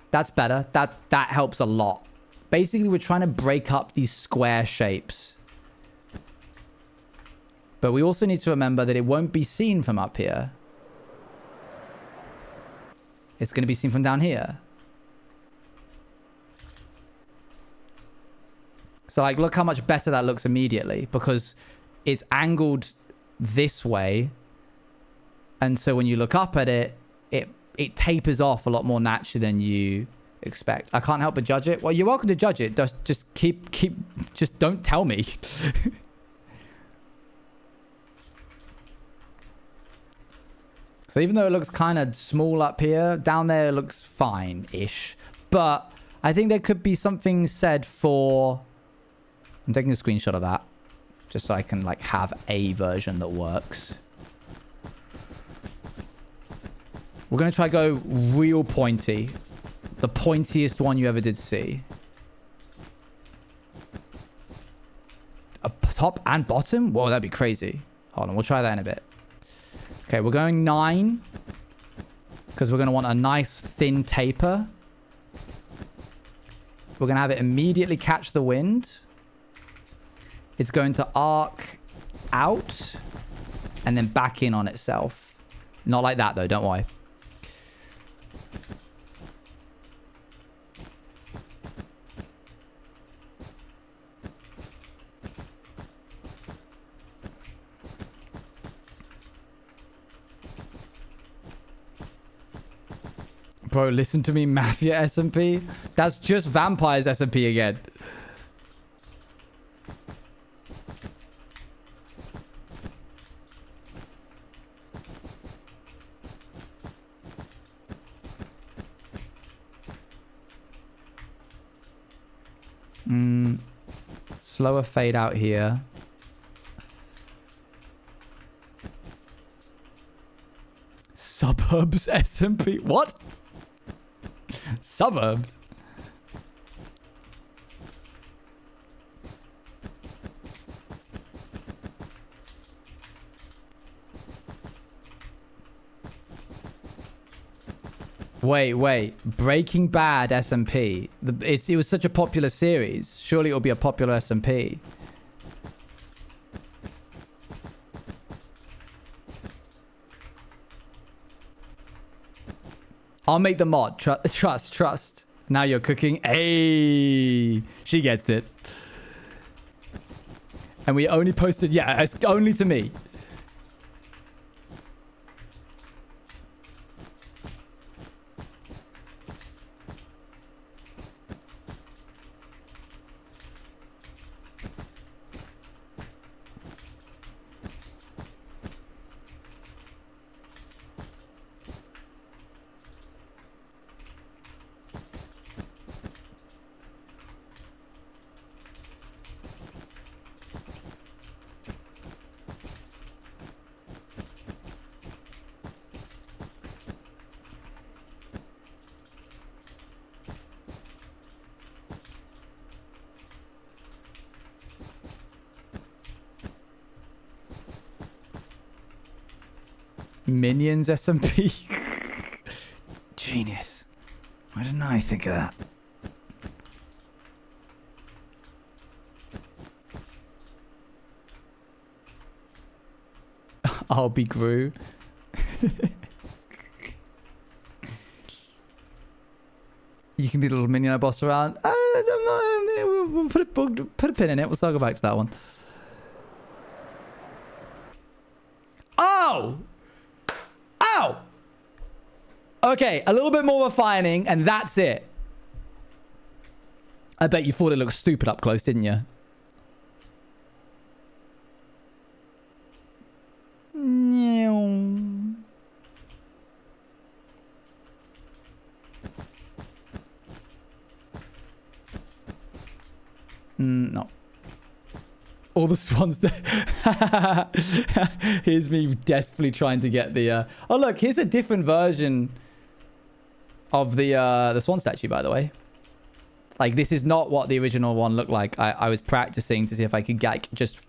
That's better. That helps a lot. Basically, we're trying to break up these square shapes. But we also need to remember that it won't be seen from up here. It's going to be seen from down here. So, like, look how much better that looks immediately because it's angled this way. And so when you look up at it, it tapers off a lot more naturally than you expect. I can't help but judge it. Well, you're welcome to judge it. Just just don't tell me. So even though it looks kind of small up here, down there it looks fine-ish. But I think there could be something said for... I'm taking a screenshot of that just so I can like have a version that works. We're going to try go real pointy. The pointiest one you ever did see. A top and bottom? Whoa, that'd be crazy. Hold on, we'll try that in a bit. Okay, we're going 9. Because we're going to want a nice thin taper. We're going to have it immediately catch the wind. It's going to arc out and then back in on itself. Not like that though, don't worry. Bro, listen to me, Mafia SMP. That's just Vampires SMP again. Slower fade out here. Suburbs SMP. What? Suburbs? Wait. Breaking Bad SMP. It was such a popular series. Surely it'll be a popular SMP. I'll make the mod. Trust. Now you're cooking. Hey, she gets it. And we only posted, yeah, it's only to me. Minions SMP. Genius. Why didn't I think of that? I'll be Gru. You can be the little minion I boss around. We'll put a pin in it. We'll circle back to that one. Oh! Oh! Okay, a little bit more refining, and that's it. I bet you thought it looked stupid up close, didn't you? No. All the swans. Here's me desperately trying to get the... Oh, look, here's a different version of the swan statue, by the way. Like, this is not what the original one looked like. I was practicing to see if I could get just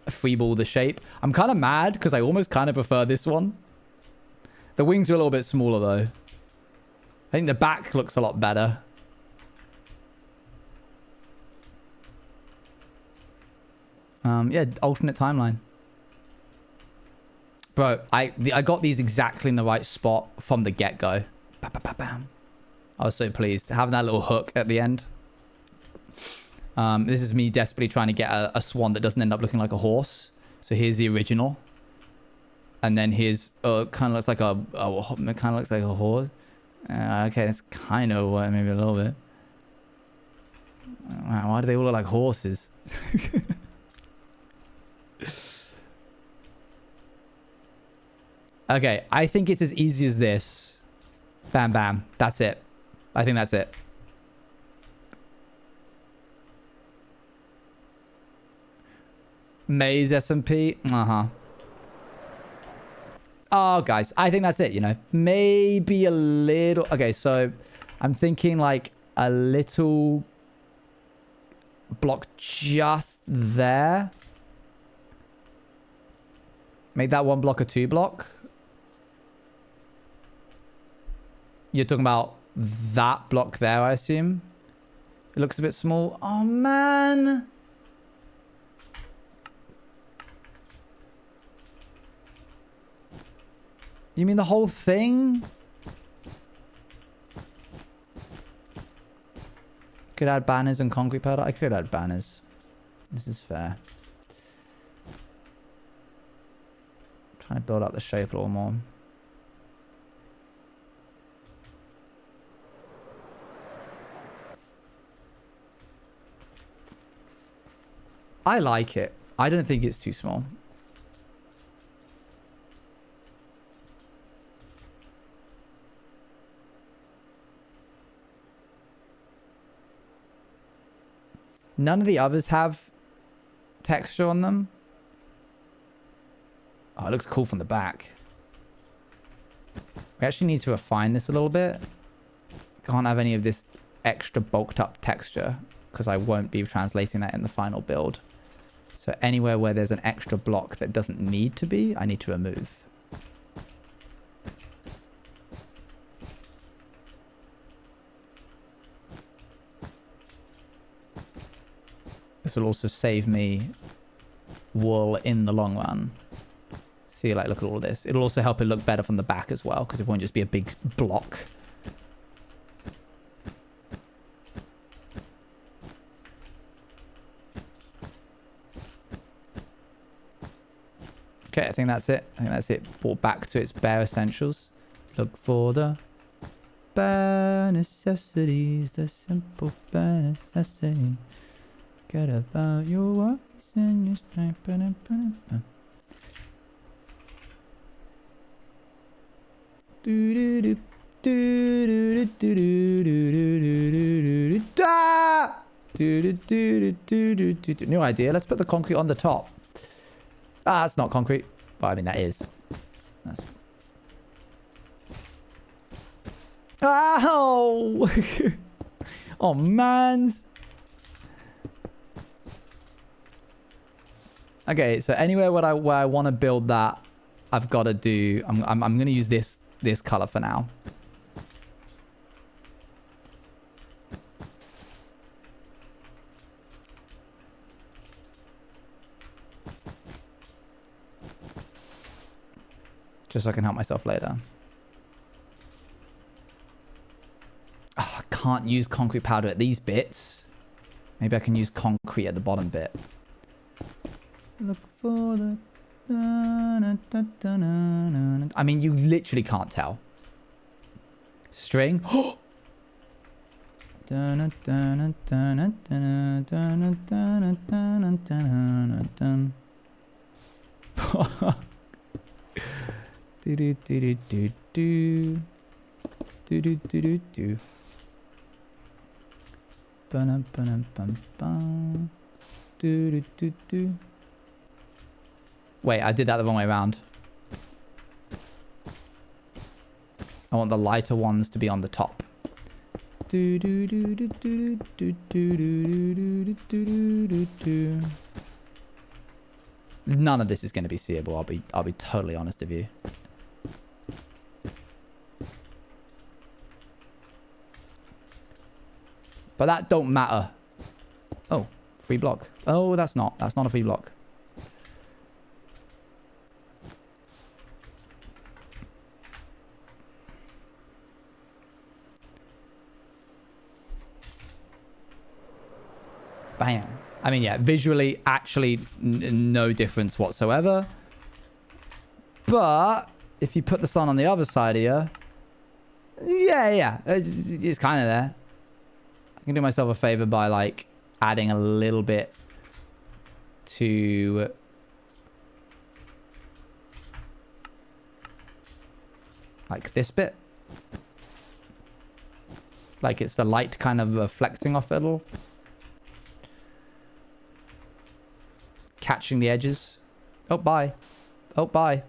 freeball the shape. I'm kind of mad because I almost kind of prefer this one. The wings are a little bit smaller, though. I think the back looks a lot better. Yeah, alternate timeline. Bro, I got these exactly in the right spot from the get-go. Bam. I was so pleased. Having that little hook at the end. This is me desperately trying to get a swan that doesn't end up looking like a horse. So here's the original. And then here's kind of looks like a horse. Okay, that's kind of maybe a little bit. Wow, why do they all look like horses? Okay, I think it's as easy as this. Bam, bam. That's it. I think that's it. Maze SMP. Oh, guys, I think that's it, you know. Maybe a little... Okay, so I'm thinking like a little block just there. Make that 1 block a 2 block. You're talking about that block there, I assume. It looks a bit small. Oh, man. You mean the whole thing? Could add banners and concrete powder. I could add banners. This is fair. Trying to build up the shape a little more. I like it. I don't think it's too small. None of the others have texture on them. Oh, it looks cool from the back. We actually need to refine this a little bit. Can't have any of this extra bulked up texture because I won't be translating that in the final build. So anywhere where there's an extra block that doesn't need to be, I need to remove. This will also save me wool in the long run. See, like, look at all this. It'll also help it look better from the back as well, because it won't just be a big block. Okay, I think that's it. I think that's it. Brought back to its bare essentials. Look for the bare necessities, the simple bare necessities. Get about your worries and your strength. New idea. Let's put the concrete on the top. Ah, that's not concrete. Well, I mean, that is. That's... Ow! Oh, man. Okay, so anywhere where I want to build that, I've got to do... I'm going to use this color for now. Just so I can help myself later. Oh, I can't use concrete powder at these bits. Maybe I can use concrete at the bottom bit. Look for the... I mean, you literally can't tell. String. Wait, I did that the wrong way around. I want the lighter ones to be on the top. None of this is going to be seeable. I'll be totally honest with you. But that don't matter. Oh, free block. Oh, that's not a free block. Bam. I mean, yeah, visually, actually, no difference whatsoever. But if you put the sun on the other side here, yeah, it's kind of there. I can do myself a favor by, like, adding a little bit to... like this bit. Like it's the light kind of reflecting off it a little. Catching the edges. Oh, bye. Oh, bye.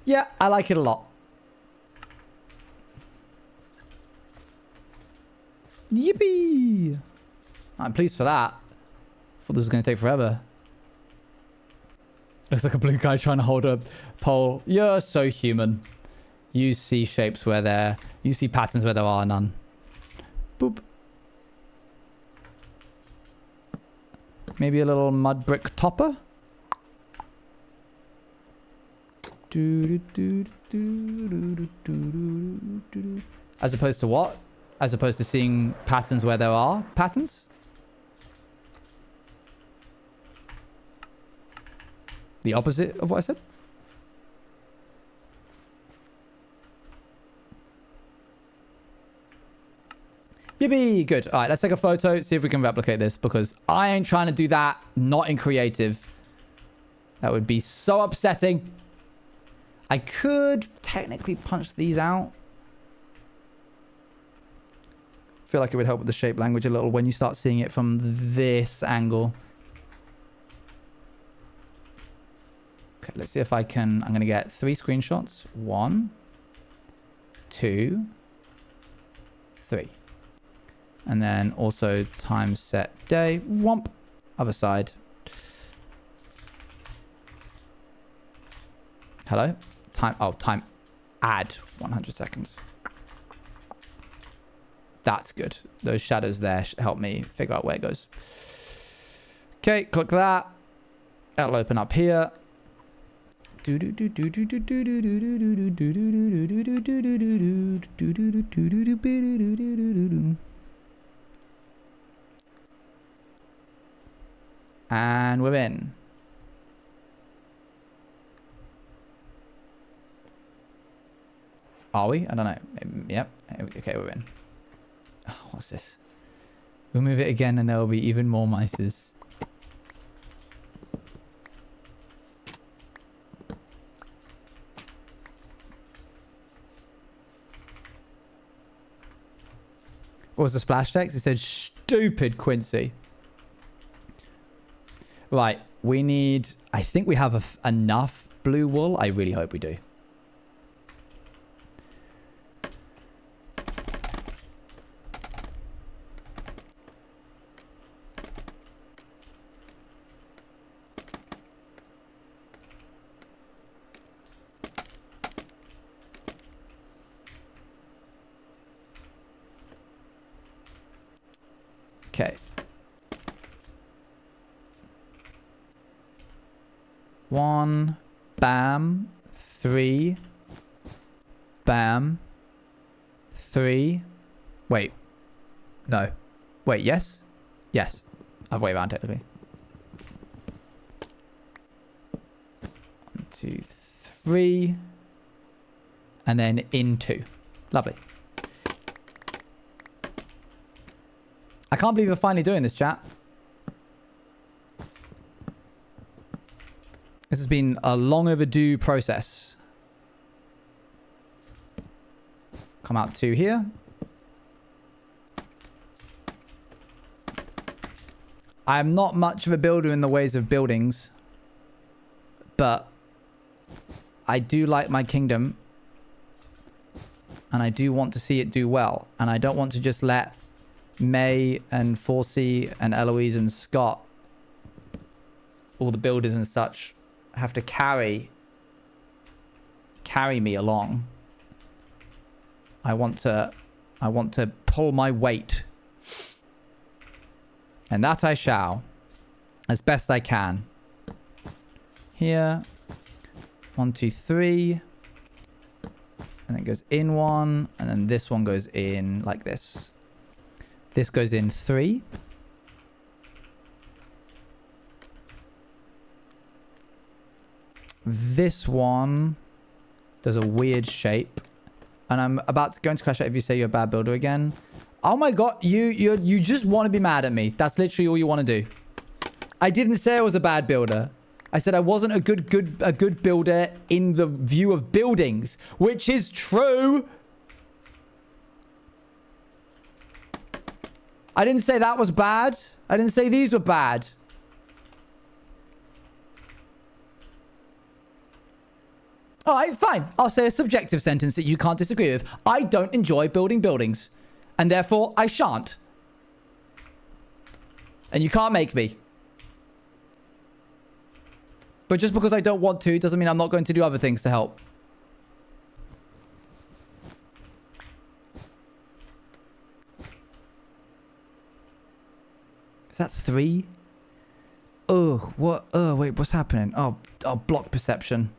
Yeah, I like it a lot. Yippee! I'm pleased for that. Thought this was going to take forever. Looks like a blue guy trying to hold a pole. You're so human. You see shapes where there... You see patterns where there are none. Boop. Maybe a little mud brick topper? As opposed to what? As opposed to seeing patterns where there are patterns? The opposite of what I said? Yippee! Good. All right, let's take a photo, see if we can replicate this, because I ain't trying to do that, not in creative. That would be so upsetting. I could technically punch these out. I feel like it would help with the shape language a little when you start seeing it from this angle. Okay, let's see if I can... I'm going to get 3 screenshots. 1, 2, 3. And then also time set day. Whomp. Other side. Hello? Time... Oh, time add 100 seconds. That's good. Those shadows there help me figure out where it goes. Okay, click that. That'll open up here. And we're in. Are we? I don't know. Yep. Okay, we're in. Oh, what's this? We'll move it again and there will be even more mices. What was the splash text? It said, stupid Quincy. Right, we need... I think we have enough blue wool. I really hope we do. Okay. 1, bam, 3, bam, 3. Wait. No. Wait, yes? Yes. Other way around, technically. 1, 2, 3. And then in 2. Lovely. I can't believe we're finally doing this, chat. This has been a long overdue process. Come out 2 here. I'm not much of a builder in the ways of buildings, but I do like my kingdom, and I do want to see it do well, and I don't want to just let May and Forsey and Eloise and Scott, all the builders and such, have to carry me along. I want to pull my weight, and that I shall, as best I can. Here, 1, 2, 3, and then it goes in 1, and then this one goes in like this. This goes in 3. This one does a weird shape, and I'm about to go into crash out if you say you're a bad builder again. Oh my god, you just want to be mad at me. That's literally all you want to do. I didn't say I was a bad builder. I said I wasn't a good builder in the view of buildings, which is true. I didn't say that was bad. I didn't say these were bad. All right, fine. I'll say a subjective sentence that you can't disagree with. I don't enjoy building buildings, and therefore I shan't. And you can't make me. But just because I don't want to doesn't mean I'm not going to do other things to help. Is that 3? Ugh, what? Wait, what's happening? Oh, block perception.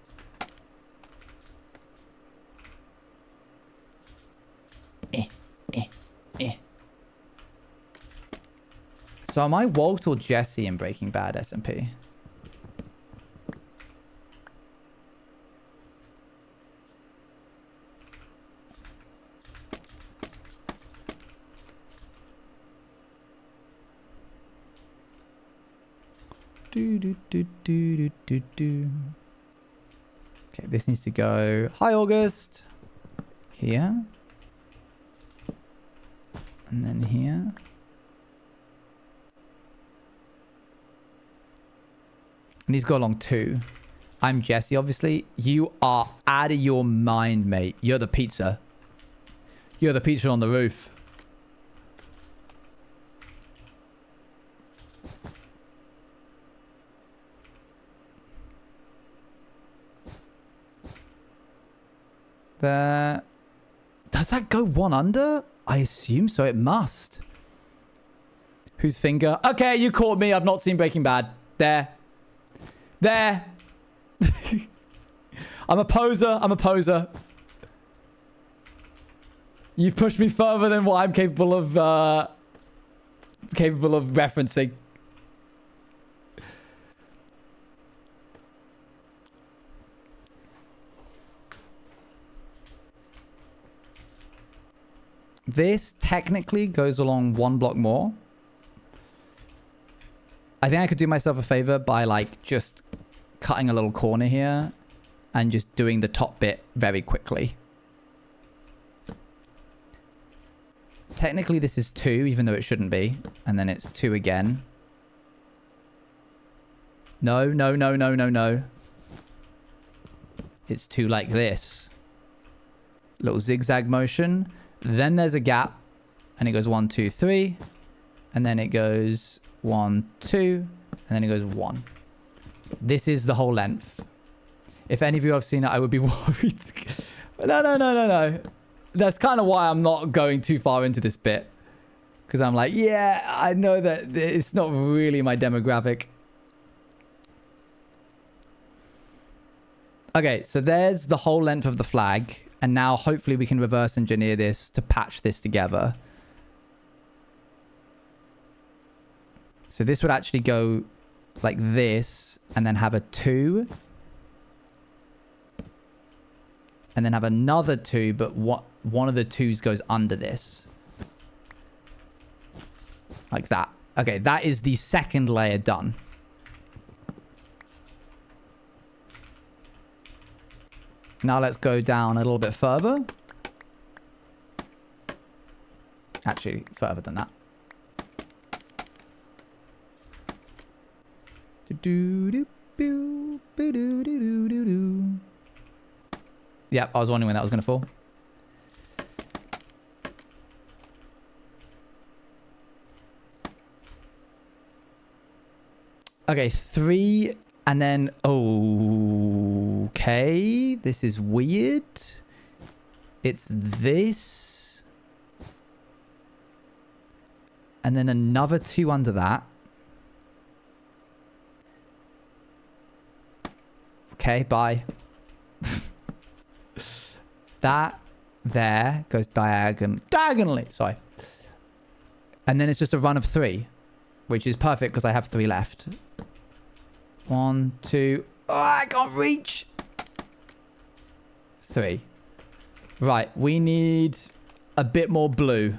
So am I Walt or Jesse in Breaking Bad SMP? Okay, this needs to go. Hi, August. Here. And then here. And these go along 2. I'm Jesse, obviously. You are out of your mind, mate. You're the pizza. You're the pizza on the roof. There. Does that go 1 under? I assume so. It must. Whose finger? Okay, you caught me. I've not seen Breaking Bad. There. There. I'm a poser. I'm a poser. You've pushed me further than what I'm capable of referencing. This technically goes along 1 block more. I think I could do myself a favor by like just cutting a little corner here and just doing the top bit very quickly. Technically this is 2, even though it shouldn't be. And then it's 2 again. No, no, no, no, no, no. It's 2 like this. Little zigzag motion. Then there's a gap. And it goes 1, 2, 3. And then it goes 1, 2. And then it goes 1. This is the whole length. If any of you have seen it, I would be worried. No, no, no, no, no. That's kind of why I'm not going too far into this bit. Because I'm like, yeah, I know that it's not really my demographic. Okay, so there's the whole length of the flag. And now hopefully we can reverse engineer this to patch this together. So this would actually go like this and then have a 2. And then have another 2, but one of the 2s goes under this. Like that. Okay, that is the second layer done. Now let's go down a little bit further. Actually, further than that. Yep, I was wondering when that was going to fall. Okay, 3, and then... Okay, this is weird. It's this. And then another 2 under that. Okay, bye. That there goes diagonally. Sorry. And then it's just a run of 3, which is perfect because I have 3 left. 1, 2. Oh, I can't reach. 3. Right, we need a bit more blue.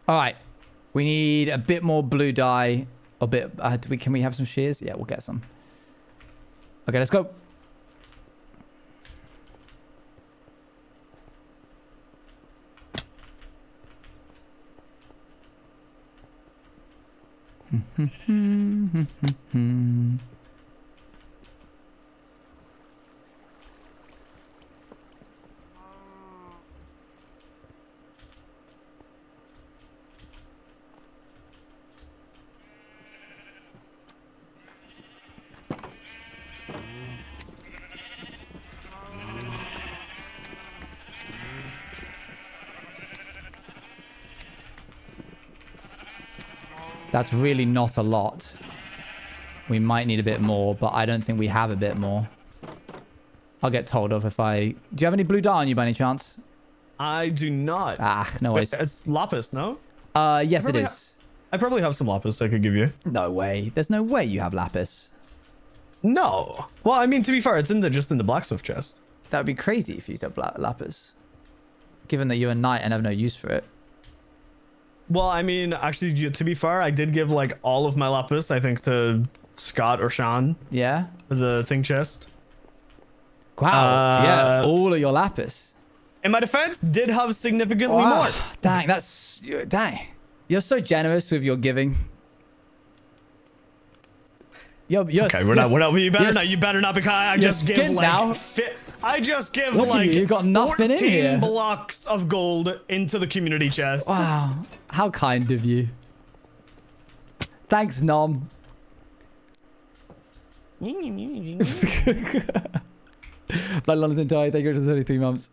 All right, we need a bit more blue dye. A bit. Can we have some shears? Yeah, we'll get some. Okay, let's go. That's really not a lot. We might need a bit more, but I don't think we have a bit more. I'll get told off if I... Do you have any blue dye on you by any chance? I do not. Ah, no worries. It's lapis, no? Yes, it is. I probably have some lapis I could give you. No way. There's no way you have lapis. No. Well, I mean, to be fair, it's just in the blacksmith chest. That would be crazy if you used to have lapis. Given that you're a knight and have no use for it. Well, I mean, actually, to be fair, I did give like all of my lapis, I think, to Scott or Sean. Yeah? For the thing chest. Wow. Yeah, all of your lapis. In my defense, did have significantly more. Dang, dang. You're so generous with your giving. You're okay, we're not. You better not because I just give like now. I just give Look like you got nothing in here. 14 blocks of gold into the community chest. Wow, how kind of you. Thanks, Nom. Blood London's entire. Thank you for 33 months.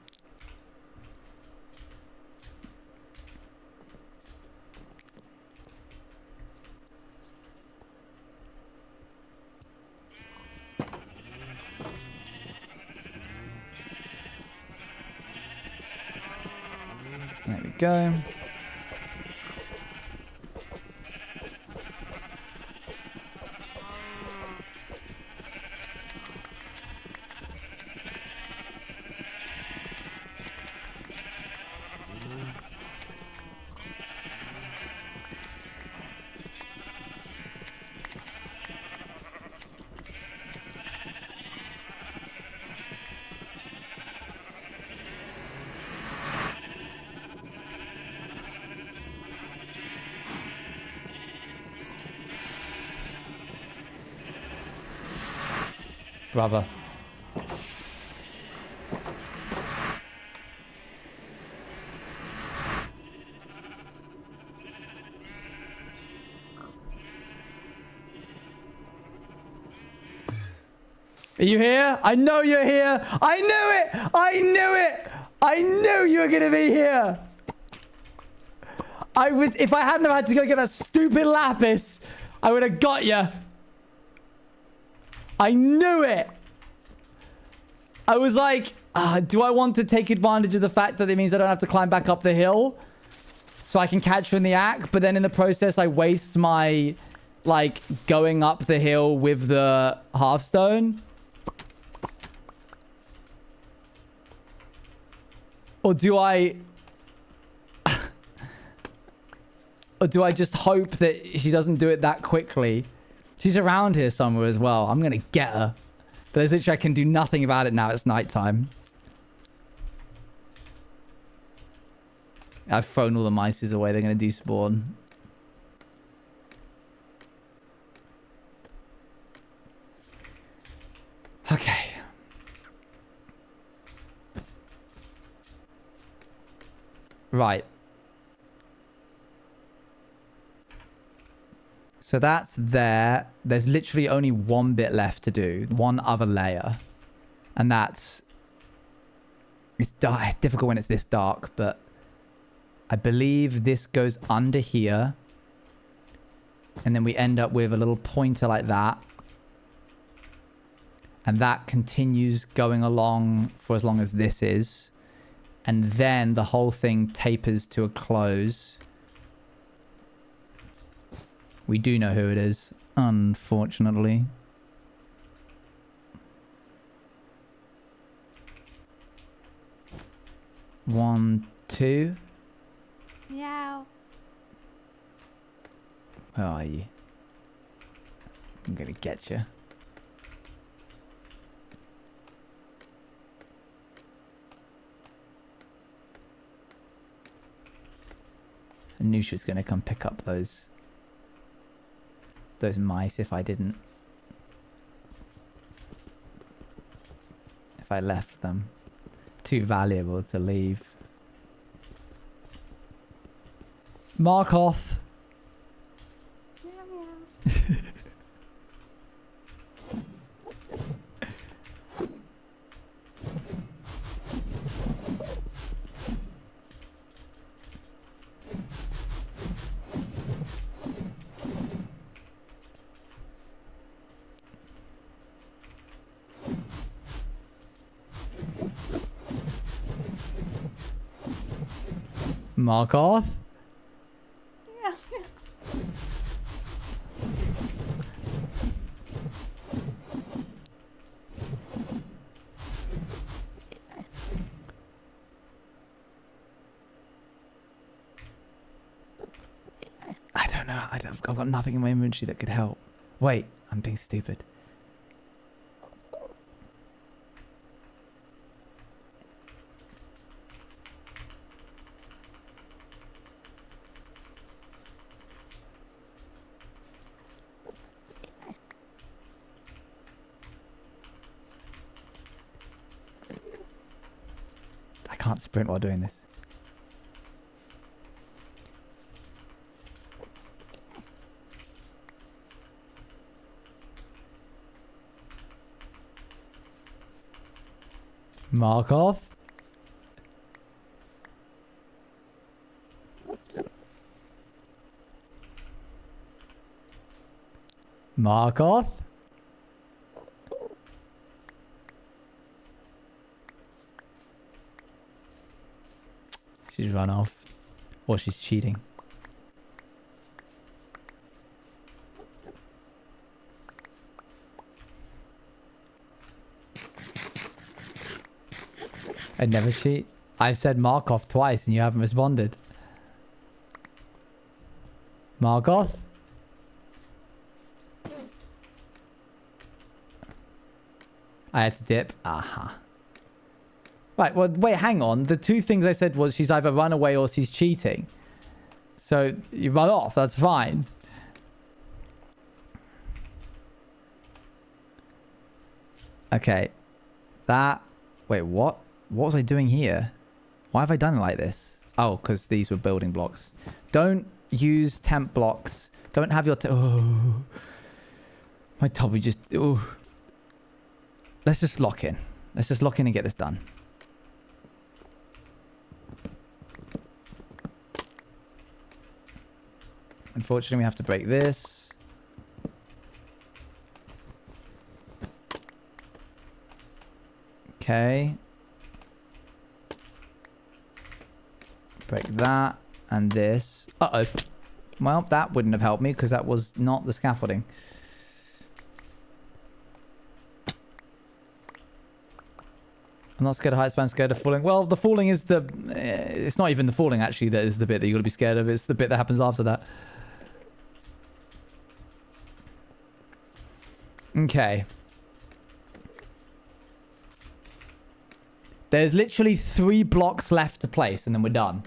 There we go. Brother. Are you here? I know you're here. I knew it. I knew it. I knew you were going to be here. If I hadn't have had to go get that stupid lapis, I would have got you. I knew it. I was like, do I want to take advantage of the fact that it means I don't have to climb back up the hill so I can catch from the act? But then in the process, I waste my, like, going up the hill with the hearthstone. Or do I... or do I just hope that she doesn't do it that quickly? She's around here somewhere as well. I'm going to get her. But there's literally, I can do nothing about it now. It's nighttime. I've thrown all the mices away. They're going to despawn. Okay. Right. So that's there. There's literally only one bit left to do. One other layer. And that's... It's dark. It's difficult when it's this dark, but... I believe this goes under here. And then we end up with a little pointer like that. And that continues going along for as long as this is. And then the whole thing tapers to a close. We do know who it is, unfortunately. One, two. Meow. Where are you? I'm gonna get you. I knew she was gonna come pick up those mice if I didn't. If I left them. Too valuable to leave. Markoth. Meow, meow. Markoth? Meow, meow. I don't know. I've got nothing in my inventory that could help. Wait, I'm being stupid. I can't sprint while doing this. Markoth? Markoth? She's run off. Or she's cheating. I never cheat. I've said Markoth twice and you haven't responded. Markoth? I had to dip. Aha. Right, well, wait, hang on. The two things I said was she's either run away or she's cheating. So you run off, that's fine. Okay. That... Wait, what? What was I doing here? Why have I done it like this? Oh, because these were building blocks. Don't use temp blocks. Don't have your... Oh. My tummy just... Oh. Let's just lock in. Let's just lock in and get this done. Unfortunately, we have to break this. Okay. Break that and this. Uh-oh. Well, that wouldn't have helped me because that was not the scaffolding. I'm not scared of heights, but I'm scared of falling. Well, the falling is the... it's not even the falling, actually, that is the bit that you got to be scared of. It's the bit that happens after that. Okay. There's literally 3 blocks left to place, and then we're done.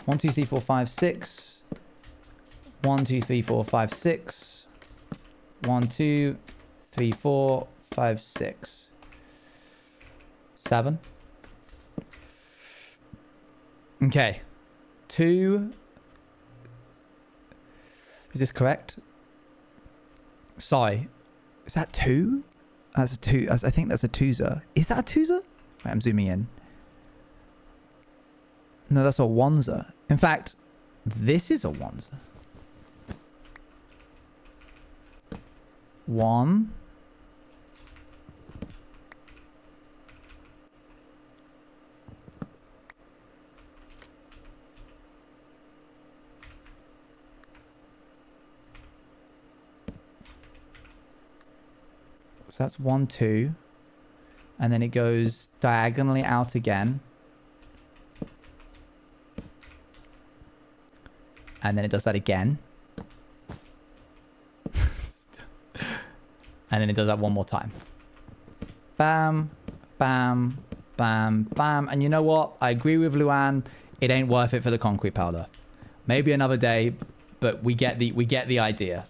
One, two, three, four, five, six. 1, 2, 3, 4, 5, 6. 1, 2, 3, 4, 5, 6. 7. Okay. 2. Is this correct? Sorry. Is that 2? That's a 2. I think that's a twoser. Is that a twoser? Wait, I'm zooming in. No, that's a oneser. In fact, this is a oneser. 1. So that's 1, 2. And then it goes diagonally out again. And then it does that again. And then it does that one more time. Bam, bam, bam, bam. And you know what? I agree with Luan. It ain't worth it for the concrete powder. Maybe another day, but we get the idea.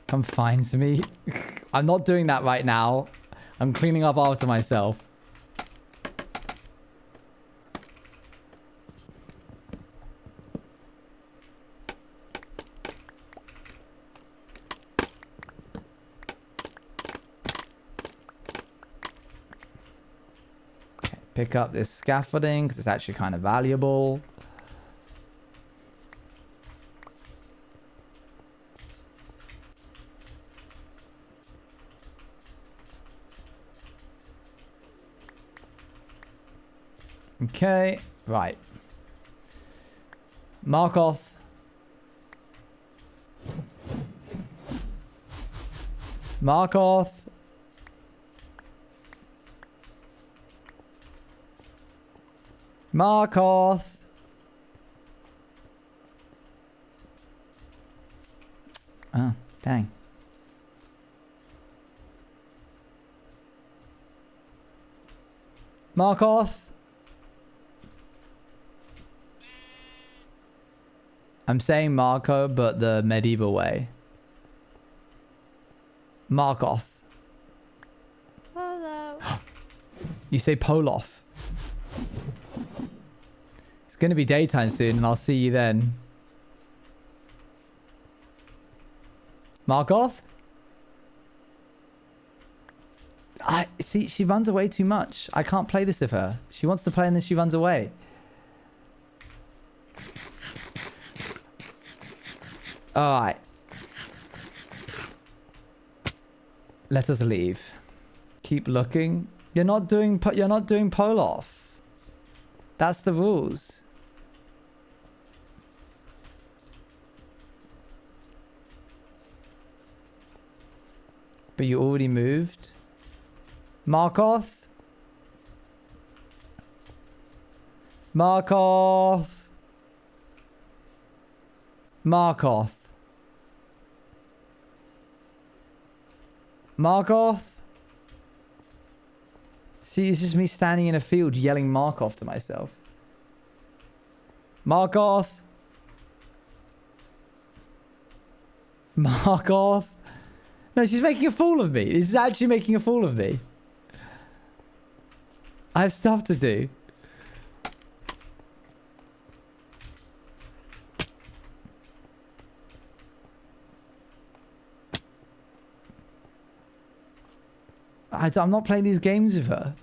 Come find me. I'm not doing that right now. I'm cleaning up after myself. Okay, pick up this scaffolding because it's actually kind of valuable. Okay, right. Mark off. Mark off. Mark off. Oh, dang. Mark off. I'm saying Marco, but the medieval way. Mark off. Hello. You say Poloff. It's going to be daytime soon, and I'll see you then. Mark off? See, she runs away too much. I can't play this with her. She wants to play, and then she runs away. Alright. Let us leave. Keep looking. You're not doing pull off. That's the rules. But you already moved. Markov. Markov. Markov. Markov. See, it's just me standing in a field yelling Markov to myself. Markov. Markov. No, she's making a fool of me. This is actually making a fool of me. I have stuff to do. I'm not playing these games with her.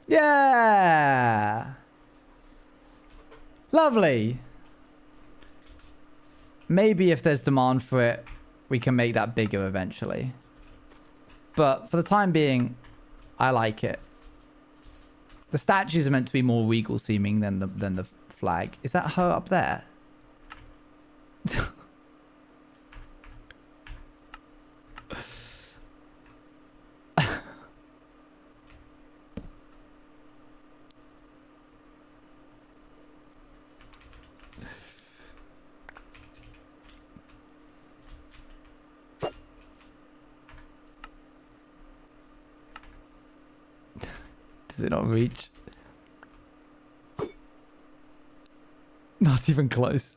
Yeah. Lovely. Maybe if there's demand for it, we can make that bigger eventually. But for the time being, I like it. The statues are meant to be more regal seeming than the flag. Is that her up there? Does it not reach? Not even close.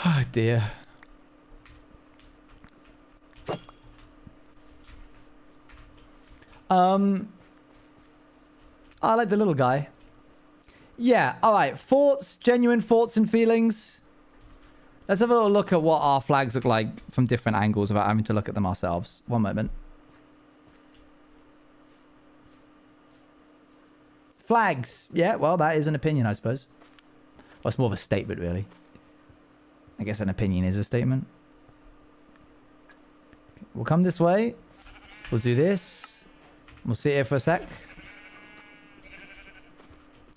Oh dear. I like the little guy. Yeah, alright. Thoughts, genuine thoughts and feelings. Let's have a little look at what our flags look like from different angles without having to look at them ourselves. One moment. Flags. Yeah, well, that is an opinion, I suppose. Well, it's more of a statement, really. I guess an opinion is a statement. We'll come this way. We'll do this. We'll sit here for a sec.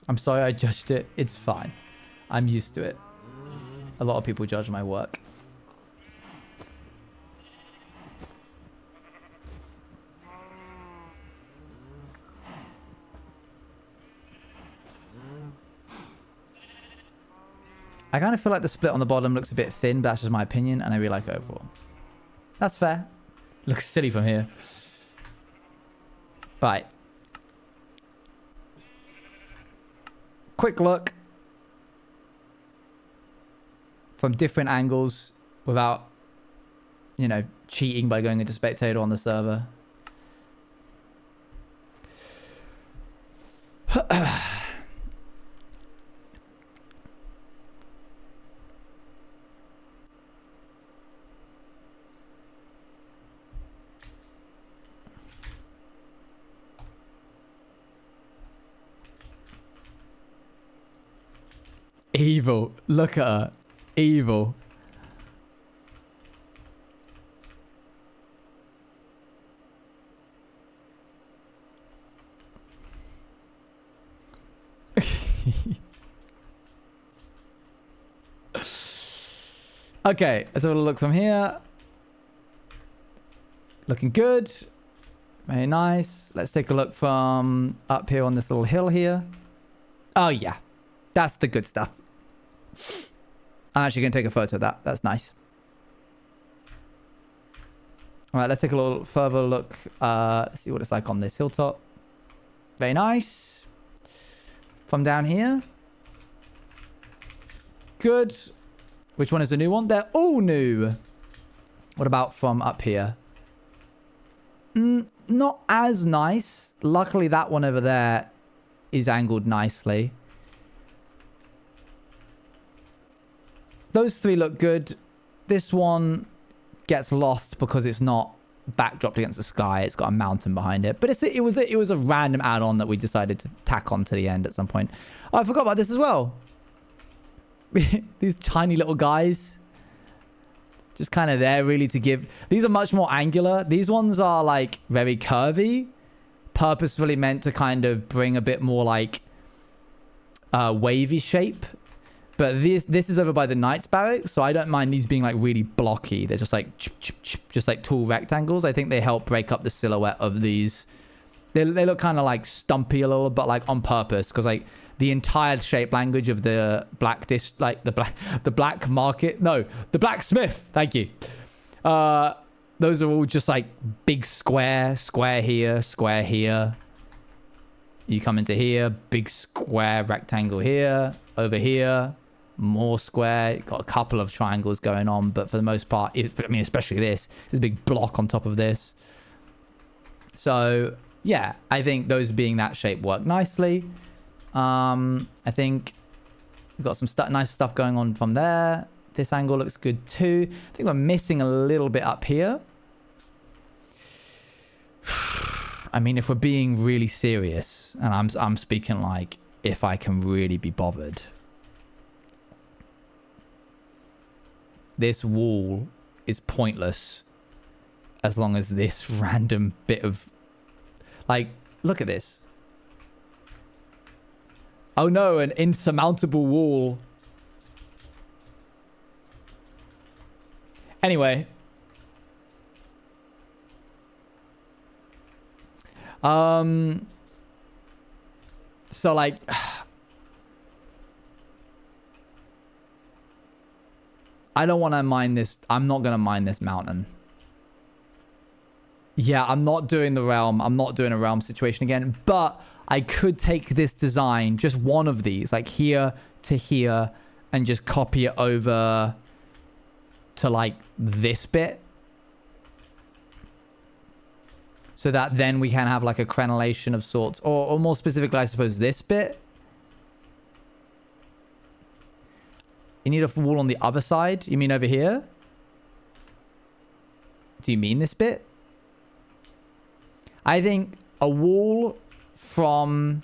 I'm sorry I judged it. It's fine. I'm used to it. A lot of people judge my work. I kind of feel like the split on the bottom looks a bit thin, but that's just my opinion, and I really like it overall. That's fair. Looks silly from here. Right. Quick look. From different angles without, you know, cheating by going into spectator on the server. Evil. Look at her. Evil. Okay, let's have a look from here. Looking good. Very nice. Let's take a look from up here on this little hill here. Oh yeah, that's the good stuff. I'm actually going to take a photo of that. That's nice. All right, let's take a little further look. Let's see what it's like on this hilltop. Very nice. From down here. Good. Which one is the new one? They're all new. What about from up here? Not as nice. Luckily, that one over there is angled nicely. Those three look good. This one gets lost because it's not backdropped against the sky. It's got a mountain behind it. But it was a random add-on that we decided to tack on to the end at some point. Oh, I forgot about this as well. These tiny little guys. Just kind of there really to give... These are much more angular. These ones are like very curvy. Purposefully meant to kind of bring a bit more like wavy shape. But this is over by the Knights barracks, so I don't mind these being like really blocky. They're just like just like tall rectangles. I think they help break up the silhouette of these They look kind of like stumpy a little, but like on purpose, because like the entire shape language of the black the black market, no, the blacksmith. Thank you. Those are all just like big square here, square here. You come into here, big square rectangle here, over here, more square. Got a couple of triangles going on, but for the most part, I mean, especially this, there's a big block on top of this. So yeah, I think those being that shape work nicely. I think we've got some nice stuff going on from there. This angle looks good too. I think we're missing a little bit up here. I mean, if we're being really serious, and I'm speaking like if I can really be bothered, this wall is pointless as long as this random bit of, like, look at this. Oh no, an insurmountable wall. Anyway. So like, I don't want to mine this. I'm not going to mine this mountain. Yeah, I'm not doing the realm. I'm not doing a realm situation again, but I could take this design, just one of these, like here to here, and just copy it over to like this bit. So that then we can have like a crenellation of sorts, or more specifically, I suppose, this bit. You need a wall on the other side? You mean over here? Do you mean this bit? I think a wall from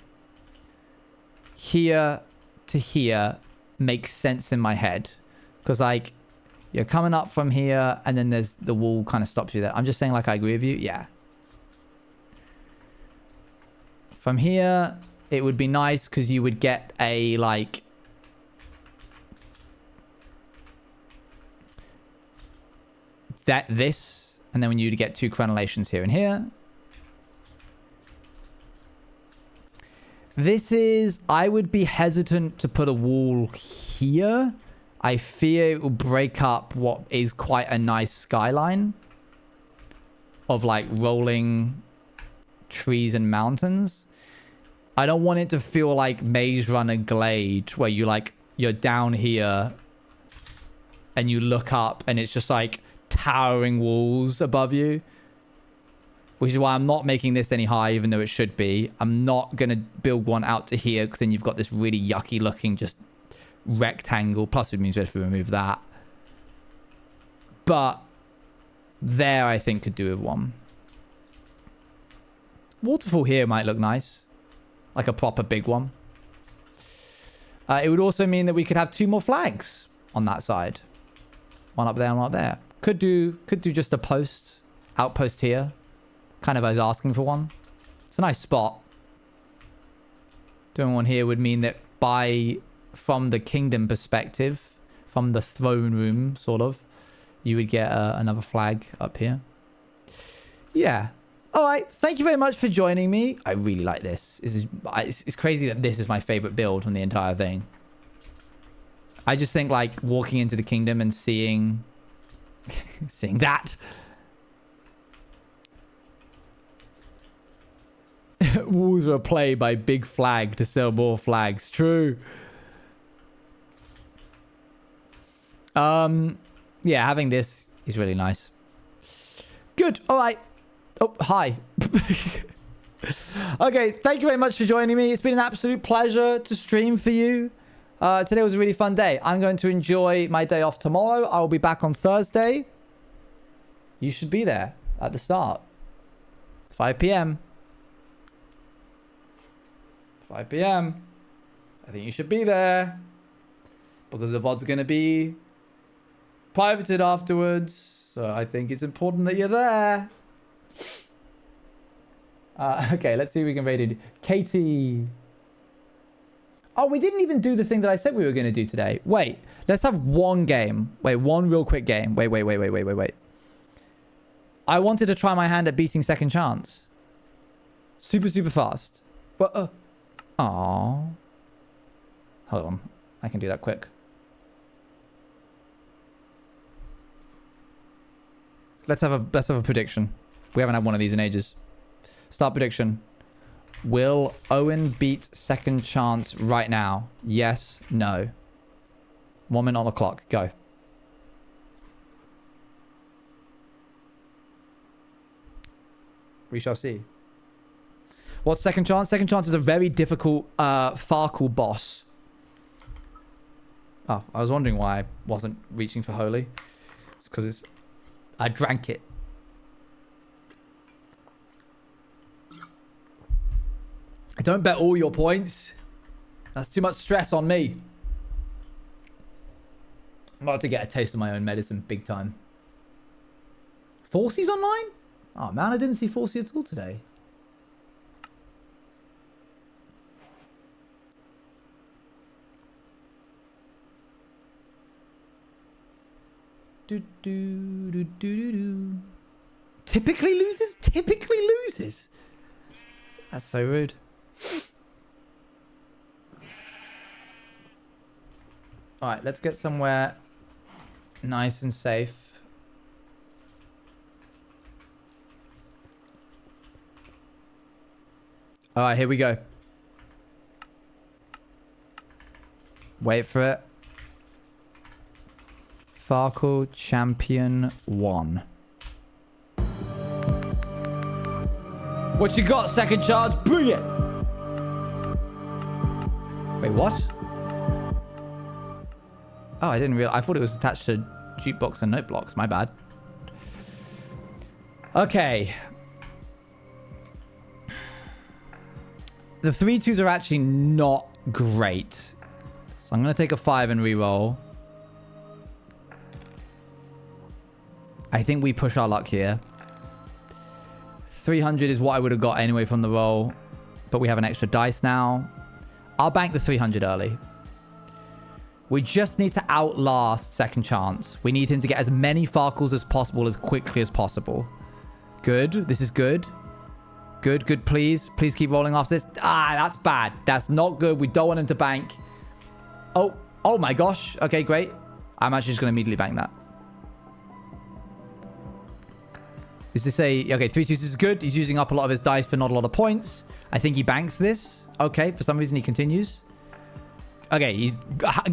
here to here makes sense in my head. Because like, you're coming up from here and then there's the wall kind of stops you there. I'm just saying like I agree with you. Yeah. From here, it would be nice because you would get a like... this, and then when you'd get two crenellations here and here. This is... I would be hesitant to put a wall here. I fear it will break up what is quite a nice skyline of like rolling trees and mountains. I don't want it to feel like Maze Runner Glade, where you're down here and you look up and it's just like towering walls above you. Which is why I'm not making this any higher, even though it should be. I'm not going to build one out to here, because then you've got this really yucky looking just rectangle. Plus it means we have to remove that. But there I think could do with one. Waterfall here might look nice. Like a proper big one. It would also mean that we could have two more flags on that side. One up there and one up there. Could do just a outpost here. Kind of I was asking for one. It's a nice spot. Doing one here would mean that from the kingdom perspective, from the throne room, sort of, you would get another flag up here. Yeah. All right. Thank you very much for joining me. I really like this. It's crazy that this is my favorite build from the entire thing. I just think like walking into the kingdom and seeing that. Walls were a play by Big Flag to sell more flags. True. Yeah, having this is really nice. Good. All right. Oh, hi. Okay, thank you very much for joining me. It's been an absolute pleasure to stream for you. Today was a really fun day. I'm going to enjoy my day off tomorrow. I will be back on Thursday. You should be there at the start. 5 p.m. 5 p.m. I think you should be there. Because the VOD's going to be privated afterwards. So I think it's important that you're there. Okay, let's see if we can rate it. Katie. Oh, we didn't even do the thing that I said we were going to do today. Wait, let's have one game. Wait, one real quick game. Wait. I wanted to try my hand at beating Second Chance. Super, super fast. What? Aww. Hold on. I can do that quick. Let's have a prediction. We haven't had one of these in ages. Start prediction. Will Owain beat second chance right now? Yes, no. 1 minute on the clock. Go. We shall see. What's second chance? Second chance is a very difficult Farkle boss. Oh, I was wondering why I wasn't reaching for holy. It's because I drank it. Don't bet all your points. That's too much stress on me. I'm about to get a taste of my own medicine big time. Forcey's online? Oh man, I didn't see Forcey at all today. Typically loses? Typically loses? That's so rude. Alright, let's get somewhere nice and safe. Alright, here we go. Wait for it. Farkle Champion 1. What you got, second chance? Bring it! Wait, what? Oh, I didn't realize. I thought it was attached to jukebox and note blocks. My bad. Okay. The 3-2s are actually not great. So I'm going to take a 5 and re-roll. I think we push our luck here. 300 is what I would have got anyway from the roll. But we have an extra dice now. I'll bank the 300 early. We just need to outlast second chance. We need him to get as many Farkles as possible as quickly as possible. Good. This is good. Good, good, please. Please keep rolling after this. Ah, that's bad. That's not good. We don't want him to bank. Oh my gosh. Okay, great. I'm actually just going to immediately bank that. Is this a... Okay, 3-2 is good. He's using up a lot of his dice for not a lot of points. I think he banks this. Okay, for some reason he continues. Okay, he's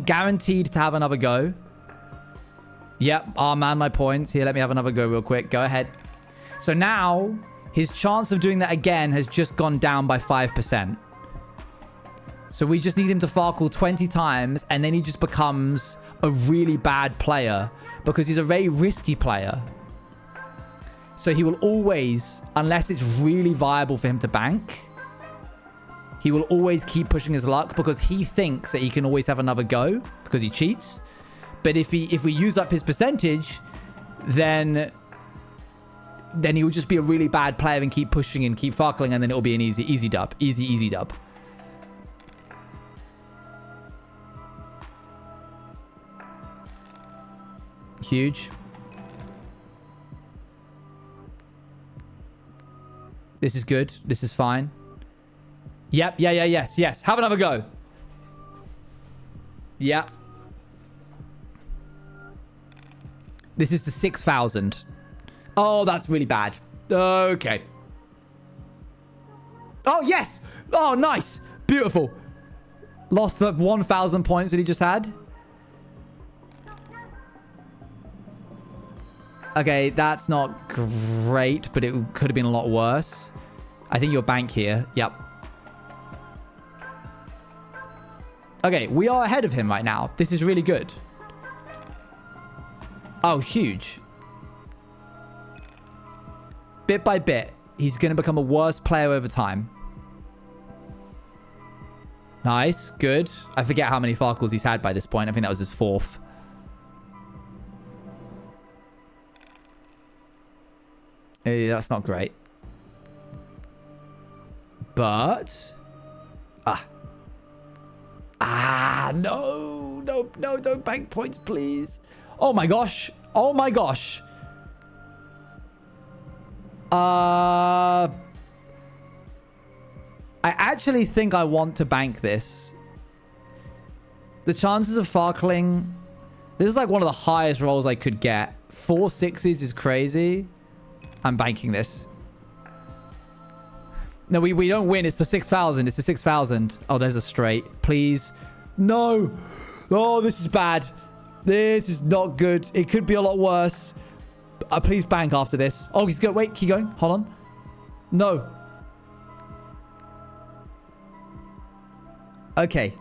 guaranteed to have another go. Yep, oh man, my points. Here, let me have another go real quick. Go ahead. So now, his chance of doing that again has just gone down by 5%. So we just need him to Farkle 20 times, and then he just becomes a really bad player. Because he's a very risky player. So he will always, unless it's really viable for him to bank... He will always keep pushing his luck because he thinks that he can always have another go because he cheats. But if we use up his percentage, then he will just be a really bad player and keep pushing and keep Farkling, and then it will be an easy dub. Easy dub. Huge. This is good. This is fine. Yep, yes. Have another go. Yep. This is the 6,000. Oh, that's really bad. Okay. Oh, yes. Oh, nice. Beautiful. Lost the 1,000 points that he just had. Okay, that's not great, but it could have been a lot worse. I think you'll bank here. Yep. Okay, we are ahead of him right now. This is really good. Oh, huge. Bit by bit, he's going to become a worse player over time. Nice, good. I forget how many Farkles he's had by this point. I think that was his 4th. Hey, that's not great. But... no, don't bank points, please. Oh my gosh. Oh my gosh. actually think I want to bank this. The chances of Farkling... This is like one of the highest rolls I could get. 4 6s is crazy. I'm banking this. No, we don't win. It's the 6,000. It's the 6,000. Oh, there's a straight. Please. No. Oh, this is bad. This is not good. It could be a lot worse. Please bank after this. Oh, he's going. Wait, keep going. Hold on. No. Okay.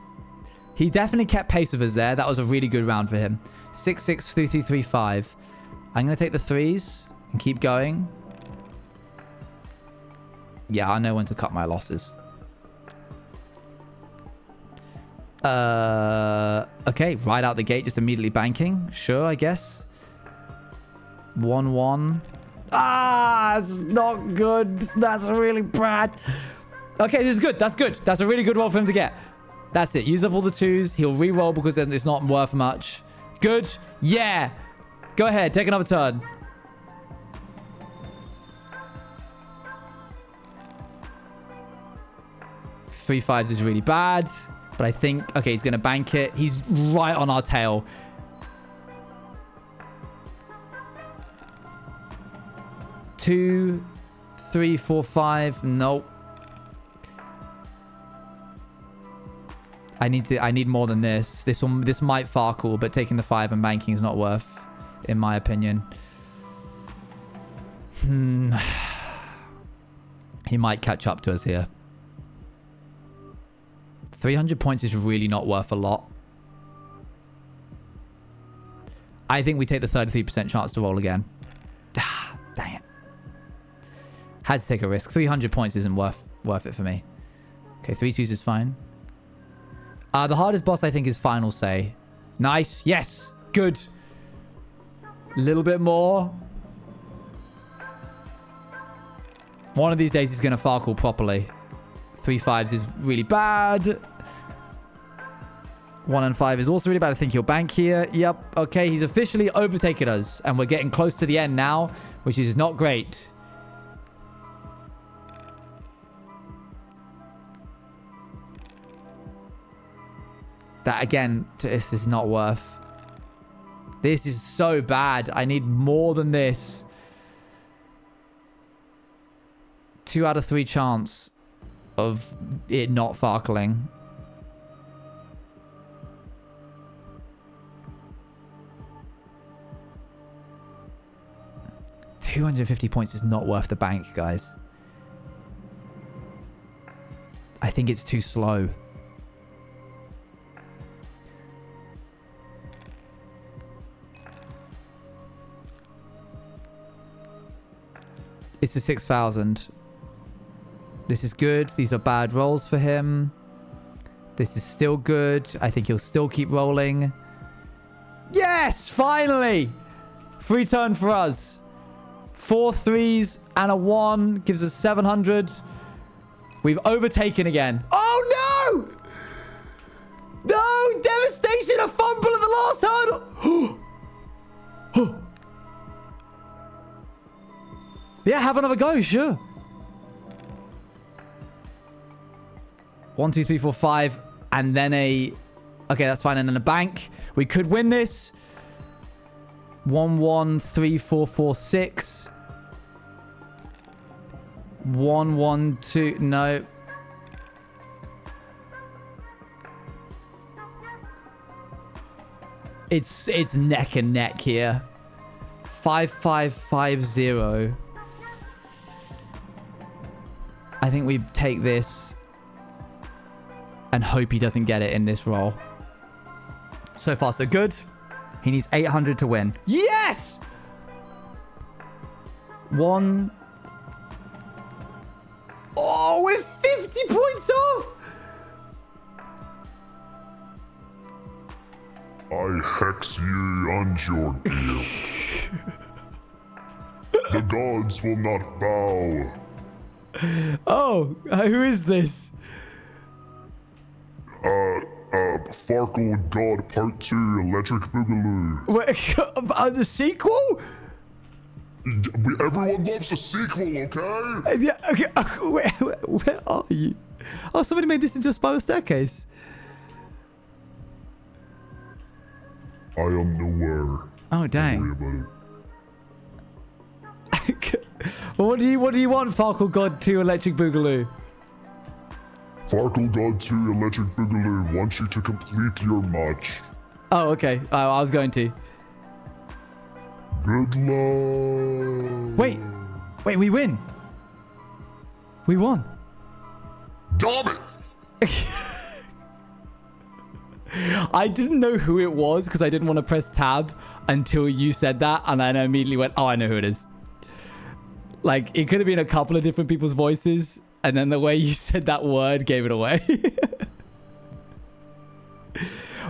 He definitely kept pace with us there. That was a really good round for him. 6 6 3 3 3 5. I'm going to take the 3s and keep going. Yeah, I know when to cut my losses. Okay, right out the gate, just immediately banking. Sure, I guess. 1 1. Ah, it's not good. That's really bad. Okay, this is good. That's good. That's a really good roll for him to get. That's it. Use up all the 2s. He'll re-roll because then it's not worth much. Good. Yeah. Go ahead. Take another turn. Three 5s is really bad. But I think... Okay, he's going to bank it. He's right on our tail. Two, 3, 4, 5. Nope. I need more than this. This might Farkle, but taking the 5 and banking is not worth, in my opinion. He might catch up to us here. 300 points is really not worth a lot. I think we take the 33% chance to roll again. Dang it. Had to take a risk. 300 points isn't worth it for me. Okay, 3 2s is fine. The hardest boss, I think, is Final Say. Nice. Yes. Good. A little bit more. One of these days, he's going to Farkle properly. 3 5s is really bad. 1 and 5 is also really bad. I think he'll bank here. Yep. Okay, he's officially overtaken us. And we're getting close to the end now, which is not great. That, again, this is not worth. This is so bad. I need more than this. 2 out of 3 chance of it not Farkling. $250 points is not worth the bank, guys. I think it's too slow. It's the 6,000. This is good. These are bad rolls for him. This is still good. I think he'll still keep rolling. Yes! Finally! Free turn for us. 4 3s and a 1 gives us 700. We've overtaken again. Oh, no! No! Devastation! A fumble at the last hurdle! Yeah, have another go, sure. 1 2 3 4 5 and then a... Okay, that's fine. And then a bank. We could win this. 1 1 3 4 4 6. 1 1 2. No. It's neck and neck here. 5 5 5 0. I think we take this and hope he doesn't get it in this roll. So far, so good. He needs 800 to win. Yes! 1. Oh, we're 50 points off! I hex you and your guild. The gods will not bow. Oh, who is this? Farkle God Part 2 Electric Boogaloo. Wait, the sequel? Everyone loves a sequel, okay? Yeah, okay. Where are you? Oh, somebody made this into a spiral staircase. I am nowhere. Oh, Don't worry dang. about it. Well, what do you want, Farkle God 2 Electric Boogaloo? Farkle God 2 Electric Boogaloo wants you to complete your match. Oh, okay. I was going to. Good luck. Wait, we win. We won. Damn it! I didn't know who it was because I didn't want to press tab until you said that, and then I immediately went, oh, I know who it is. Like, it could have been a couple of different people's voices, and then the way you said that word gave it away.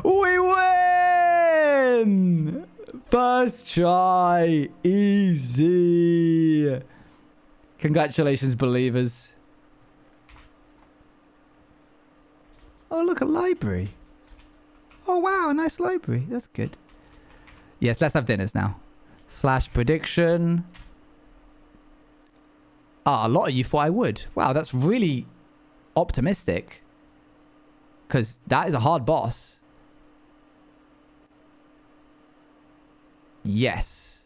We win! First try. Easy. Congratulations, believers. Oh, look, a library. Oh, wow, a nice library. That's good. Yes, let's have dinners now. / prediction. Ah, a lot of you thought I would. Wow, that's really optimistic. Because that is a hard boss. Yes.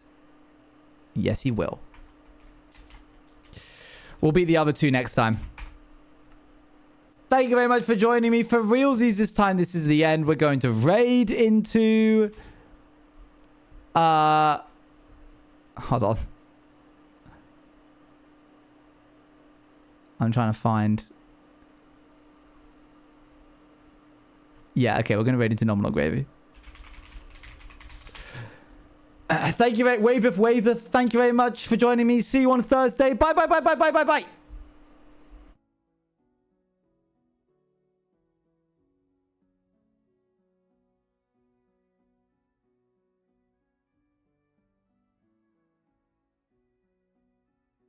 Yes, he will. We'll beat the other two next time. Thank you very much for joining me. For realsies this time, this is the end. We're going to raid into... Hold on. I'm trying to find... Yeah, okay, we're going to raid into Nominal Gravy. Thank you, Waver. Thank you very much for joining me. See you on Thursday. Bye, bye, bye, bye, bye, bye, bye.